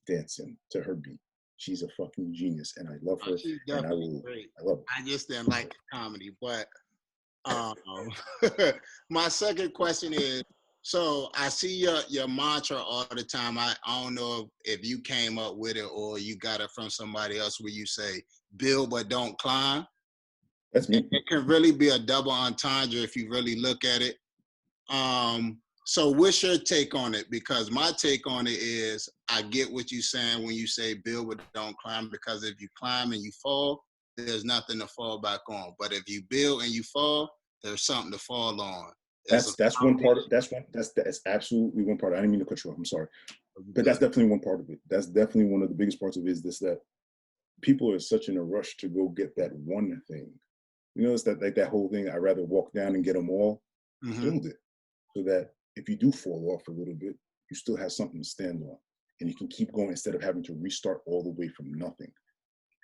dancing to her beat. She's a fucking genius, and I love her. She's and definitely great. I love her. I just didn't like the comedy, but my second question is, so I see your mantra all the time. I don't know if you came up with it or you got it from somebody else, where you say, build but don't climb. That's me. It can really be a double entendre if you really look at it. So what's your take on it? Because my take on it is, I get what you're saying when you say build but don't climb, because if you climb and you fall, there's nothing to fall back on. But if you build and you fall, there's something to fall on. That's one part. That's absolutely one part. I didn't mean to cut you off. I'm sorry, but that's definitely one part of it. That's definitely one of the biggest parts of it, is this, that people are such in a rush to go get that one thing. You know, it's that, like, that whole thing. I'd rather walk down and get them all. Build it so that if you do fall off a little bit, you still have something to stand on, and you can keep going instead of having to restart all the way from nothing.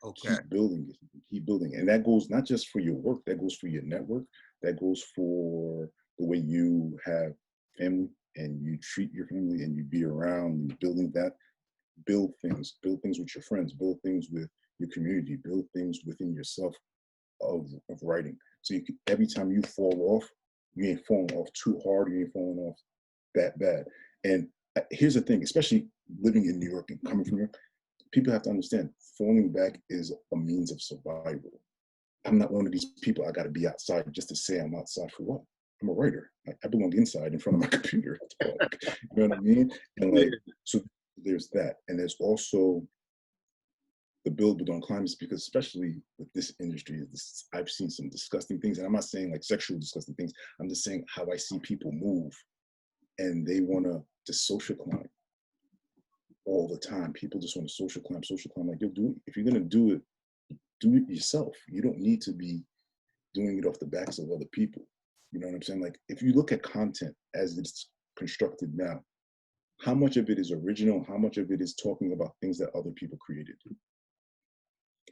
Okay. Keep building it. Keep building, and that goes not just for your work. That goes for your network. That goes for the way you have family and you treat your family and you be around, and building that. Build things with your friends, build things with your community, build things within yourself of writing. So you can, every time you fall off, you ain't falling off too hard, you ain't falling off that bad. And here's the thing, especially living in New York and coming from here, people have to understand, falling back is a means of survival. I'm not one of these people, I gotta be outside just to say I'm outside for what? I'm a writer. I belong inside in front of my computer. You know what I mean? And like, so there's that. And there's also the build but don't climb is because, especially with this industry, I've seen some disgusting things, and I'm not saying like sexual disgusting things. I'm just saying how I see people move, and they want to just social climb all the time. People just want to social climb. Like, you'll do it. If you're gonna do it yourself. You don't need to be doing it off the backs of other people. You know what I'm saying? Like, if you look at content as it's constructed now, how much of it is original? How much of it is talking about things that other people created?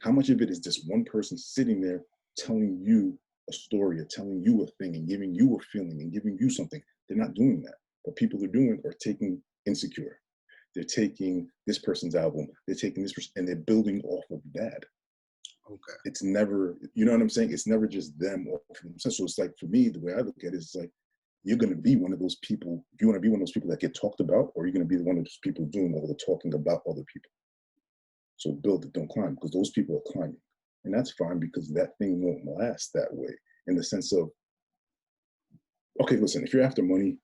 How much of it is just one person sitting there telling you a story or telling you a thing and giving you a feeling and giving you something? They're not doing that. What people are doing are taking Insecure. They're taking this person's album. They're taking this person, and they're building off of that. Okay. It's never, you know what I'm saying? It's never just them or for themselves. So it's like, for me, the way I look at it is like, you're going to be one of those people. You want to be one of those people that get talked about, or you're going to be one of those people doing all the talking about other people. So build it, don't climb, because those people are climbing. And that's fine, because that thing won't last that way, in the sense of, okay, listen, if you're after money,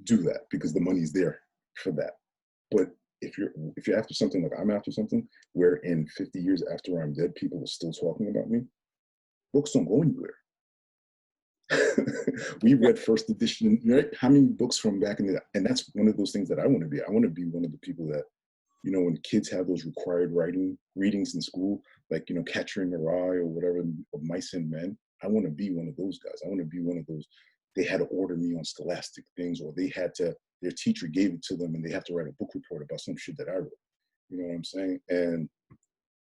do that, because the money's there for that. But if you're after something like I'm after something, where in 50 years after I'm dead, people are still talking about me, books don't go anywhere. We read first edition, right? How many books from back in the, and that's one of those things that I want to be. I want to be one of the people that, you know, when kids have those required readings in school, like, you know, Catcher in the Rye or whatever, of Mice and Men, I want to be one of those guys. I want to be one of those, they had to order me on Scholastic things, or they had to, their teacher gave it to them and they have to write a book report about some shit that I wrote. You know what I'm saying? And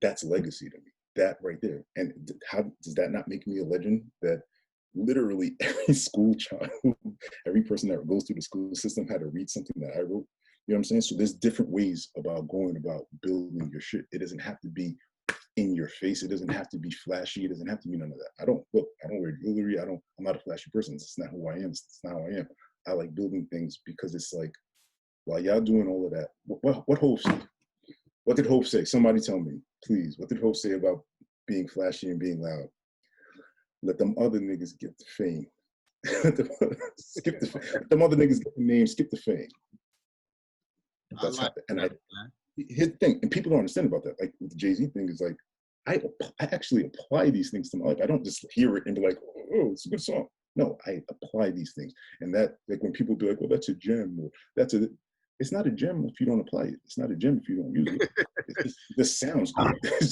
that's legacy to me, that right there. And how does that not make me a legend? That literally every school child, every person that goes through the school system had to read something that I wrote. You know what I'm saying? So there's different ways about going about building your shit. It doesn't have to be in your face. It doesn't have to be flashy. It doesn't have to be none of that. I don't wear jewelry. I'm not a flashy person. It's not who I am. It's not how I am. I like building things because it's like, while y'all doing all of that, what Hope say? What did Hope say? Somebody tell me, please. What did Hope say about being flashy and being loud? Let them other niggas get the fame. Let them other niggas get the name, skip the fame. That's how, and here's the thing, and people don't understand about that. Like with the Jay-Z thing, is like, I actually apply these things to my life. I don't just hear it and be like, oh, it's a good song. No, I apply these things. And that, like, when people be like, well, that's a gem, or it's not a gem if you don't apply it. It's not a gem if you don't use it. It just sounds good. It's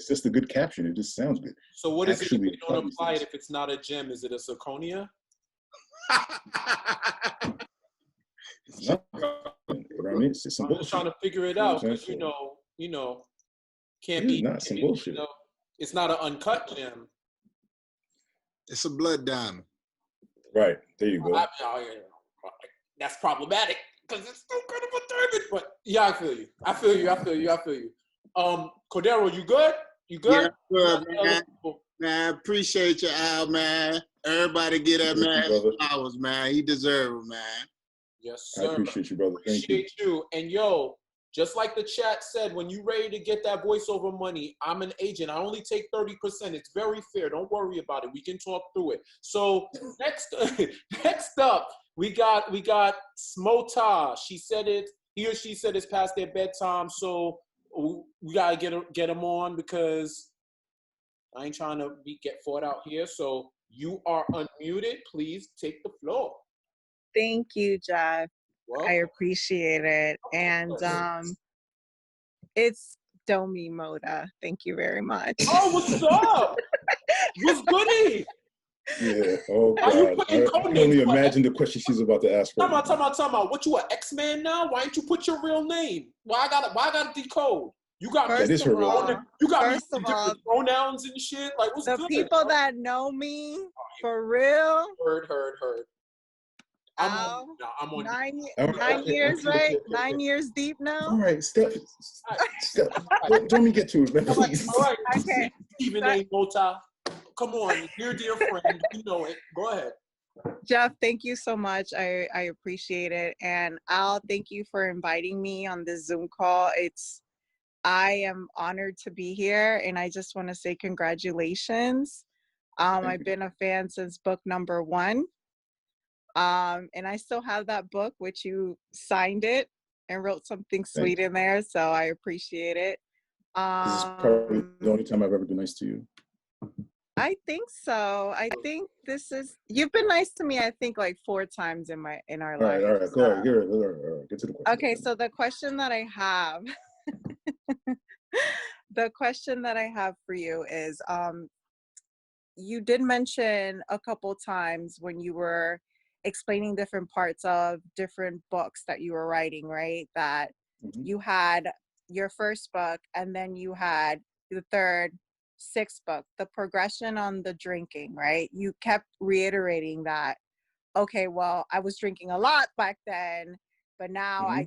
just a good caption. It just sounds good. So what is it if you don't apply it if it's not a gem? Is it a zirconia? It's not. But I mean, it's some I'm bullshit. just trying to figure it out, because you know, can't be not some bullshit. You know, it's not an uncut gem. It's a blood diamond. Right, there you go. That's problematic because it's still kind of a diamond. But yeah, I feel you. Cordero, you good? You good? Yeah, good, man. Man, appreciate you, Al, man. Everybody get that man flowers, man. He deserves it, man. Yes, sir. I appreciate you, brother. Thank you. Appreciate you. And yo, just like the chat said, when you're ready to get that voiceover money, I'm an agent. I only take 30%. It's very fair. Don't worry about it. We can talk through it. So next up, we got Smota. She said it. He or she said it's past their bedtime. So we gotta get them on, because I ain't trying to get fought out here. So you are unmuted. Please take the floor. Thank you, Jeff. I appreciate it. And it's Domi Moda. Thank you very much. Oh, what's up? What's goody? Yeah. Oh God. I can only imagine the question she's about to ask. Time out. What, you an X-Man now? Why ain't you put your real name? Why I gotta decode? You got that is her real name. You got me different pronouns and shit. Like, what's the good? People that know me for real. Heard. I'm on 9 years, right? 9 years deep now. All right, Steph. Don't me get to it, man, please. All right. Okay. Stephen A. Mota. Come on, dear friend. You know it. Go ahead. Jeff, thank you so much. I appreciate it. And Al, thank you for inviting me on this Zoom call. I am honored to be here, and I just want to say congratulations. I've been a fan since book number 1. And I still have that book, which you signed it and wrote something sweet in there. So I appreciate it. This is probably the only time I've ever been nice to you. I think so. I think you've been nice to me, I think, like 4 times in our life. All right, go ahead. All right, get to the question. Okay, so the question that I have, the question that I have for you is, you did mention a couple times when you were explaining different parts of different books that you were writing, right? That you had your first book and then you had the third, 6th book, the progression on the drinking, right? You kept reiterating that, okay, well, I was drinking a lot back then, but now I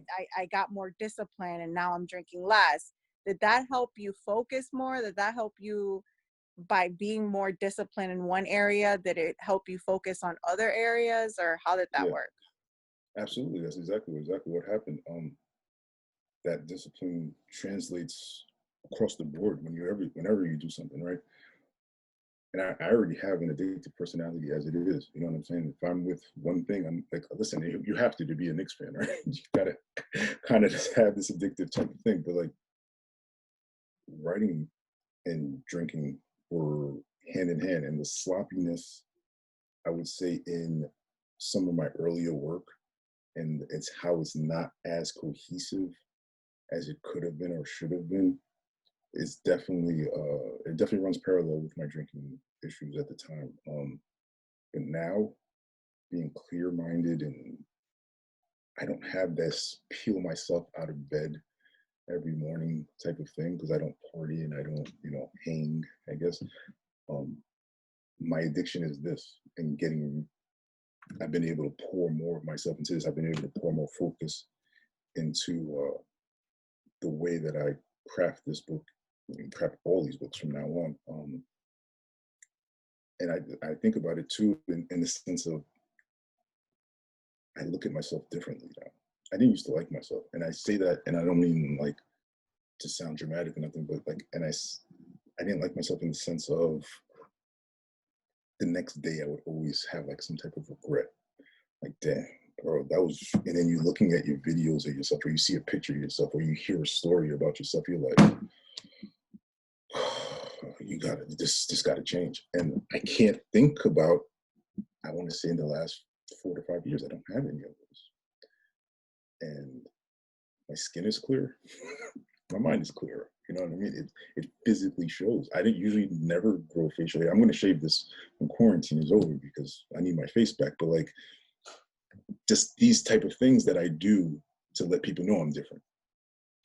got more discipline and now I'm drinking less. Did that help you focus more? Did that help you by being more disciplined in one area? Did it help you focus on other areas, or how did that work? Absolutely. That's exactly what happened. That discipline translates across the board whenever you do something, right? And I already have an addictive personality as it is. You know what I'm saying? If I'm with one thing, I'm like, listen, you have to be a Knicks fan, right? You gotta kind of just have this addictive type of thing. But like, writing and drinking were hand in hand, and the sloppiness, I would say, in some of my earlier work, and it's how it's not as cohesive as it could have been or should have been, is definitely it definitely runs parallel with my drinking issues at the time. But now, being clear-minded, and I don't have this peel myself out of bed every morning type of thing, because I don't party and I don't, hang, I guess. My addiction is this, and I've been able to pour more of myself into this. I've been able to pour more focus into the way that I craft this book, craft all these books from now on. And I think about it too in the sense of, I look at myself differently now. I didn't used to like myself, and I say that, and I don't mean like to sound dramatic or nothing, but like, and I didn't like myself in the sense of the next day I would always have like some type of regret, like, damn, bro, that was. And then you're looking at your videos of yourself, or you see a picture of yourself, or you hear a story about yourself, you're like, this gotta change. And I can't think about, I want to say in the last 4 to 5 years, I don't have any of those. And my skin is clear. My mind is clear. You know what I mean? It physically shows. I didn't usually never grow facial hair. I'm going to shave this when quarantine is over because I need my face back. But like, just these type of things that I do to let people know I'm different.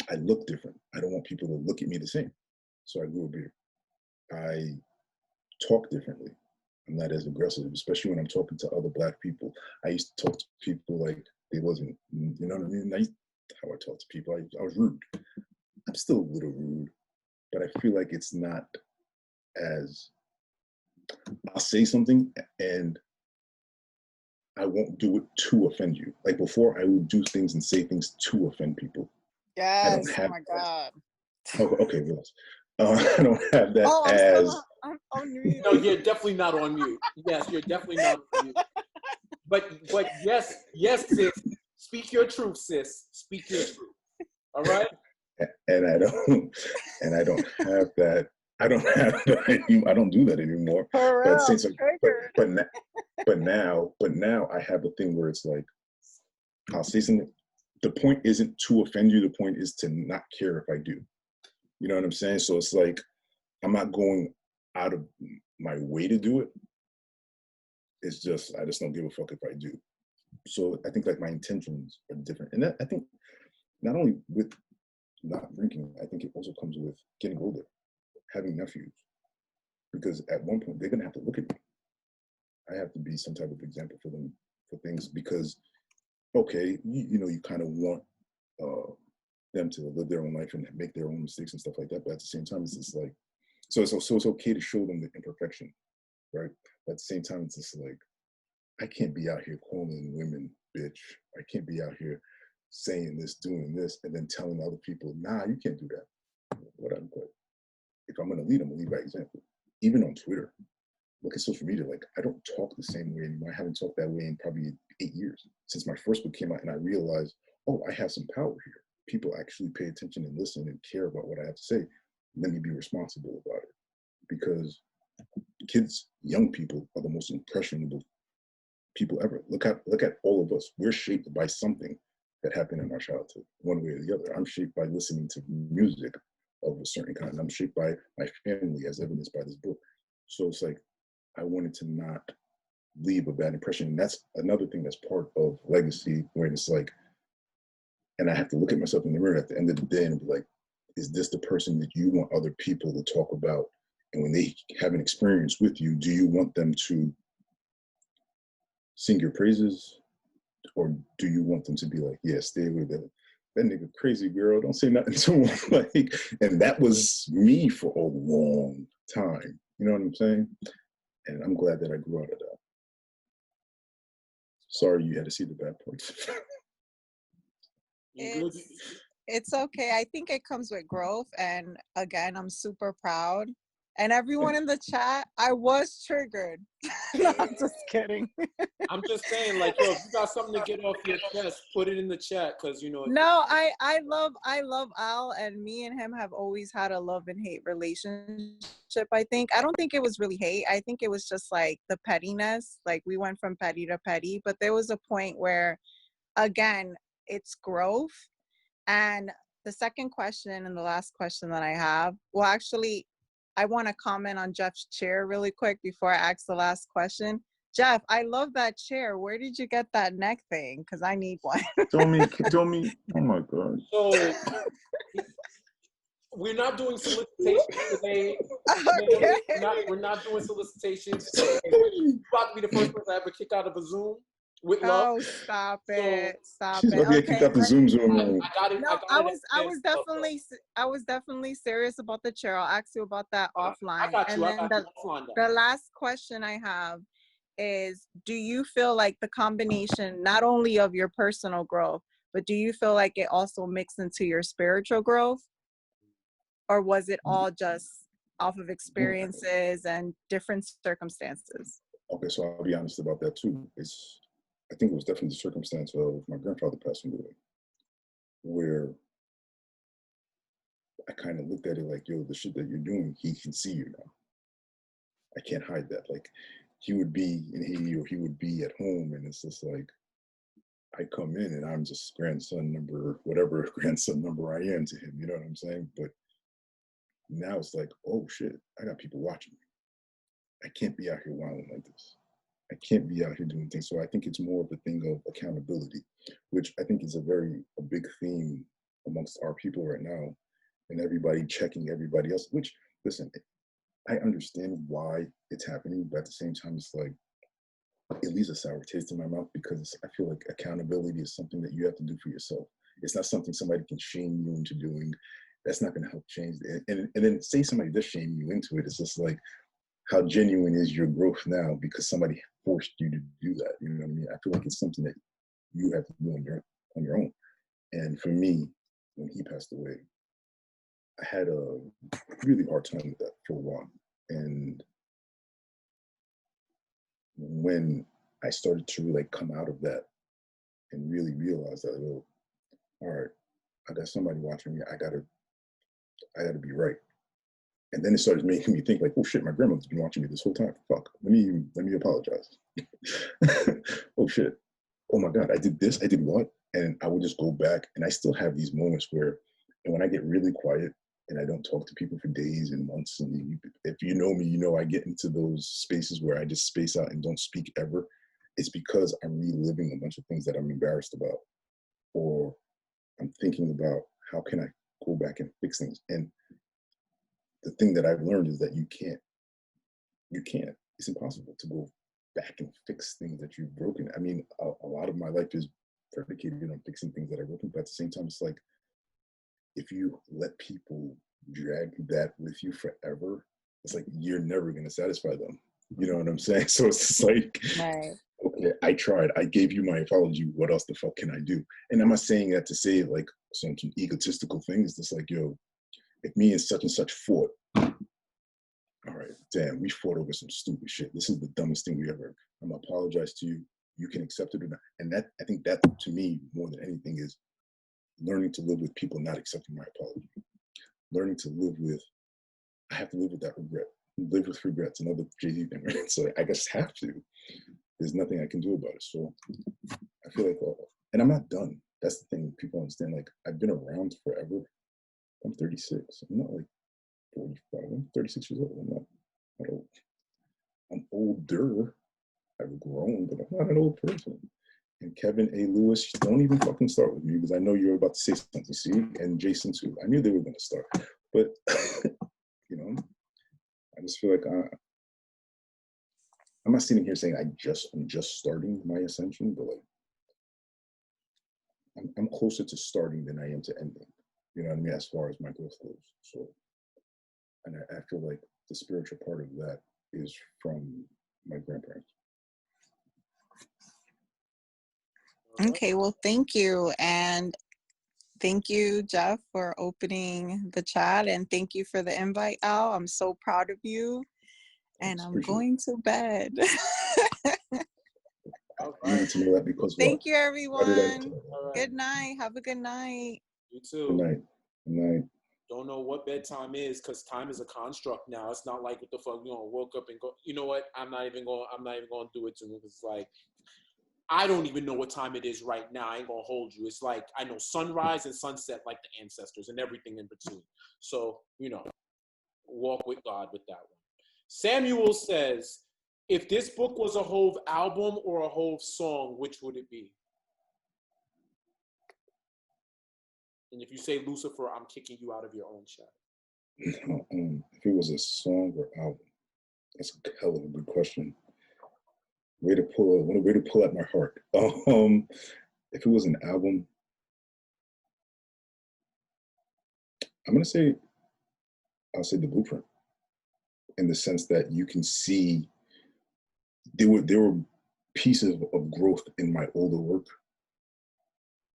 I look different. I don't want people to look at me the same. So I grew a beard. I talk differently. I'm not as aggressive, especially when I'm talking to other Black people. I used to talk to people like they wasn't, you know what I mean? How I talk to people, I was rude. I'm still a little rude, but I feel like it's not as, I'll say something and I won't do it to offend you. Like before, I would do things and say things to offend people. Yes, oh my God. Okay, yes. I don't have that as. I'm on mute. No, you're definitely not on mute. Yes, you're definitely not on mute. But yes, sis. Speak your truth, sis. Speak your truth. All right. And I don't have that. I don't have that. I don't do that anymore. But now I have a thing where it's like, I'll say something. The point isn't to offend you. The point is to not care if I do. You know what I'm saying? So it's like, I'm not going out of my way to do it. It's just, I just don't give a fuck if I do. So I think like my intentions are different. And that, I think not only with not drinking, I think it also comes with getting older, having nephews. Because at one point, they're going to have to look at me. I have to be some type of example for them for things because, okay, you know, you kind of want them to live their own life and make their own mistakes and stuff like that. But at the same time, it's just like, so it's okay to show them the imperfection, right? But at the same time, it's just like, I can't be out here calling women bitch. I can't be out here saying this, doing this, and then telling other people, nah, you can't do that. Whatever. But if I'm going to lead, I'm going to lead by example. Even on Twitter, look at social media. Like, I don't talk the same way anymore. I haven't talked that way in probably 8 years since my first book came out, and I realized, oh, I have some power here. People actually pay attention and listen and care about what I have to say. let me be responsible about it. Because kids, young people are the most impressionable people ever. Look at all of us. We're shaped by something that happened in our childhood, one way or the other. I'm shaped by listening to music of a certain kind. I'm shaped by my family, as evidenced by this book. So it's like, I wanted to not leave a bad impression. And that's another thing that's part of legacy, where it's like, and I have to look at myself in the mirror at the end of the day and be like, is this the person that you want other people to talk about? And when they have an experience with you, do you want them to sing your praises? Or do you want them to be like, yeah, stay with that nigga crazy, girl, don't say nothing to him. Like, and that was me for a long time. You know what I'm saying? And I'm glad that I grew out of that. Sorry you had to see the bad parts. It's okay. I think it comes with growth. And again, I'm super proud. And everyone in the chat, I was triggered. No, I'm just kidding. I'm just saying, like, yo, if you got something to get off your chest, put it in the chat, because you know. No, I love Al, and me and him have always had a love and hate relationship. I don't think it was really hate. I think it was just like the pettiness. Like, we went from petty to petty, but there was a point where, again, it's growth. And the second question and the last question that I have, well, actually, I want to comment on Jeff's chair really quick before I ask the last question. Jeff, I love that chair. Where did you get that neck thing? Because I need one. Tell me. Oh my God. So we're not doing solicitations today. Okay. We're not doing solicitations. You're about to be the first person I ever kick out of a Zoom. With love. Oh, stop it! Stop She's it! okay, kicked out the Zoom. I was definitely serious about the chair. I'll ask you about that offline. I got you. The last question I have is: do you feel like the combination not only of your personal growth, but do you feel like it also mixed into your spiritual growth, or was it all just off of experiences and different circumstances? Okay, so I'll be honest about that too. I think it was definitely the circumstance of my grandfather passing away, where I kind of looked at it like, yo, the shit that you're doing, he can see you now. I can't hide that. Like, he would be in Haiti or he would be at home, and it's just like, I come in and I'm just grandson number, whatever grandson number I am to him, you know what I'm saying? But now it's like, oh shit, I got people watching me. I can't be out here wilding like this. I can't be out here doing things. So I think it's more of a thing of accountability, which I think is a big theme amongst our people right now, and everybody checking everybody else, which, listen, I understand why it's happening, but at the same time, it's like, it leaves a sour taste in my mouth, because I feel like accountability is something that you have to do for yourself. It's not something somebody can shame you into doing. That's not going to help change it. And then say somebody does shame you into it. It's just like, how genuine is your growth now because somebody forced you to do that? You know what I mean? I feel like it's something that you have to do on your own. And for me, when he passed away, I had a really hard time with that for a while. And when I started to like come out of that and really realize that, oh, all right, I got somebody watching me. I gotta be right. And then it started making me think like, oh shit, my grandmother's been watching me this whole time. Fuck, let me apologize. Oh shit. Oh my God, I did this, I did what? And I would just go back, and I still have these moments where, and when I get really quiet and I don't talk to people for days and months, and if you know me, you know I get into those spaces where I just space out and don't speak ever. It's because I'm reliving a bunch of things that I'm embarrassed about, or I'm thinking about how can I go back and fix things. And the thing that I've learned is that you can't, it's impossible to go back and fix things that you've broken. I mean, a lot of my life is predicated on fixing things that I've broken, but at the same time, it's like, if you let people drag that with you forever, it's like, you're never going to satisfy them. You know what I'm saying? So it's just like, right. Okay, I tried. I gave you my apology. What else the fuck can I do? And I'm not saying that to say like some egotistical things. It's like, yo, if me and such fought, all right, damn, we fought over some stupid shit. This is the dumbest thing we ever. I'm gonna apologize to you. You can accept it or not. And that, I think that to me, more than anything, is learning to live with people not accepting my apology. Learning to live with I have to live with that regret. Live with regrets, another Jay-Z thing, right? So I just have to. There's nothing I can do about it. So I feel like, and I'm not done. That's the thing people understand. Like, I've been around forever. I'm 36. I'm not like 45. I'm 36 years old. I'm not old. I'm older. I've grown, but I'm not an old person. And Kevin A. Lewis, don't even fucking start with me because I know you're about to say something, see? And Jason too. I knew they were going to start. But, you know, I just feel like I'm not sitting here saying I'm just starting my ascension, but like I'm closer to starting than I am to ending. You know what I mean? As far as my growth goes. So, and I feel like the spiritual part of that is from my grandparents. Okay, well, thank you. And thank you, Jeff, for opening the chat. And thank you for the invite, Al. I'm so proud of you. And I'm going to bed. You need to know that because thank you, everyone. All right. Good night. Have a good night. You too. Good night. Good night. Don't know what bedtime is because time is a construct now. It's not like what the fuck, you know, woke up and go, you know what? I'm not even going to do it to me. It's like, I don't even know what time it is right now. I ain't going to hold you. It's like, I know sunrise and sunset like the ancestors and everything in between. So, you know, walk with God with that one. Samuel says, if this book was a Hove album or a Hove song, which would it be? And if you say Lucifer, I'm kicking you out of your own chat. If it was a song or album, that's a hell of a good question. Way to pull at my heart. If it was an album, I'll say The Blueprint, in the sense that you can see there were pieces of growth in my older work,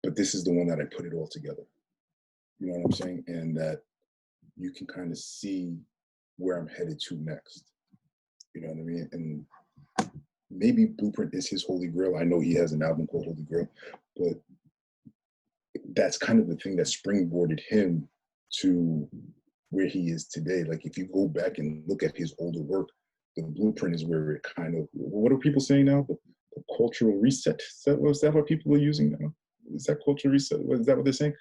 but this is the one that I put it all together. You know what I'm saying? And that you can kind of see where I'm headed to next. You know what I mean? And maybe Blueprint is his holy grail. I know he has an album called Holy Grail, but that's kind of the thing that springboarded him to where he is today. Like, if you go back and look at his older work, The Blueprint is where it kind of, what are people saying now? The cultural reset. Is that what people are using now? Is that cultural reset? Is that what they're saying?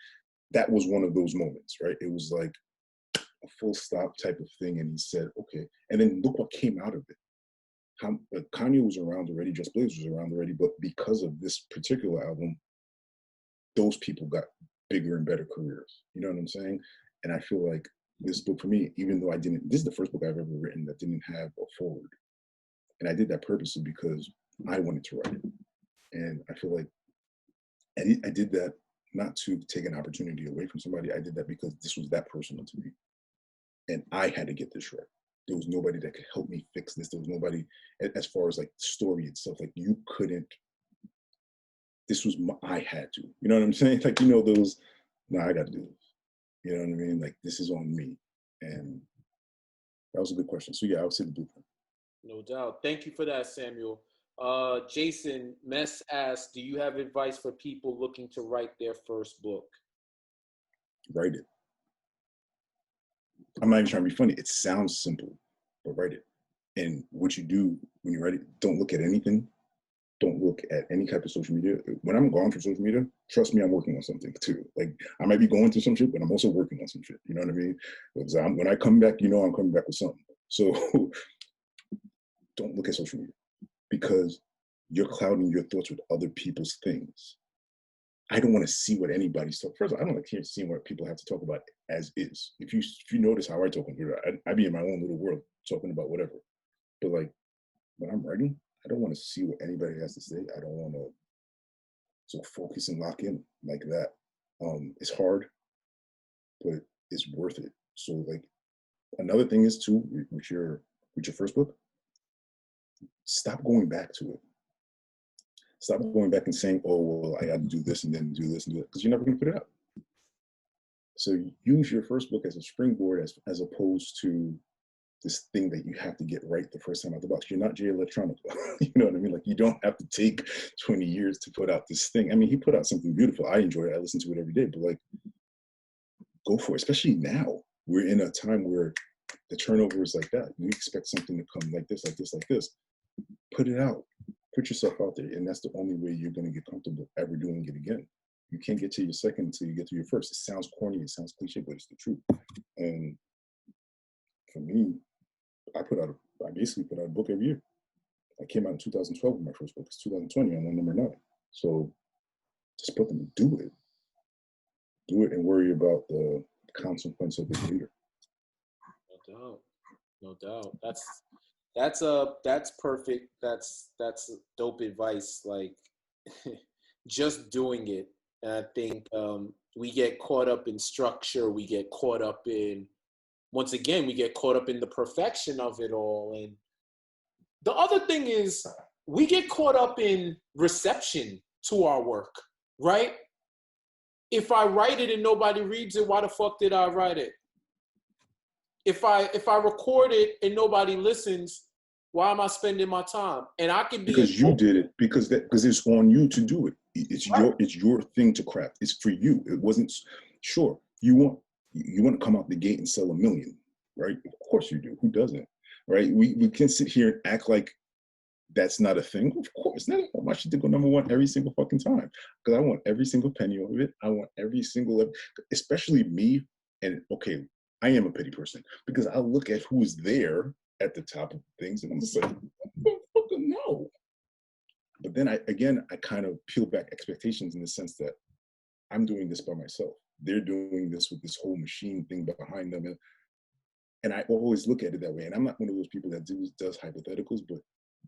That was one of those moments, right? It was like a full stop type of thing. And he said, okay. And then look what came out of it. Kanye was around already, Just Blaze was around already, but because of this particular album, those people got bigger and better careers. You know what I'm saying? And I feel like this book for me, even though this is the first book I've ever written that didn't have a forward. And I did that purposely because I wanted to write it. And I feel like I did that not to take an opportunity away from somebody. I did that because this was that personal to me. And I had to get this right. There was nobody that could help me fix this. There was nobody, as far as like the story itself, like you couldn't, I had to, you know what I'm saying? Like, you know, I got to do this. You know what I mean? Like, this is on me. And that was a good question. So yeah, I would say The Blueprint. No doubt. Thank you for that, Samuel. Jason Mess asks, do you have advice for people looking to write their first book? Write it. I'm not even trying to be funny. It sounds simple, but write it. And what you do when you write it, don't look at anything. Don't look at any type of social media. When I'm gone from social media, trust me, I'm working on something too. Like, I might be going through some shit, but I'm also working on some shit. You know what I mean? Because when I come back, you know I'm coming back with something. So don't look at social media because you're clouding your thoughts with other people's things. I don't want to see what anybody's talking. First of all, I don't like seeing what people have to talk about as is. If you notice how I talk on Twitter, I be in my own little world talking about whatever. But like when I'm writing, I don't want to see what anybody has to say. I don't want to so focus and lock in like that. It's hard, but it's worth it. So like another thing is too with your first book, stop going back to it. Stop going back and saying, oh, well, I got to do this and then do this and do that, because you're never going to put it out. So use your first book as a springboard as opposed to this thing that you have to get right the first time out the box. You're not Jay Electronica. You know what I mean? Like, you don't have to take 20 years to put out this thing. I mean, he put out something beautiful. I enjoy it. I listen to it every day. But like, go for it. Especially now. We're in a time where the turnover is like that. You expect something to come like this, like this, like this. Put it out. Put yourself out there. And that's the only way you're going to get comfortable ever doing it again. You can't get to your second until you get to your first. It sounds corny, it sounds cliche, but it's the truth. And for me, I basically put out a book every year. I came out in 2012 with my first book. It's 2020, I'm on number 9. So just put them, do it. Do it and worry about the consequence of it later. No doubt. No doubt. That's perfect. That's dope advice. Like just doing it. And I think we get caught up in structure. We get caught up in, once again, we get caught up in the perfection of it all. And the other thing is we get caught up in reception to our work, right? If I write it and nobody reads it, why the fuck did I write it? If I record it and nobody listens, why am I spending my time? And I can be because you did it, because it's on you to do it. It's right. It's your thing to craft. It's for you. It wasn't sure. You want to come out the gate and sell 1 million, right? Of course you do. Who doesn't? Right? We can sit here and act like that's not a thing. Of course not. I want my shit to go number 1 every single fucking time. Because I want every single penny of it. I want every single, especially me. And okay, I am a petty person because I look at who's there at the top of things and I'm just like, I don't fucking know. But then I kind of peel back expectations in the sense that I'm doing this by myself. They're doing this with this whole machine thing behind them. And I always look at it that way. And I'm not one of those people that does hypotheticals, but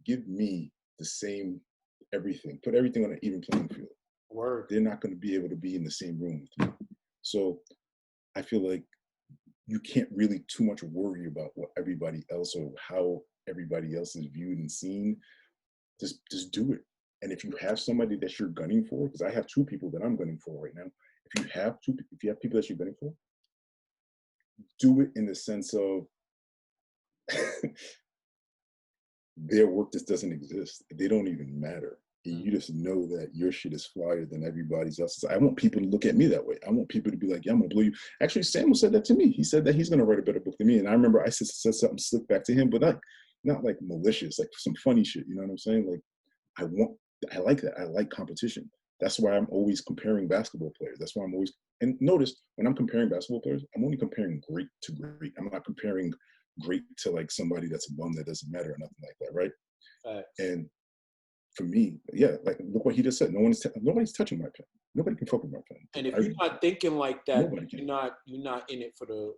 give me the same everything. Put everything on an even playing field. Word. They're not going to be able to be in the same room with me. So I feel like you can't really too much worry about what everybody else or how everybody else is viewed and seen. Just do it. And if you have somebody that you're gunning for, because I have 2 people that I'm gunning for right now. If you have people that you're gunning for, do it in the sense of their work just doesn't exist. They don't even matter. You just know that your shit is flyer than everybody else's. I want people to look at me that way. I want people to be like, yeah, I'm gonna blow you. Actually, Samuel said that to me. He said that he's gonna write a better book than me. And I remember I said something slick back to him, but not like malicious, like some funny shit. You know what I'm saying? Like, I like that. I like competition. That's why I'm always comparing basketball players. That's why I'm always, and notice when I'm comparing basketball players, I'm only comparing great to great. I'm not comparing great to like somebody that's a bum that doesn't matter or nothing like that, right? And for me, yeah, like look what he just said. Nobody's touching my pen. Nobody can fuck with my pen. And if you're not thinking like that, you're not in it for the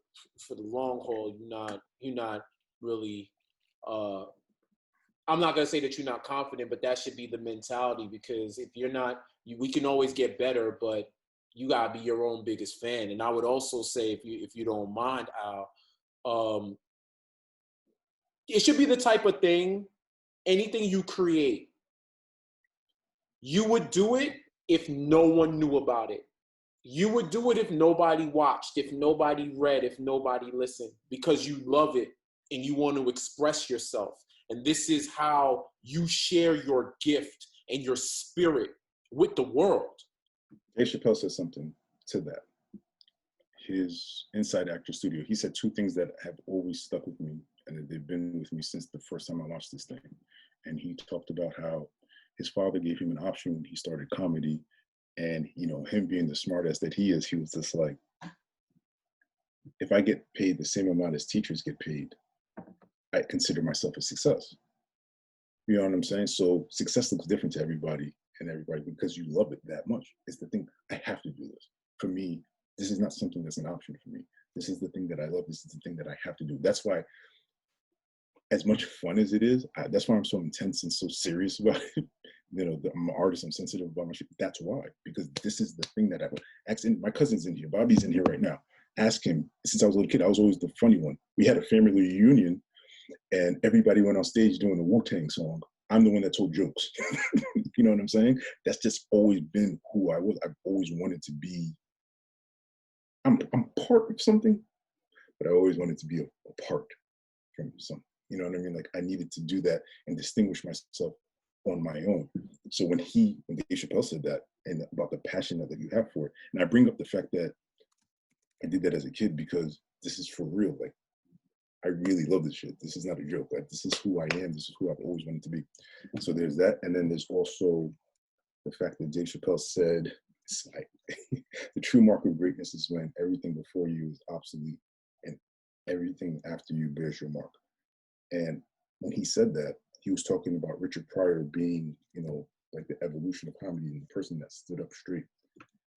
long haul. You're not really. I'm not gonna say that you're not confident, but that should be the mentality. Because if you're not, we can always get better, but you gotta be your own biggest fan. And I would also say, if you don't mind, Al, it should be the type of thing. Anything you create, you would do it if no one knew about it. You would do it if nobody watched, if nobody read, if nobody listened, because you love it and you want to express yourself. And this is how you share your gift and your spirit with the world. Dave Chappelle said something to that. His Inside Actor Studio, he said 2 things that have always stuck with me, and they've been with me since the first time I watched this thing. And he talked about how his father gave him an option when he started comedy. And, you know, him being the smartass that he is, he was just like, if I get paid the same amount as teachers get paid, I consider myself a success. You know what I'm saying? So success looks different to everybody because you love it that much. It's the thing, I have to do this. For me, this is not something that's an option for me. This is the thing that I love. This is the thing that I have to do. That's why, as much fun as it is, that's why I'm so intense and so serious about it. You know, I'm an artist, I'm sensitive about my shit. That's why, because this is the thing that my cousin's in here, Bobby's in here right now. Ask him, since I was a little kid, I was always the funny one. We had a family reunion and everybody went on stage doing a Wu-Tang song. I'm the one that told jokes. You know what I'm saying? That's just always been who I was. I've always wanted to be, I'm part of something, but I always wanted to be apart from something. You know what I mean? Like I needed to do that and distinguish myself on my own. So when Dave Chappelle said that and about the passion that you have for it, and I bring up the fact that I did that as a kid because this is for real. Like I really love this shit. This is not a joke. Like, this is who I am. This is who I've always wanted to be. So there's that. And then there's also the fact that Dave Chappelle said, it's like, the true mark of greatness is when everything before you is obsolete and everything after you bears your mark. And when he said that, he was talking about Richard Pryor being, you know, like the evolution of comedy and the person that stood up straight.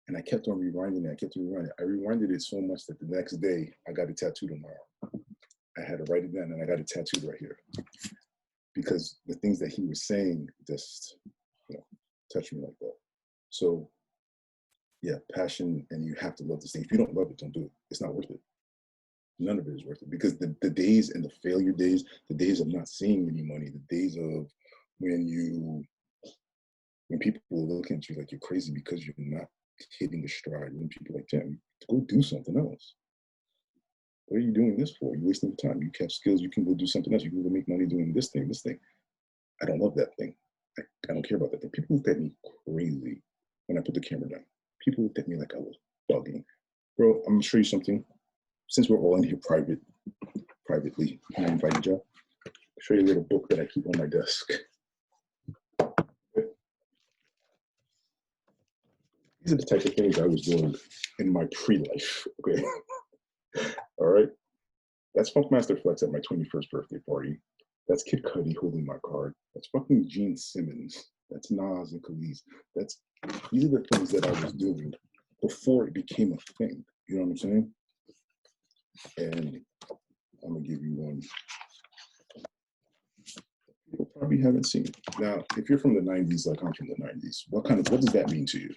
And I kept on rewinding it. I rewinded it so much that the next day I got it tattooed on my arm. I had to write it down and I got it tattooed right here. Because the things that he was saying just, you know, touched me like that. So yeah, passion, and you have to love this thing. If you don't love it, don't do it. It's not worth it. None of it is worth it, because the days and the failure days, the days of not seeing any money, the days of when people are looking at you like you're crazy because you're not hitting the stride, when people are like, damn, go do something else. What are you doing this for? You're wasting your time. You catch skills, you can go do something else. You can go make money doing this thing. I don't love that thing. I don't care about that thing. People looked at me crazy when I put the camera down. People looked at me like I was bugging. Bro, I'm gonna show you something. Since we're all in here privately, and I invited y'all, I'll show you a little book that I keep on my desk. These are the type of things I was doing in my pre-life, okay? All right? That's Funkmaster Flex at my 21st birthday party. That's Kid Cudi holding my card. That's fucking Gene Simmons. That's Nas and Khalees. These are the things that I was doing before it became a thing. You know what I'm saying? And I'm gonna give you one people probably haven't seen. Now, if you're from the 90s, like I'm from the 90s, what does that mean to you?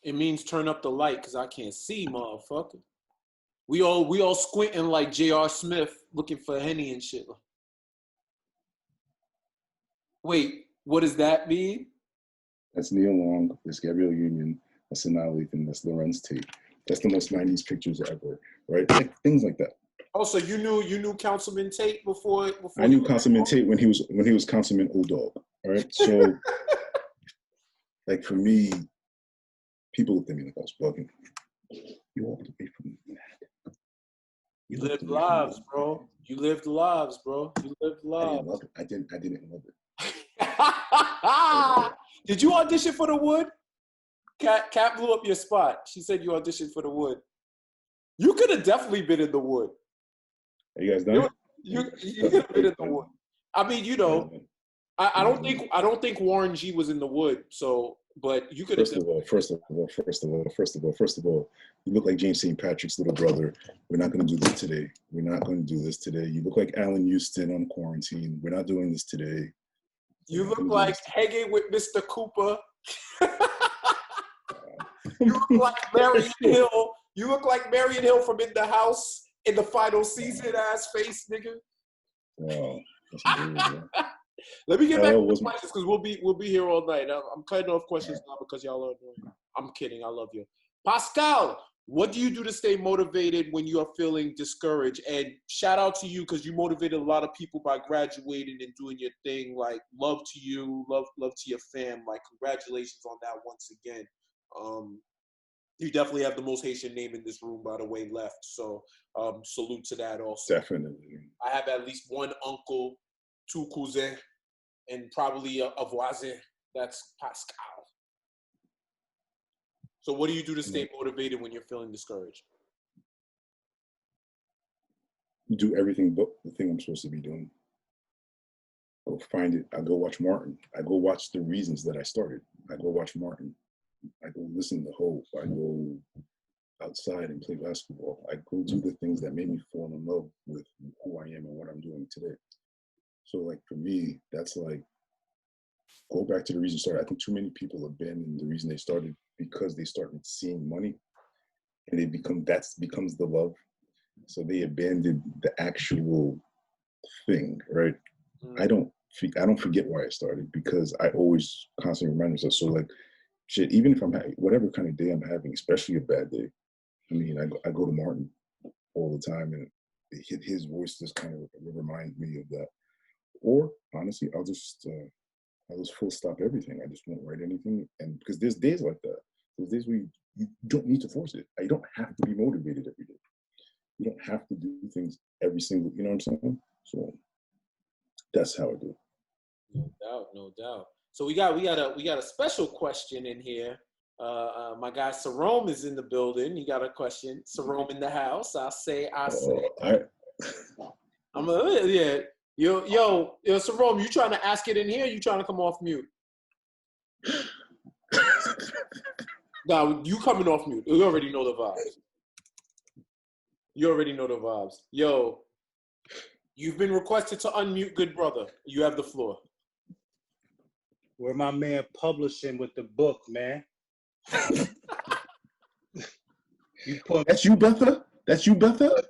It means turn up the light because I can't see, motherfucker. We all squinting like J.R. Smith looking for Henny and shit. Wait, what does that mean? That's Neil Long, that's Gabrielle Union, that's Sanaa Lathan, that's Lorenz Tate. That's the most 90s pictures ever, right? Like, things like that. Oh, so you knew Councilman Tate before I knew Councilman Tate when he was Councilman Old Dog. All right. So like for me, people looked at me like I was bugging. You walked away from that. You lived lives, bro. You lived lives, bro. You lived lives. I didn't love it. Did you audition for The Wood? Kat blew up your spot. She said you auditioned for The Wood. You could have definitely been in The Wood. Are you guys done? You could have been in The Wood. I mean, you know, I don't think Warren G was in The Wood. So, but you could have. First of all, you look like James St. Patrick's little brother. We're not going to do this today. You look like Alan Houston on Quarantine. We're not doing this today. You look like hanging with Mr. Cooper. You look like Marion Hill. You look like Marion Hill from In the House in the final season. Ass face, nigga. Wow. Let me get back to the questions because we'll be here all night. I'm cutting off questions now because y'all are annoying. I'm kidding. I love you. Pascal, what do you do to stay motivated when you are feeling discouraged? And shout out to you because you motivated a lot of people by graduating and doing your thing. Like, love to you, love to your fam. Like, congratulations on that once again. You definitely have the most Haitian name in this room, by the way, left. So salute to that also. Definitely. I have at least one uncle, 2 cousins, and probably a voisin. That's Pascal. So what do you do to stay motivated when you're feeling discouraged? Do everything but the thing I'm supposed to be doing. Go find it. I go watch Martin. I go watch the reasons that I started. I go watch Martin. I go listen to Hope. I go outside and play basketball. I go do the things that made me fall in love with who I am and what I'm doing today. So like for me, that's like, go back to the reason you started. I think too many people abandon the reason they started because they started seeing money and that becomes the love. So they abandoned the actual thing, right? I don't forget why I started because I always constantly remind myself. So like, shit, even if I'm having whatever kind of day I'm having, especially a bad day, I mean, I go to Martin all the time and his voice just kind of reminds me of that. Or honestly, I'll just full stop everything. I just won't write anything. And because there's days like that. There's days where you don't need to force it. You don't have to be motivated every day. You don't have to do things every single, you know what I'm saying? So that's how I do. No doubt, no doubt. So we got a special question in here. My guy Sarome is in the building. You got a question? Sarome in the house. I say. Yeah. Yo, Sarome, you trying to ask it in here? Or you trying to come off mute? No, you coming off mute. You already know the vibes. Yo, you've been requested to unmute, good brother. You have the floor. Where my man publishing with the book, man. That's you, Betha? That's you, Betha?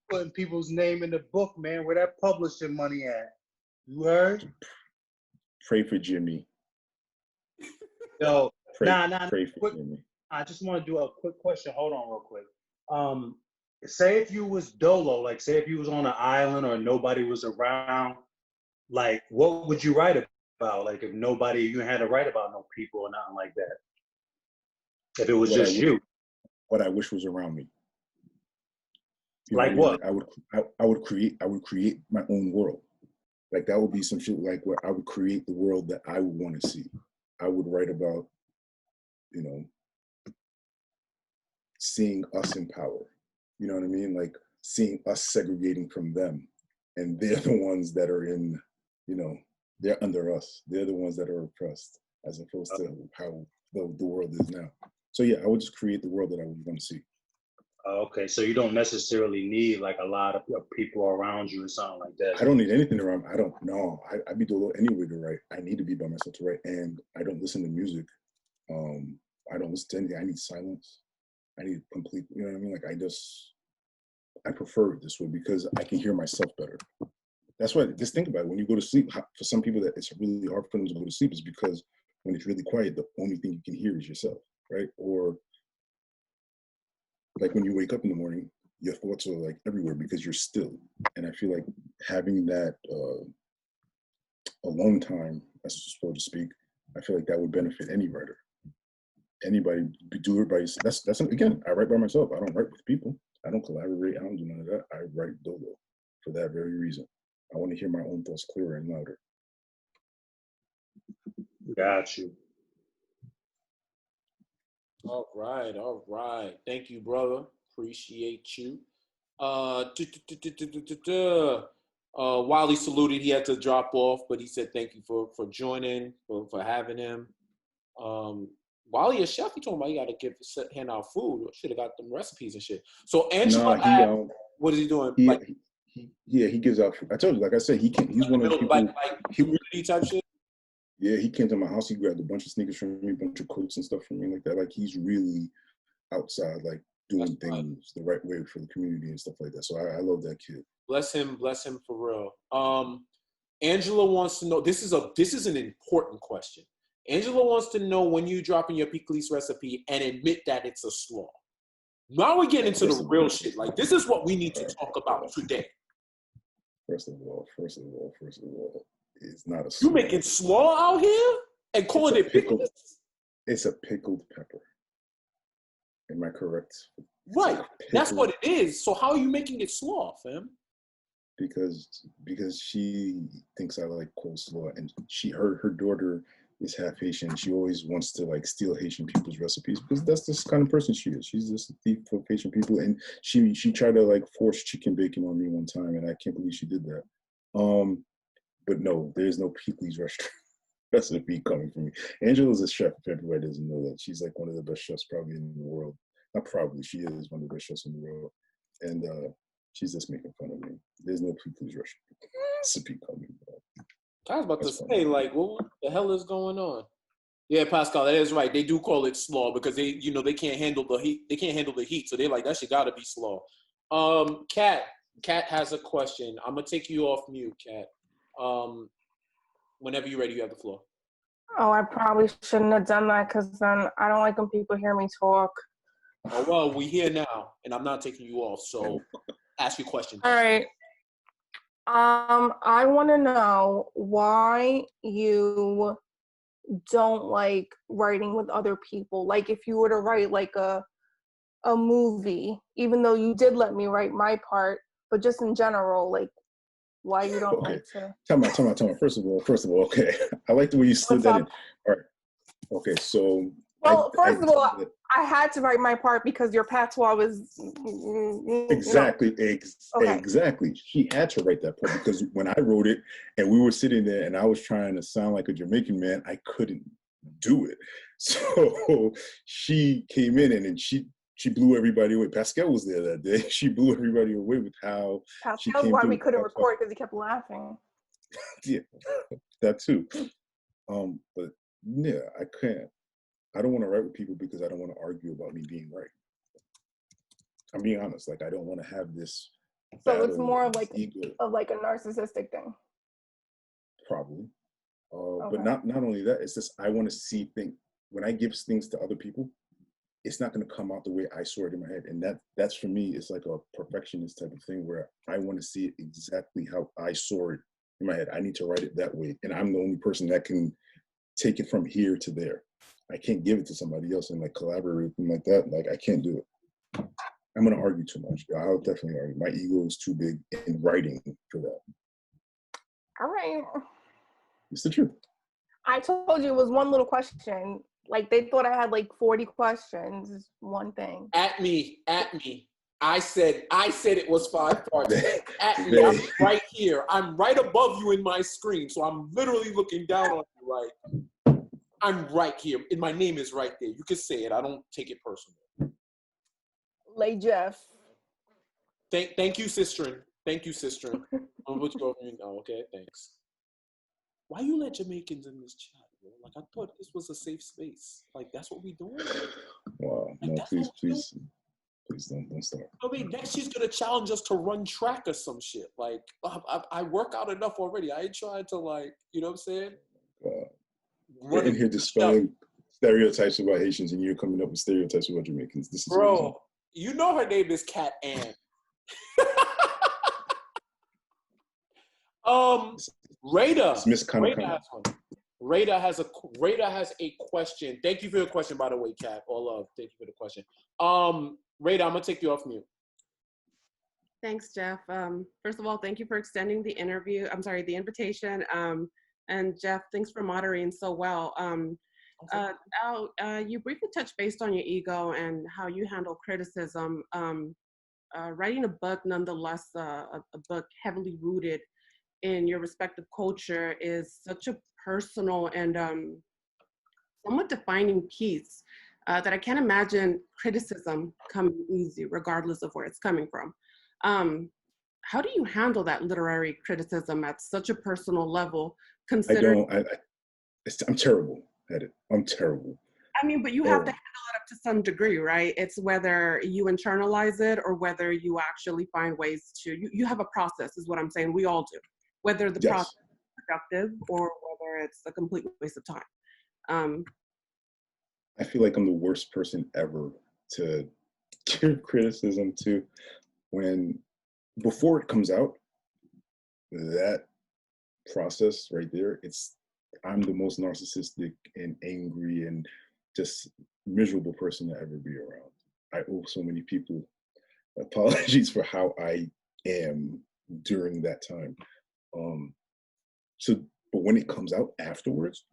Putting people's name in the book, man. Where that publishing money at? You heard? Pray for Jimmy. Yo, Pray for Jimmy. I just want to do a quick question. Hold on real quick. Say if you was dolo, like say if you was on an island or nobody was around, like what would you write about? Like if you had to write about no people or nothing like that. If it was just you. What I wish was around me. Like what? I would create my own world. Like that would be some shit like where I would create the world that I would want to see. I would write about, seeing us in power. You know what I mean? Like seeing us segregating from them. And they're the ones that are in, they're under us. They're the ones that are oppressed, as opposed to how the world is now. So yeah, I would just create the world that I would want to see. Okay, so you don't necessarily need like a lot of people around you or something like that. I don't need anything around. I don't know. I'd be dolo anyway to write. I need to be by myself to write, and I don't listen to music. I don't listen to anything. I need silence. I need complete. You know what I mean? Like I prefer it this way because I can hear myself better. That's why. Just think about it. When you go to sleep, for some people that it's really hard for them to go to sleep is because when it's really quiet, the only thing you can hear is yourself, right? Or like when you wake up in the morning, your thoughts are like everywhere because you're still. And I feel like having that alone time, so to speak, I feel like that would benefit any writer. Anybody do it by yourself. That's again, I write by myself. I don't write with people. I don't collaborate. I don't do none of that. I write dolo for that very reason. I want to hear my own thoughts clearer and louder. Got you. All right. Thank you, brother. Appreciate you. Wally saluted. He had to drop off, but he said thank you for joining, for having him. Wally, a chef, he told me I got to hand out food. I should have got them recipes and shit. So Angela, what is he doing? He gives out food. I told you, like I said, he's one of the people. Like community type shit? Yeah, he came to my house. He grabbed a bunch of sneakers from me, a bunch of coats and stuff from me like that. Like he's really outside, like doing things the right way for the community and stuff like that. So I love that kid. Bless him for real. Angela wants to know. This is an important question. Angela wants to know when you drop in your pickles recipe and admit that it's a slaw. Now we're getting into the real shit. Like this is what we need to talk about today. First of all, it's not a slaw. You making slaw out here and calling it pickles? It's a pickled pepper. Am I correct? Right. That's what it is. So how are you making it slaw, fam? Because she thinks I like coleslaw, and her daughter is half Haitian. She always wants to like steal Haitian people's recipes because that's this kind of person she is. She's just a thief for Haitian people, and she tried to like force chicken bacon on me one time, and I can't believe she did that. But no, there's no Peakley's recipe coming from me. Angela's a chef, if everybody doesn't know that. She's like one of the best chefs probably in the world. Not probably, she is one of the best chefs in the world. And she's just making fun of me. There's no Peakley's recipe coming. I was about to say, like, what the hell is going on? Yeah, Pascal, that is right. They do call it slaw because they can't handle the heat. They can't handle the heat, so they're like, that shit gotta be slaw. Kat has a question. I'm gonna take you off mute, Kat. Whenever you're ready, you have the floor. Oh, I probably shouldn't have done that because then I don't like when people hear me talk. Oh, well, we're here now, and I'm not taking you off, so ask your question. All right. I want to know why you don't like writing with other people. Like if you were to write like a movie, even though you did let me write my part, but just in general, like why you don't Okay. like to. Time out. First of all, okay. I like the way you slid that in. All right. Okay, so well, first of all, I had to write my part because your patois was exactly. Okay. Exactly. She had to write that part because when I wrote it and we were sitting there and I was trying to sound like a Jamaican man, I couldn't do it. So she came in and then she blew everybody away. Pascal was there that day. She blew everybody away with how she Pascal's came why through we with couldn't that record because he kept laughing. Yeah, that too. But yeah, I can't. I don't want to write with people because I don't want to argue about me being right. I'm being honest. Like I don't want to have this. So it's more of like ego. of like a narcissistic thing. Probably. Okay. But not only that. It's just I want to see things when I give things to other people. It's not going to come out the way I saw it in my head, and that's for me. It's like a perfectionist type of thing where I want to see it exactly how I saw it in my head. I need to write it that way, and I'm the only person that can take it from here to there. I can't give it to somebody else and like collaborate with them like that. Like I can't do it. I'm gonna argue too much. I'll definitely argue. My ego is too big in writing for that. All right. It's the truth. I told you it was one little question. Like they thought I had like 40 questions. It's one thing. At me. I said it was 5 parts. At me. I'm right here. I'm right above you in my screen. So I'm literally looking down on you, right? I'm right here. And my name is right there. You can say it. I don't take it personal. Lay Jeff. Thank you, sister. Thank you, sister. Okay, thanks. Why you let Jamaicans in this chat, bro? Like I thought this was a safe space. Like that's what we doing. Wow. Like, No, please don't start. I mean, next she's gonna challenge us to run track or some shit. Like I work out enough already. I ain't trying to like, you know what I'm saying? We're in here dispelling stereotypes about Haitians, and you're coming up with stereotypes about Jamaicans. This is bro. You know her name is Cat Ann. Rada. Rada has a question. Thank you for your question, by the way, Cat. All love. Thank you for the question. Rada, I'm gonna take you off mute. Thanks, Jeff. First of all, thank you for extending the invitation. And Jeff, thanks for moderating so well. Al, you briefly touched based on your ego and how you handle criticism. Writing a book, nonetheless, a book heavily rooted in your respective culture is such a personal and somewhat defining piece that I can't imagine criticism coming easy, regardless of where it's coming from. How do you handle that literary criticism at such a personal level? I'm terrible at it. I'm terrible. I mean, but you have to handle it up to some degree, right? It's whether you internalize it or whether you actually find ways to, you have a process is what I'm saying. We all do. Whether the process is productive or whether it's a complete waste of time. I feel like I'm the worst person ever to give criticism to before it comes out, that process right there, I'm the most narcissistic and angry and just miserable person to ever be around. I owe so many people apologies for how I am during that time. But when it comes out afterwards,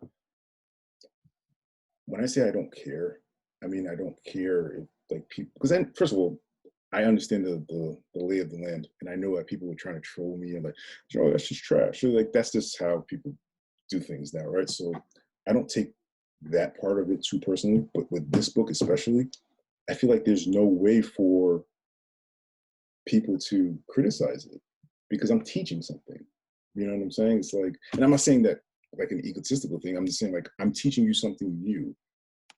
when I say I don't care, I mean I don't care if like people, because then first of all, I understand the lay of the land, and I know that people were trying to troll me and like, oh, that's just trash. So like that's just how people do things now, right? So I don't take that part of it too personally, but with this book especially, I feel like there's no way for people to criticize it because I'm teaching something. You know what I'm saying? It's like, and I'm not saying that like an egotistical thing. I'm just saying like I'm teaching you something new,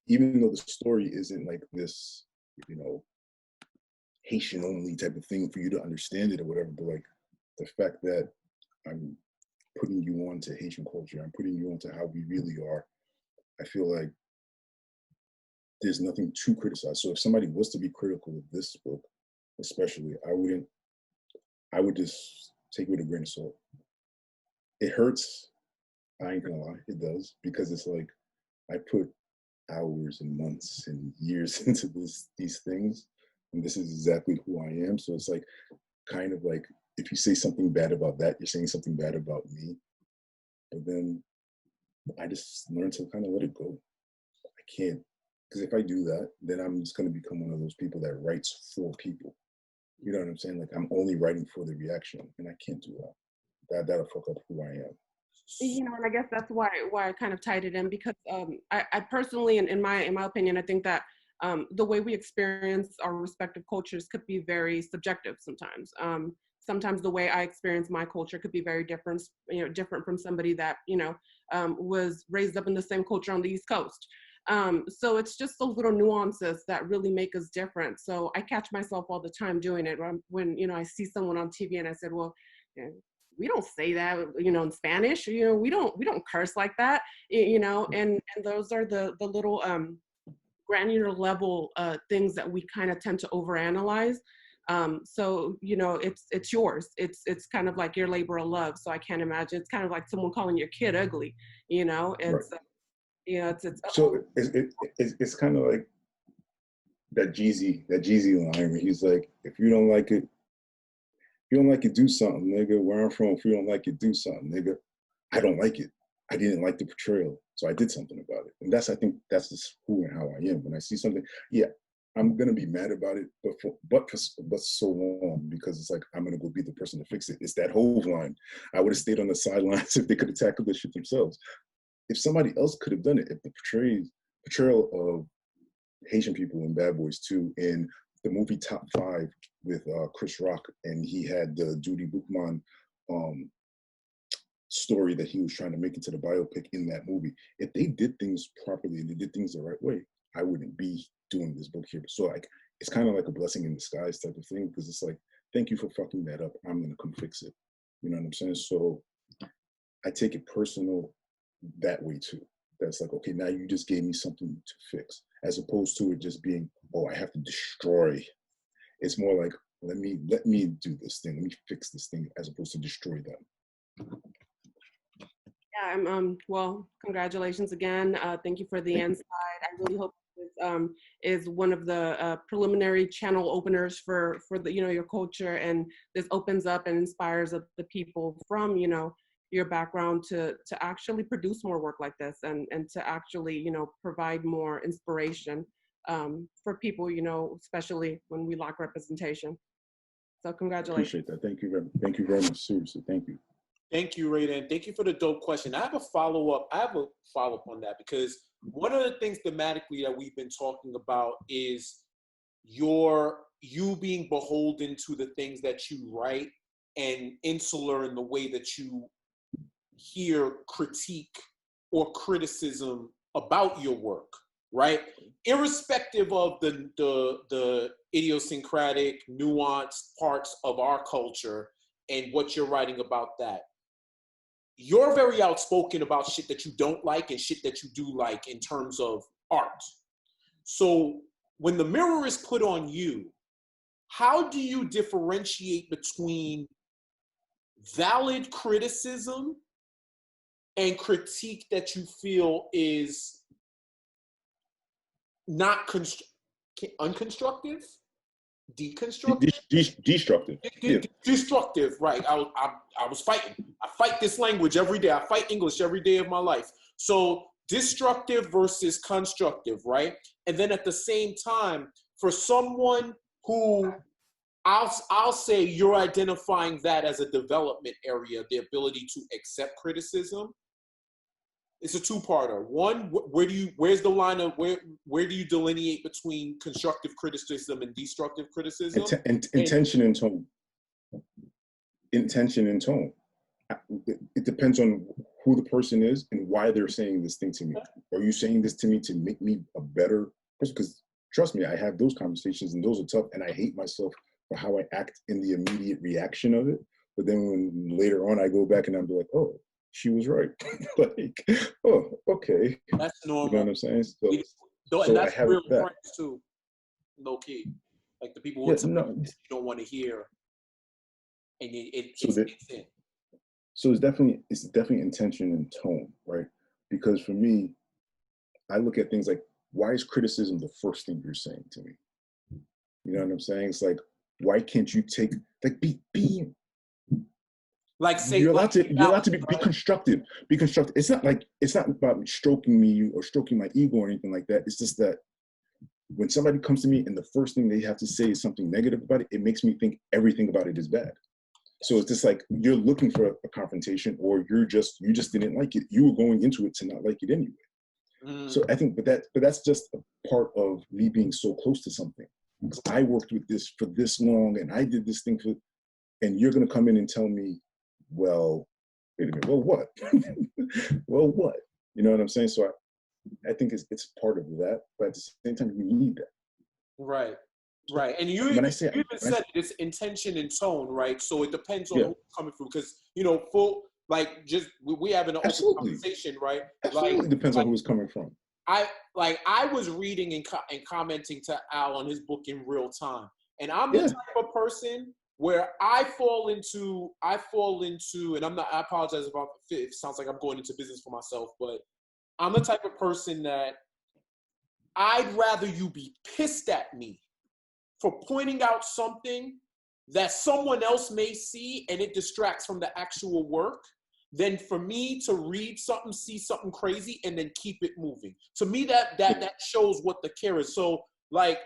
even though the story isn't like this, you know, Haitian only type of thing for you to understand it or whatever. But like the fact that I'm putting you on to Haitian culture, I'm putting you on to how we really are, I feel like there's nothing to criticize. So if somebody was to be critical of this book, especially, I would just take it with a grain of salt. It hurts, I ain't gonna lie, it does, because it's like, I put hours and months and years into these things, and this is exactly who I am. So it's like, kind of like, if you say something bad about that, you're saying something bad about me. But then I just learned to kind of let it go. I can't, because if I do that, then I'm just going to become one of those people that writes for people. You know what I'm saying? Like, I'm only writing for the reaction, and I can't do that. That'll fuck up who I am. You know, and I guess that's why I kind of tied it in, because I personally, in my opinion, I think that the way we experience our respective cultures could be very subjective sometimes. Sometimes the way I experience my culture could be very different, different from somebody that, was raised up in the same culture on the East Coast. So it's just those little nuances that really make us different. So I catch myself all the time doing it when I see someone on TV and I said, well, we don't say that, in Spanish, we don't curse like that, and those are the little granular level things that we kind of tend to overanalyze. So, it's yours. It's kind of like your labor of love. So I can't imagine, it's kind of like someone calling your kid ugly, it's, right. it's so it's kind of like that Jeezy line where he's like, if you don't like it, do something, nigga. Where I'm from, if you don't like it, do something, nigga. I don't like it. I didn't like the portrayal, so I did something about it. And I think that's just who and how I am. When I see something, yeah, I'm gonna be mad about it, but so long, because it's like, I'm gonna go be the person to fix it. It's that whole line. I would have stayed on the sidelines if they could have tackled this shit themselves. If somebody else could have done it, if the portrayal of Haitian people in Bad Boys 2 in the movie Top 5 with Chris Rock, and he had the Judy Bookman story that he was trying to make into the biopic in that movie. If they did things properly and they did things the right way, I wouldn't be doing this book here. So like, it's kind of like a blessing in disguise type of thing, because it's like, thank you for fucking that up. I'm gonna come fix it. You know what I'm saying? So I take it personal that way too. That's like, okay, now you just gave me something to fix, as opposed to it just being, oh, I have to destroy. It's more like, let me do this thing. Let me fix this thing, as opposed to destroy them. Yeah, well, congratulations again. Thank you for the insight. I really hope this is one of the preliminary channel openers for the, your culture, and this opens up and inspires the people from, your background to actually produce more work like this, and to actually, provide more inspiration for people, especially when we lack representation. So congratulations. I appreciate that. Thank you very much. Seriously, thank you. Thank you, Raiden. Thank you for the dope question. I have a follow-up on that, because one of the things thematically that we've been talking about is you being beholden to the things that you write, and insular in the way that you hear critique or criticism about your work, right? Irrespective of the idiosyncratic, nuanced parts of our culture and what you're writing about that. You're very outspoken about shit that you don't like and shit that you do like in terms of art. So when the mirror is put on you, how do you differentiate between valid criticism and critique that you feel is not unconstructive? Deconstructive? Destructive. Yeah. Destructive, right. I was fighting. I fight this language every day. I fight English every day of my life. So destructive versus constructive, right? And then at the same time, for someone who, I'll say you're identifying that as a development area, the ability to accept criticism. It's a two-parter. One, where's the line of where do you delineate between constructive criticism and destructive criticism? Intention and tone. Intention and tone. It depends on who the person is and why they're saying this thing to me. Are you saying this to me to make me a better person? Because trust me, I have those conversations and those are tough, and I hate myself for how I act in the immediate reaction of it. But then when later on I go back and I'm like, oh, she was right. Like, oh, okay. That's normal. You know what I'm saying? So and that's I have real that. friends too, low key. Like the people who you don't want to hear, and it's in. So it's definitely intention and tone, right? Because for me, I look at things like, why is criticism the first thing you're saying to me? You know what I'm saying? It's like, why can't you take, like, be like, say, you're allowed to be constructive. Be constructive. It's not about stroking me or stroking my ego or anything like that. It's just that when somebody comes to me and the first thing they have to say is something negative about it, it makes me think everything about it is bad. So it's just like, you're looking for a confrontation, or you just didn't like it. You were going into it to not like it anyway. So I think, but that's just a part of me being so close to something. Because I worked with this for this long, and I did this thing and you're gonna come in and tell me, well, wait a minute, well what? Well what? You know what I'm saying? So I think it's part of that, but at the same time, we need that. Right. Right. And you even said it's intention and tone, right? So it depends on who's coming through. Because, you know, we having an open conversation, right? Absolutely depends on who's coming from. I was reading and commenting to Al on his book in real time. And I'm the type of person where I fall into, and I apologize if it sounds like I'm going into business for myself, but I'm the type of person that I'd rather you be pissed at me for pointing out something that someone else may see and it distracts from the actual work than for me to read something, see something crazy, and then keep it moving. To me, that shows what the care is. So, like,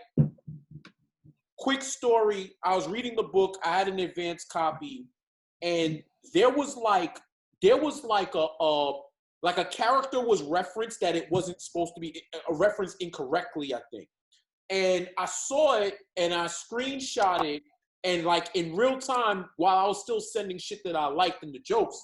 quick story, I was reading the book, I had an advanced copy, and there was like a character was referenced that it wasn't supposed to be, a reference incorrectly, I think. And I saw it and I screenshot it, and like in real time, while I was still sending shit that I liked and the jokes,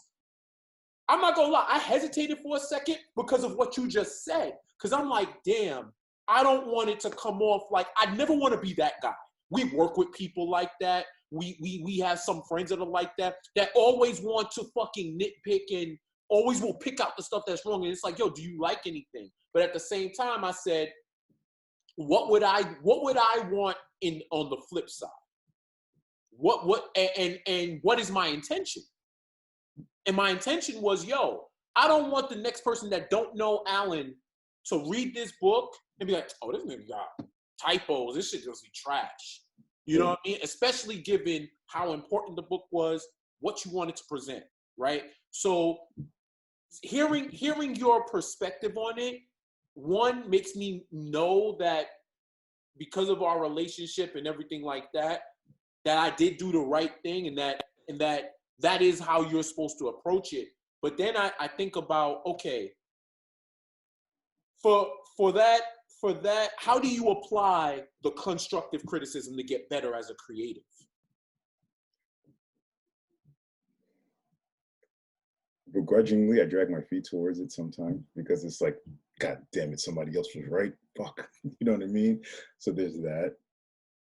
I'm not gonna lie, I hesitated for a second because of what you just said. Cause I'm like, damn, I don't want it to come off like, I never want to be that guy. We work with people like that. We have some friends that are like that always want to fucking nitpick and always will pick out the stuff that's wrong. And it's like, yo, do you like anything? But at the same time, I said, what would I want on the flip side? And what is my intention? And my intention was, yo, I don't want the next person that don't know Alan to read this book and be like, oh, this nigga got typos. This shit just be trash. You know what I mean? Especially given how important the book was, what you wanted to present, right? So hearing your perspective on it, one, makes me know that because of our relationship and everything like that, that I did do the right thing, and that is how you're supposed to approach it. But then I think about, okay, for that, how do you apply the constructive criticism to get better as a creative? Begrudgingly, I drag my feet towards it sometimes because it's like, God damn it, somebody else was right. Fuck, you know what I mean? So there's that.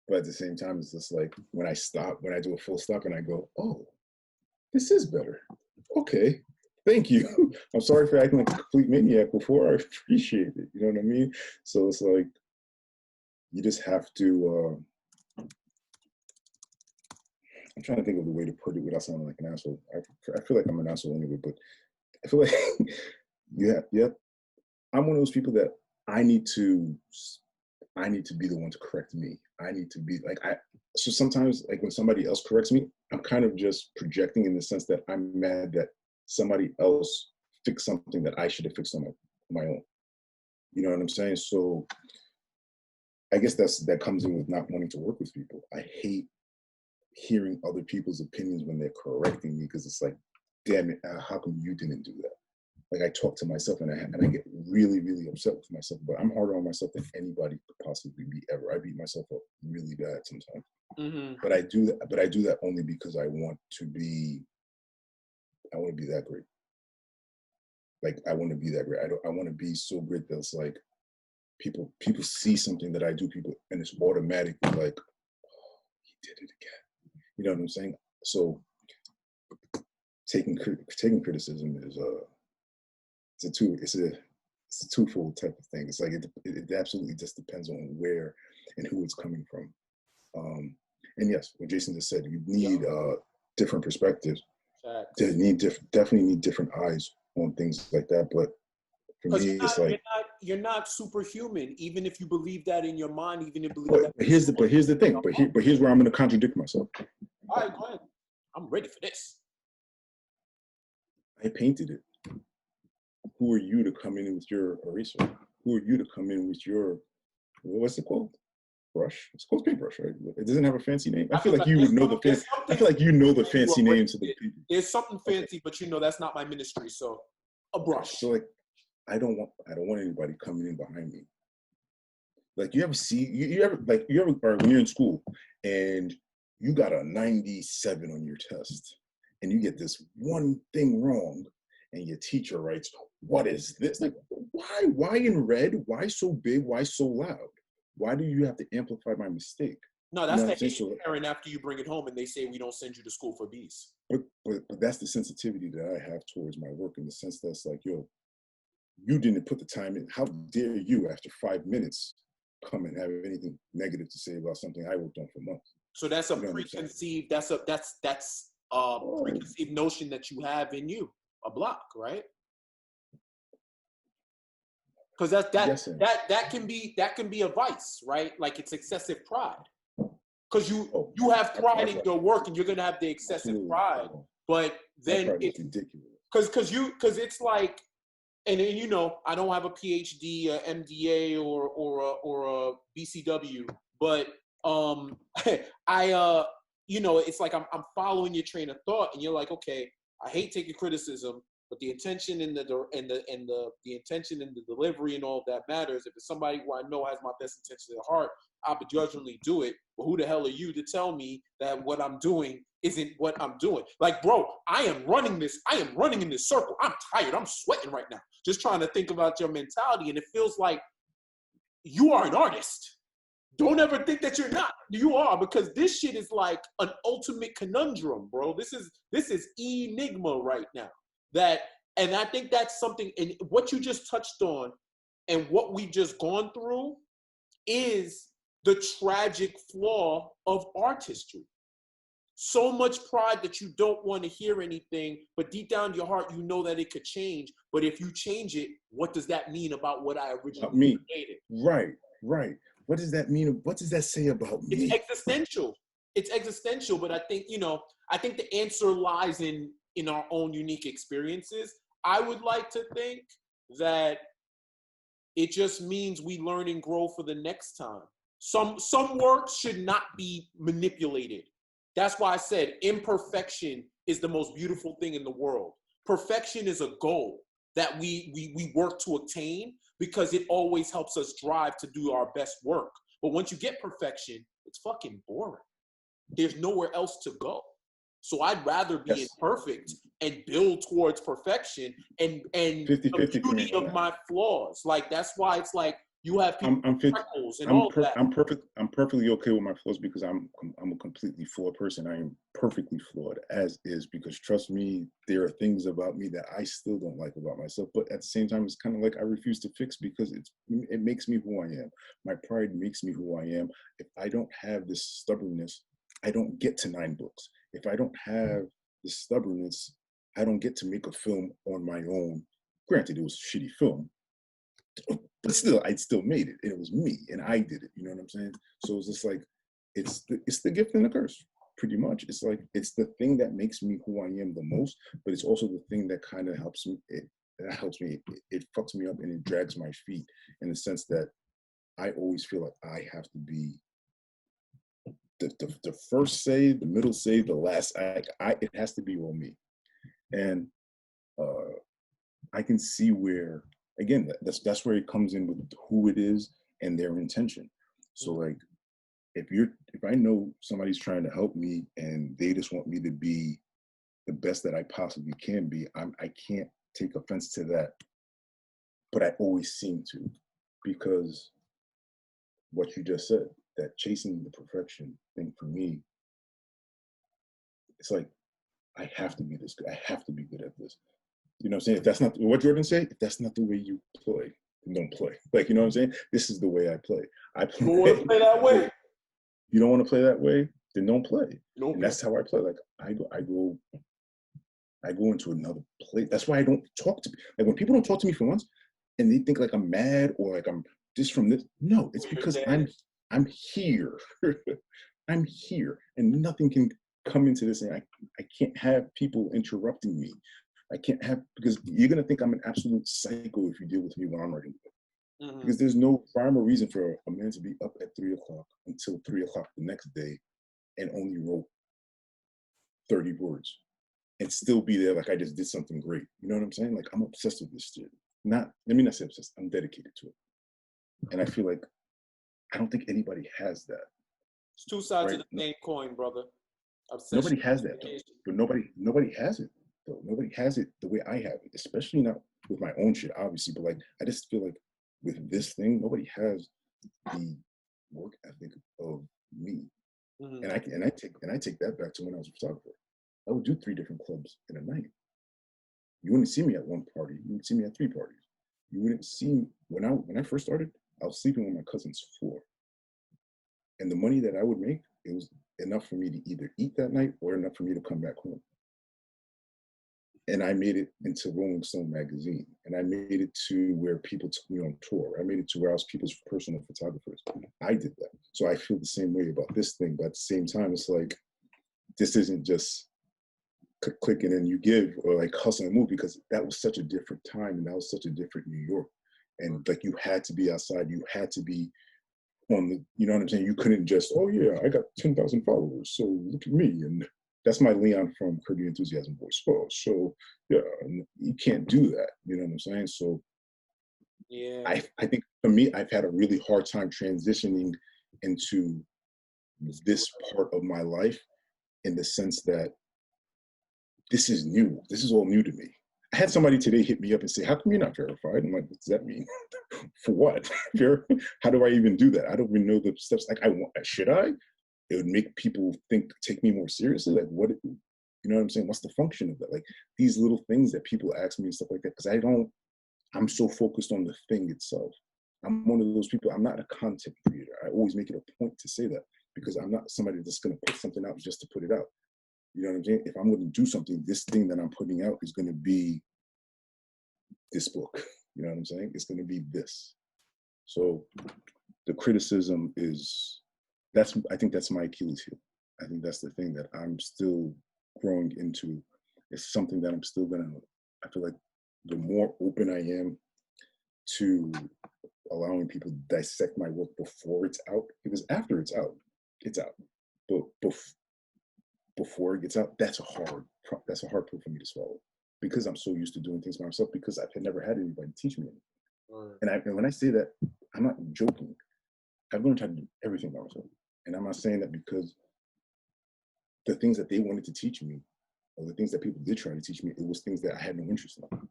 But at the same time, it's just like when I do a full stop and I go, oh, this is better. Okay, thank you. I'm sorry for acting like a complete maniac before. I appreciate it. You know what I mean? So it's like, you just have to, I'm trying to think of the way to put it without sounding like an asshole. I feel like I'm an asshole anyway, but I feel like I'm one of those people that I need to be the one to correct me. I need to be like, so sometimes like when somebody else corrects me, I'm kind of just projecting in the sense that I'm mad that somebody else fixed something that I should have fixed on my own. You know what I'm saying? So I guess that comes in with not wanting to work with people. I hate hearing other people's opinions when they're correcting me, because it's like, damn it, how come you didn't do that? Like, I talk to myself and I get really, really upset with myself, but I'm harder on myself than anybody could possibly be ever. I beat myself up really bad sometimes. Mm-hmm. But I do that only because I want to be that great. Like, I want to be that great. I want to be so great that it's like people see something that I do, and it's automatically like, oh, he did it again. You know what I'm saying? So taking criticism is it's a twofold type of thing. It's like it absolutely just depends on where and who it's coming from. And yes, what Jason just said, you need different perspectives. Definitely need different eyes on things like that. But for me, it's like, not superhuman, even if you believe that in your mind, even if you believe that. But here's the thing. But here's where I'm going to contradict myself. All right, go ahead. I'm ready for this. I painted it. Who are you to come in with your eraser? Who are you to come in with your, what's it called? Brush. It's called paintbrush, right? It doesn't have a fancy name. I feel like you would know the fancy. I feel like you know the fancy names of the people. There's something fancy, but that's not my ministry. So, a brush. So like, I don't want anybody coming in behind me. Like you ever or when you're in school and you got a 97 on your test and you get this one thing wrong and your teacher writes, "What is this?" Like, why in red? Why so big? Why so loud? Why do you have to amplify my mistake? No, that's the Haitian parent after you bring it home and they say we don't send you to school for B's. But that's the sensitivity that I have towards my work, in the sense that's like, yo, you didn't put the time in. How dare you, after 5 minutes, come and have anything negative to say about something I worked on for months? So that's a preconceived. That's a preconceived notion that you have in you, a block, right? Because that can be a vice, right? Like it's excessive pride. Because you have pride in your work, and you're gonna have the excessive pride. But then it's ridiculous. Because it's like, and you know, I don't have a PhD, a MDA, or a BCW, but I you know, it's like I'm following your train of thought, and you're like, okay, I hate taking criticism, but the intention and the intention and the delivery and all of that matters. If it's somebody who I know has my best intention at heart, I'll begrudgingly do it. But who the hell are you to tell me that what I'm doing isn't what I'm doing? Like, bro, I am running in this circle. I'm tired. I'm sweating right now. Just trying to think about your mentality. And it feels like you are an artist. Don't ever think that you're not. You are, because this shit is like an ultimate conundrum, bro. This is enigma right now. And I think that's something, and what you just touched on and what we've just gone through is the tragic flaw of artistry. So much pride that you don't want to hear anything, but deep down in your heart, you know that it could change. But if you change it, what does that mean about what I originally created? Right. What does that mean? What does that say about me? It's existential. It's existential, but I think, you know, I think the answer lies in our own unique experiences. I would like to think that it just means we learn and grow for the next time. Some works should not be manipulated. That's why I said imperfection is the most beautiful thing in the world. Perfection is a goal that we work to attain because it always helps us drive to do our best work. But once you get perfection, it's fucking boring. There's nowhere else to go. So I'd rather be imperfect and build towards perfection and the beauty of my flaws. Like, that's why it's like you have people that. I'm perfectly okay with my flaws because I'm a completely flawed person. I am perfectly flawed as is, because trust me, there are things about me that I still don't like about myself. But at the same time, it's kind of like I refuse to fix because it makes me who I am. My pride makes me who I am. If I don't have this stubbornness, I don't get to 9 books. If I don't have this stubbornness, I don't get to make a film on my own. Granted, it was a shitty film, but still, I still made it. And it was me, and I did it. You know what I'm saying? So it's just like, it's the gift and the curse, pretty much. It's like, it's the thing that makes me who I am the most, but it's also the thing that kind of helps me. It fucks me up and it drags my feet, in the sense that I always feel like I have to be the first say, the middle say, the last act. It has to be on me. And I can see where, again, that's where it comes in with who it is and their intention. So like, if I know somebody's trying to help me and they just want me to be the best that I possibly can be, I can't take offense to that. But I always seem to, because what you just said, that chasing the perfection thing for me, it's like, I have to be this good. I have to be good at this. You know what I'm saying? If that's not what Jordan said, if that's not the way you play, then don't play. Like, you know what I'm saying? This is the way I play. You don't want to play that way. You don't want to play that way? Then don't play. Nope. And that's how I play. Like, I go into another place. That's why I don't talk to people. Like, when people don't talk to me for once, and they think like I'm mad or like I'm just from this. No, it's because I'm here. I'm here, and nothing can come into this, and I can't have people interrupting me. I can't have, because you're gonna think I'm an absolute psycho if you deal with me when I'm writing. Because there's no rhyme or reason for a man to be up at 3 o'clock until 3 o'clock the next day and only wrote 30 words and still be there like I just did something great. You know what I'm saying? Like, I'm obsessed with this shit. Let me not say obsessed, I'm dedicated to it. And I feel like I don't think anybody has that. It's two sides of the same coin, brother. Obsession. Nobody has that, though. But nobody has it, though. Nobody has it the way I have it, especially not with my own shit, obviously. But like, I just feel like with this thing, nobody has the work ethic of me. And I take that back to when I was a photographer. I would do 3 different clubs in a night. You wouldn't see me at one party. You would see me at 3 parties. You wouldn't see me when I first started. I was sleeping on my cousin's floor, and the money that I would make, it was enough for me to either eat that night or enough for me to come back home. And I made it into Rolling Stone magazine, and I made it to where people took me on tour. I made it to where I was people's personal photographers. I did that. So I feel the same way about this thing, but at the same time, it's like, this isn't just click and then you give, or like hustle and move, because that was such a different time, and that was such a different New York. And like, you had to be outside, you had to be on the, you know what I'm saying? You couldn't just, oh yeah, I got 10,000 followers, so look at me. And that's my Leon from Curb Your Enthusiasm voice. Well, so yeah, you can't do that. You know what I'm saying? So yeah, I think for me, I've had a really hard time transitioning into this part of my life, in the sense that this is new. This is all new to me. I had somebody today hit me up and say, how come you're not verified? I'm like, what does that mean? For what? How do I even do that? I don't even know the steps. Like, should I? It would make people take me more seriously. Like, what, you know what I'm saying? What's the function of that? Like, these little things that people ask me and stuff like that, because I'm so focused on the thing itself. I'm one of those people, I'm not a content creator. I always make it a point to say that, because I'm not somebody that's gonna put something out just to put it out. You know what I'm saying? If I'm gonna do something, this thing that I'm putting out is gonna be this book. You know what I'm saying? It's gonna be this. So the criticism is, I think that's my Achilles heel. I think that's the thing that I'm still growing into. It's something that I'm still I feel like the more open I am to allowing people to dissect my work before it's out, because after it's out, it's out. But before it gets out, that's a hard pill for me to swallow, because I'm so used to doing things by myself, because I've never had anybody teach me anything. And when I say that, I'm not joking. I've learned how to do everything by myself. And I'm not saying that because the things that they wanted to teach me, or the things that people did try to teach me, it was things that I had no interest in.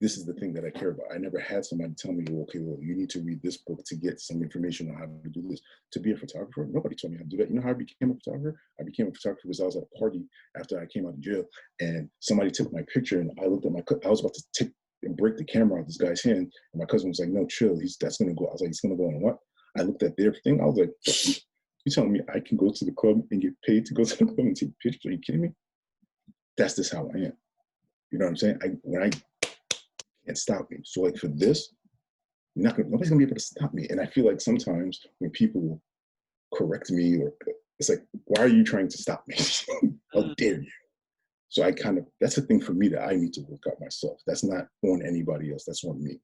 This is the thing that I care about. I never had somebody tell me, well, okay, well, you need to read this book to get some information on how to do this. To be a photographer, nobody told me how to do that. You know how I became a photographer? I became a photographer because I was at a party after I came out of jail, and somebody took my picture, and I looked at I was about to take and break the camera out of this guy's hand, and my cousin was like, no, chill, that's gonna go. I was like, he's gonna go on what? I looked at their thing, I was like, you telling me I can go to the club and get paid to go to the club and take pictures? Are you kidding me? That's just how I am. You know what I'm saying? When I can't stop me. So like, for this, nobody's gonna be able to stop me. And I feel like sometimes when people correct me, or it's like, why are you trying to stop me? How dare you? So that's the thing for me that I need to work out myself. That's not on anybody else. That's on me.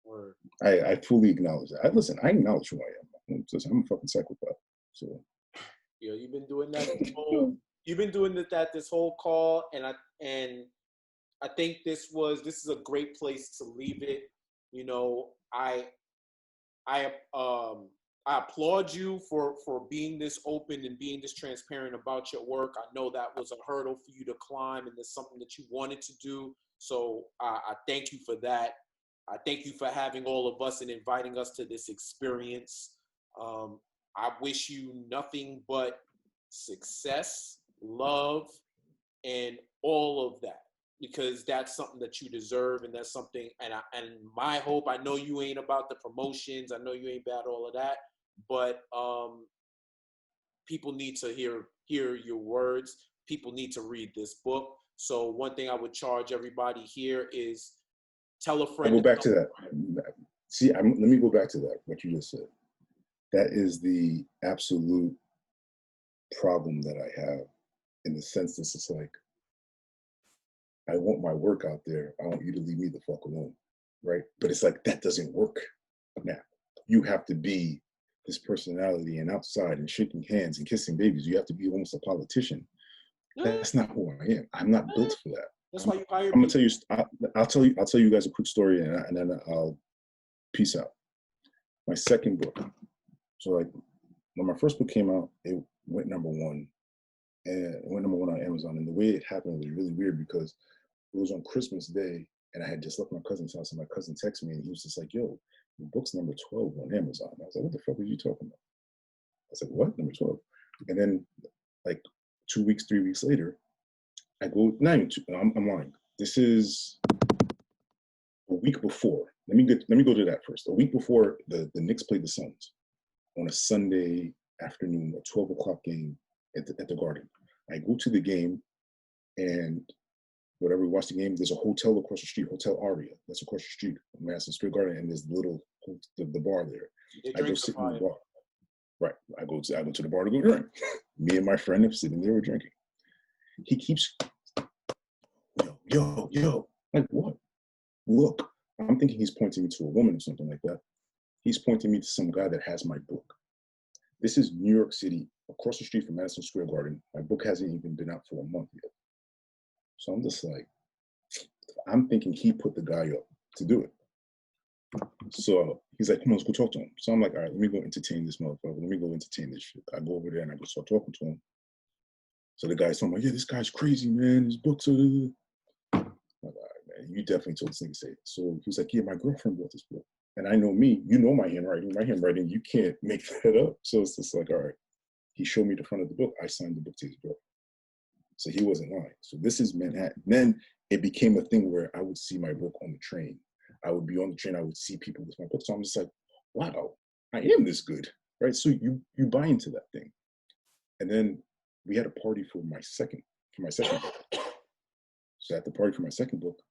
Word. I fully acknowledge that. I acknowledge who I am. I'm a fucking psychopath. So yeah, you've been doing that this whole call, and I think this is a great place to leave it. You know, I applaud you for being this open and being this transparent about your work. I know that was a hurdle for you to climb, and it's something that you wanted to do. So I thank you for that. I thank you for having all of us and inviting us to this experience. I wish you nothing but success, love, and all of that, because that's something that you deserve, and that's something, and my hope, I know you ain't about the promotions, I know you ain't about all of that, but people need to hear your words. People need to read this book. So one thing I would charge everybody here is, tell a friend. I'll go back to that. See, let me go back to that, what you just said. That is the absolute problem that I have, in the sense that it's like, I want my work out there. I want you to leave me the fuck alone, right? But it's like, that doesn't work now. You have to be this personality and outside and shaking hands and kissing babies. You have to be almost a politician. That's not who I am. I'm not built for that. That's why you hire I'm me. gonna tell you. I'll tell you guys a quick story, and then I'll peace out. My second book. So like, when my first book came out, it went number one, and it went number one on Amazon. And the way it happened was really weird, because it was on Christmas Day, and I had just left my cousin's house, and my cousin texted me, and he was just like, "Yo, your book's number 12 on Amazon." And I was like, "What the fuck are you talking about?" I was like, "What? Number 12?" And then, like 2 weeks, 3 weeks later, I go, I'm lying. This is a week before. Let me go to that first. A week before the Knicks played the Suns on a Sunday afternoon, a 12 o'clock game at the Garden. I go to the game, and whatever, we watch the game, there's a hotel across the street, Hotel Aria, that's across the street from Madison Square Garden, and there's the bar there. I go sit in the bar. Right. I go to the bar to go drink. Me and my friend are sitting there, we're drinking. He keeps, yo. Like, what? Look. I'm thinking he's pointing me to a woman or something like that. He's pointing me to some guy that has my book. This is New York City, across the street from Madison Square Garden. My book hasn't even been out for a month yet. So I'm just like, I'm thinking he put the guy up to do it. So he's like, "Come on, let's go talk to him." So I'm like, "All right, let me go entertain this motherfucker. Let me go entertain this shit." I go over there and I go start talking to him. So the guy's talking about, "Yeah, this guy's crazy, man. His books are..." I'm like, "All right, man, you definitely told this nigga to say it." So he was like, "Yeah, my girlfriend bought this book." And I know me, you know my handwriting. My handwriting, you can't make that up. So it's just like, all right. He showed me the front of the book. I signed the book to his girlfriend. So he wasn't lying. So this is Manhattan. Then it became a thing where I would see my book on the train. I would be on the train. I would see people with my book. So I'm just like, wow, I am this good, right? So you buy into that thing. And then we had a party for my second book. So at the party for my second book,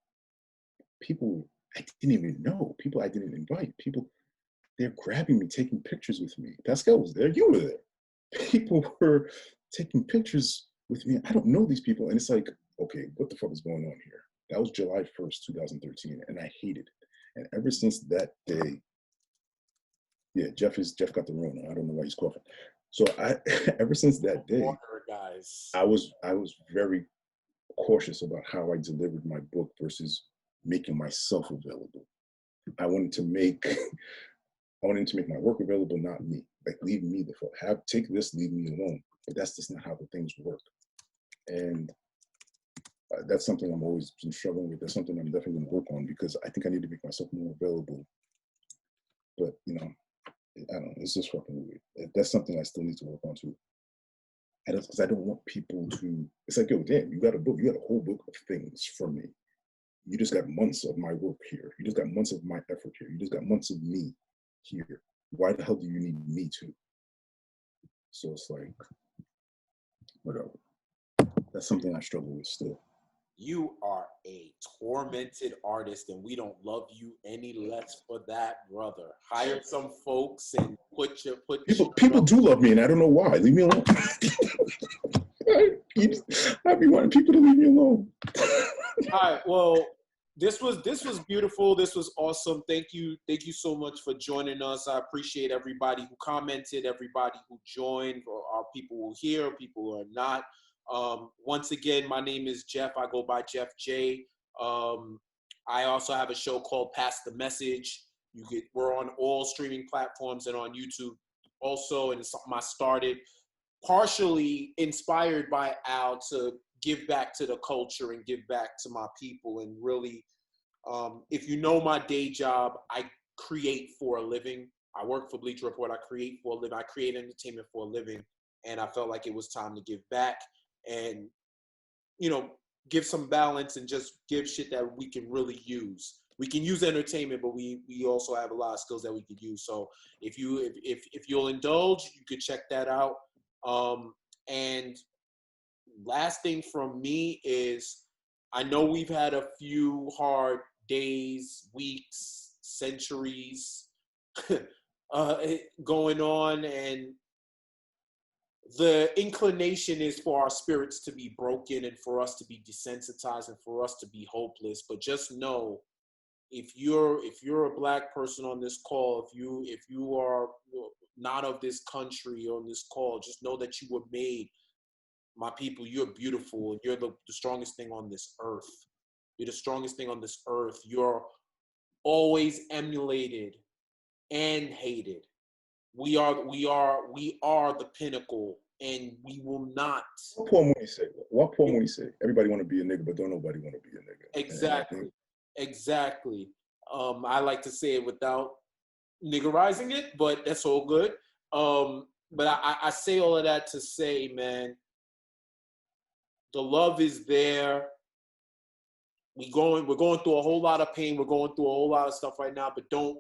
people I didn't even know, people I didn't invite, people, they're grabbing me, taking pictures with me. Pascal was there, you were there. People were taking pictures with me. I don't know these people. And it's like, okay, what the fuck is going on here? That was July 1st, 2013. And I hated it. And ever since that day, yeah, Jeff got the Rona. I don't know why he's coughing. So ever since that day, I was very cautious about how I delivered my book versus making myself available. I wanted to make my work available, not me. Like, leave me the fuck. Take this, leave me alone. But that's just not how the things work. And that's something I'm always been struggling with. That's something I'm definitely going to work on, because I think I need to make myself more available. But, you know, I don't know. It's just fucking weird. That's something I still need to work on too. Because I don't want people to. It's like, yo, damn, you got a book. You got a whole book of things from me. You just got months of my work here. You just got months of my effort here. You just got months of me here. Why the hell do you need me too? So it's like, whatever. That's something I struggle with still. You are a tormented artist, and we don't love you any less for that, brother. Hire some folks and people do love me, and I don't know why. Leave me alone. I be wanting people to leave me alone. All right. Well, this was beautiful. This was awesome. Thank you so much for joining us. I appreciate everybody who commented, everybody who joined, or our people who are here, people who are not. Once again, my name is Jeff. I go by Jeff J. I also have a show called Pass the Message. We're on all streaming platforms and on YouTube also, and it's something I started partially inspired by Al to give back to the culture and give back to my people. And really, if you know my day job, I create for a living. I work for Bleacher Report. I create for a living. I create entertainment for a living. And I felt like it was time to give back and, you know, give some balance and just give shit that we can really use. We can use entertainment, but we also have a lot of skills that we could use. So if you'll indulge, you could check that out. And last thing from me is, I know we've had a few hard days, weeks, centuries going on, and the inclination is for our spirits to be broken and for us to be desensitized and for us to be hopeless. But just know, if you're a Black person on this call, if you are not of this country on this call, just know that you were made. My people, you're beautiful, and you're the strongest thing on this earth. You're the strongest thing on this earth. You're always emulated and hated. We are the pinnacle, and we will not. What Paul Mooney say? What Paul Mooney say? Everybody want to be a nigga, but don't nobody want to be a nigga. Exactly. Exactly. I like to say it without niggerizing it, but that's all good. But I say all of that to say, man, the love is there. We're going through a whole lot of pain. We're going through a whole lot of stuff right now, but don't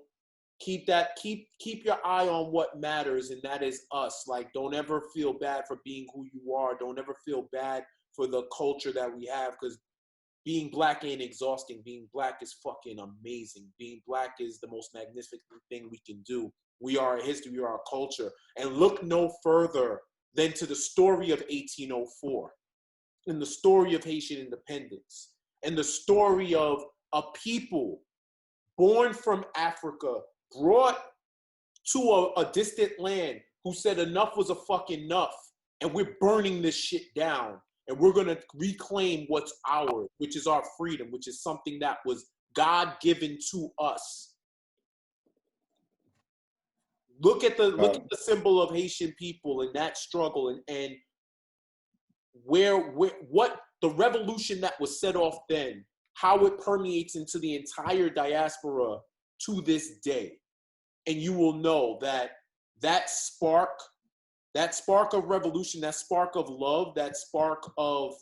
keep your eye on what matters, and that is us. Like, don't ever feel bad for being who you are. Don't ever feel bad for the culture that we have, because being Black ain't exhausting. Being Black is fucking amazing. Being Black is the most magnificent thing we can do. We are a history, we are a culture. And look no further than to the story of 1804 and the story of Haitian independence and the story of a people born from Africa, brought to a distant land, who said enough was a fucking enough, and we're burning this shit down, and we're gonna reclaim what's ours, which is our freedom, which is something that was God-given to us. Look at the symbol of Haitian people and that struggle, and what the revolution that was set off then, how it permeates into the entire diaspora to this day. And you will know that spark of revolution, that spark of love, that spark of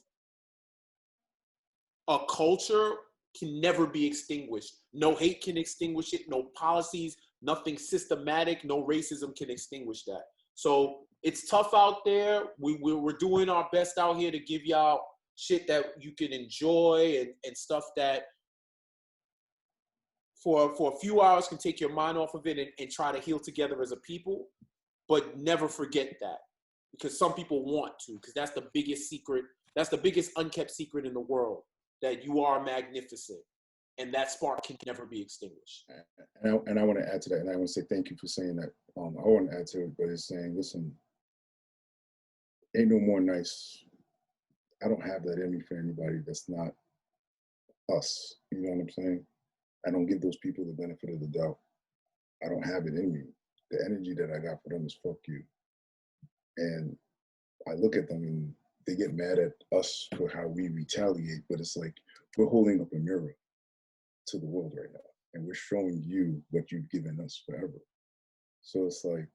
a culture can never be extinguished. No hate can extinguish it. No policies, nothing systematic, no racism can extinguish that. So it's tough out there. We're doing our best out here to give y'all shit that you can enjoy and stuff that for a few hours can take your mind off of it and try to heal together as a people. But never forget that, because some people want to, because that's the biggest secret. That's the biggest unkept secret in the world, that you are magnificent, and that spark can never be extinguished. And I want to add to that, and I want to say thank you for saying that. I want to add to it, but it's saying, listen, ain't no more nice. I don't have that in me for anybody that's not us. You know what I'm saying? I don't give those people the benefit of the doubt. I don't have it in me. The energy that I got for them is fuck you. And I look at them and they get mad at us for how we retaliate, but it's like we're holding up a mirror to the world right now, and we're showing you what you've given us forever. So it's like,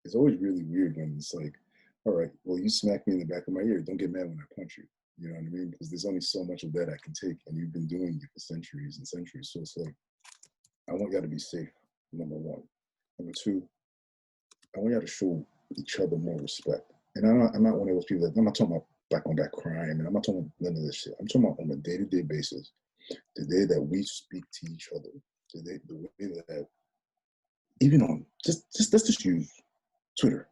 it's always really weird when it's like, all right, well, you smack me in the back of my ear. Don't get mad when I punch you. You know what I mean? Because there's only so much of that I can take, and you've been doing it for centuries and centuries. So it's like, I want y'all to be safe, number one. Number two, I want y'all to show each other more respect. And I'm not one of those people that, I'm not talking about back on back crime, and I'm not talking about none of this shit. I'm talking about on a day-to-day basis, the day that we speak to each other, the way that, even on, let's just use Twitter.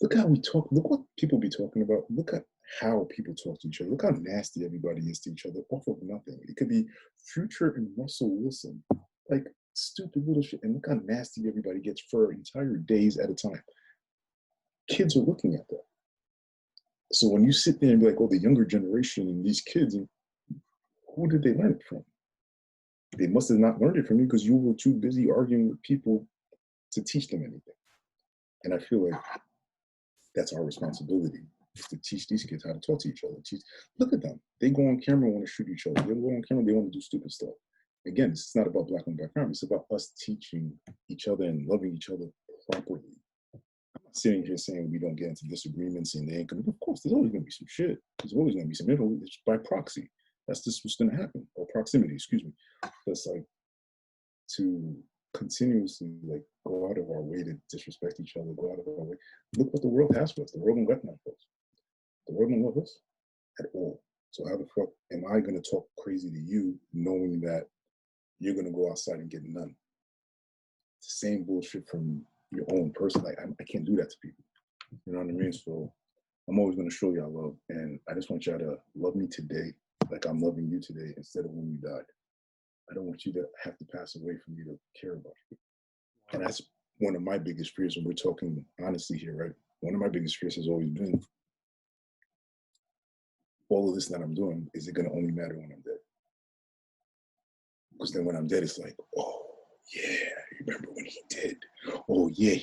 Look how we talk, look what people be talking about. Look at how people talk to each other. Look how nasty everybody is to each other off of nothing. It could be Future and Russell Wilson, like stupid little shit. And look how nasty everybody gets for entire days at a time. Kids are looking at that. So when you sit there and be like, oh, the younger generation and these kids, and who did they learn it from? They must have not learned it from you because you were too busy arguing with people to teach them anything. And I feel like that's our responsibility, is to teach these kids how to talk to each other. Look at them. They go on camera and want to shoot each other. They go on camera, they want to do stupid stuff. Again, it's not about black on black crime. It's about us teaching each other and loving each other properly. I'm not sitting here saying we don't get into disagreements and they ain't gonna, of course, there's always gonna be some shit. There's always gonna be some, it's by proxy. That's just what's gonna happen, or proximity, excuse me. But it's like, to continuously like go out of our way to disrespect each other, go out of our way. Look what the world has for us. The world don't recognize us. The world don't love us at all. So how the fuck am I gonna talk crazy to you knowing that you're gonna go outside and get none? It's the same bullshit from your own person. Like I can't do that to people. You know what I mean? So I'm always gonna show y'all love, and I just want y'all to love me today, like I'm loving you today, instead of when you died. I don't want you to have to pass away for me to care about you. And that's one of my biggest fears when we're talking honestly here, right? One of my biggest fears has always been all of this that I'm doing, is it gonna only matter when I'm dead? Because then when I'm dead, it's like, oh yeah, you remember when he did? Oh yeah,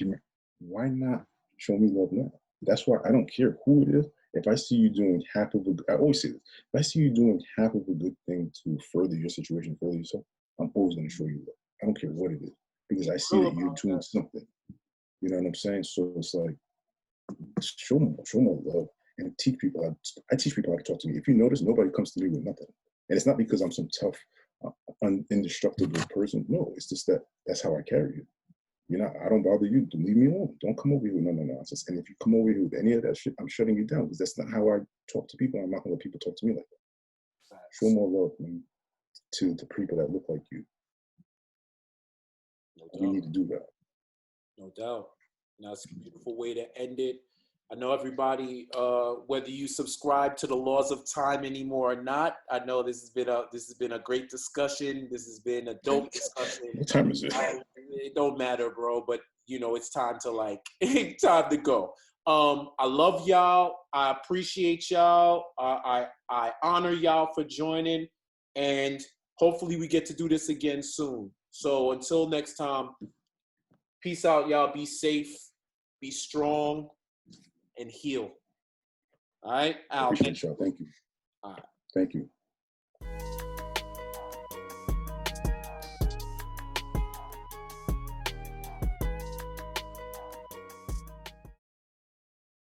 why not show me love now? That's why I don't care who it is. If I see you doing half of I always say this, if I see you doing half of a good thing to further your situation, further yourself, I'm always gonna show you love. I don't care what it is, because I see that you're doing something. You know what I'm saying? So it's like, show more love and teach people. I teach people how to talk to me. If you notice, nobody comes to me with nothing. And it's not because I'm some tough, indestructible person. No, it's just that that's how I carry you. You know, I don't bother you. Leave me alone. Don't come over here with no nonsense. And if you come over here with any of that shit, I'm shutting you down, because that's not how I talk to people. I'm not gonna let people talk to me like that. Show more love, man, to the people that look like you. We need to do that. No doubt. And that's a beautiful way to end it. I know everybody, whether you subscribe to the laws of time anymore or not, I know this has been a great discussion. This has been a dope discussion. What time is it? It don't matter, bro, but you know, it's time to time to go. I love y'all. I appreciate y'all. I honor y'all for joining, and hopefully we get to do this again soon. So until next time, peace out, y'all. Be safe, be strong, and heal. All right, Al. Appreciate y'all. Thank you. All right. Thank you.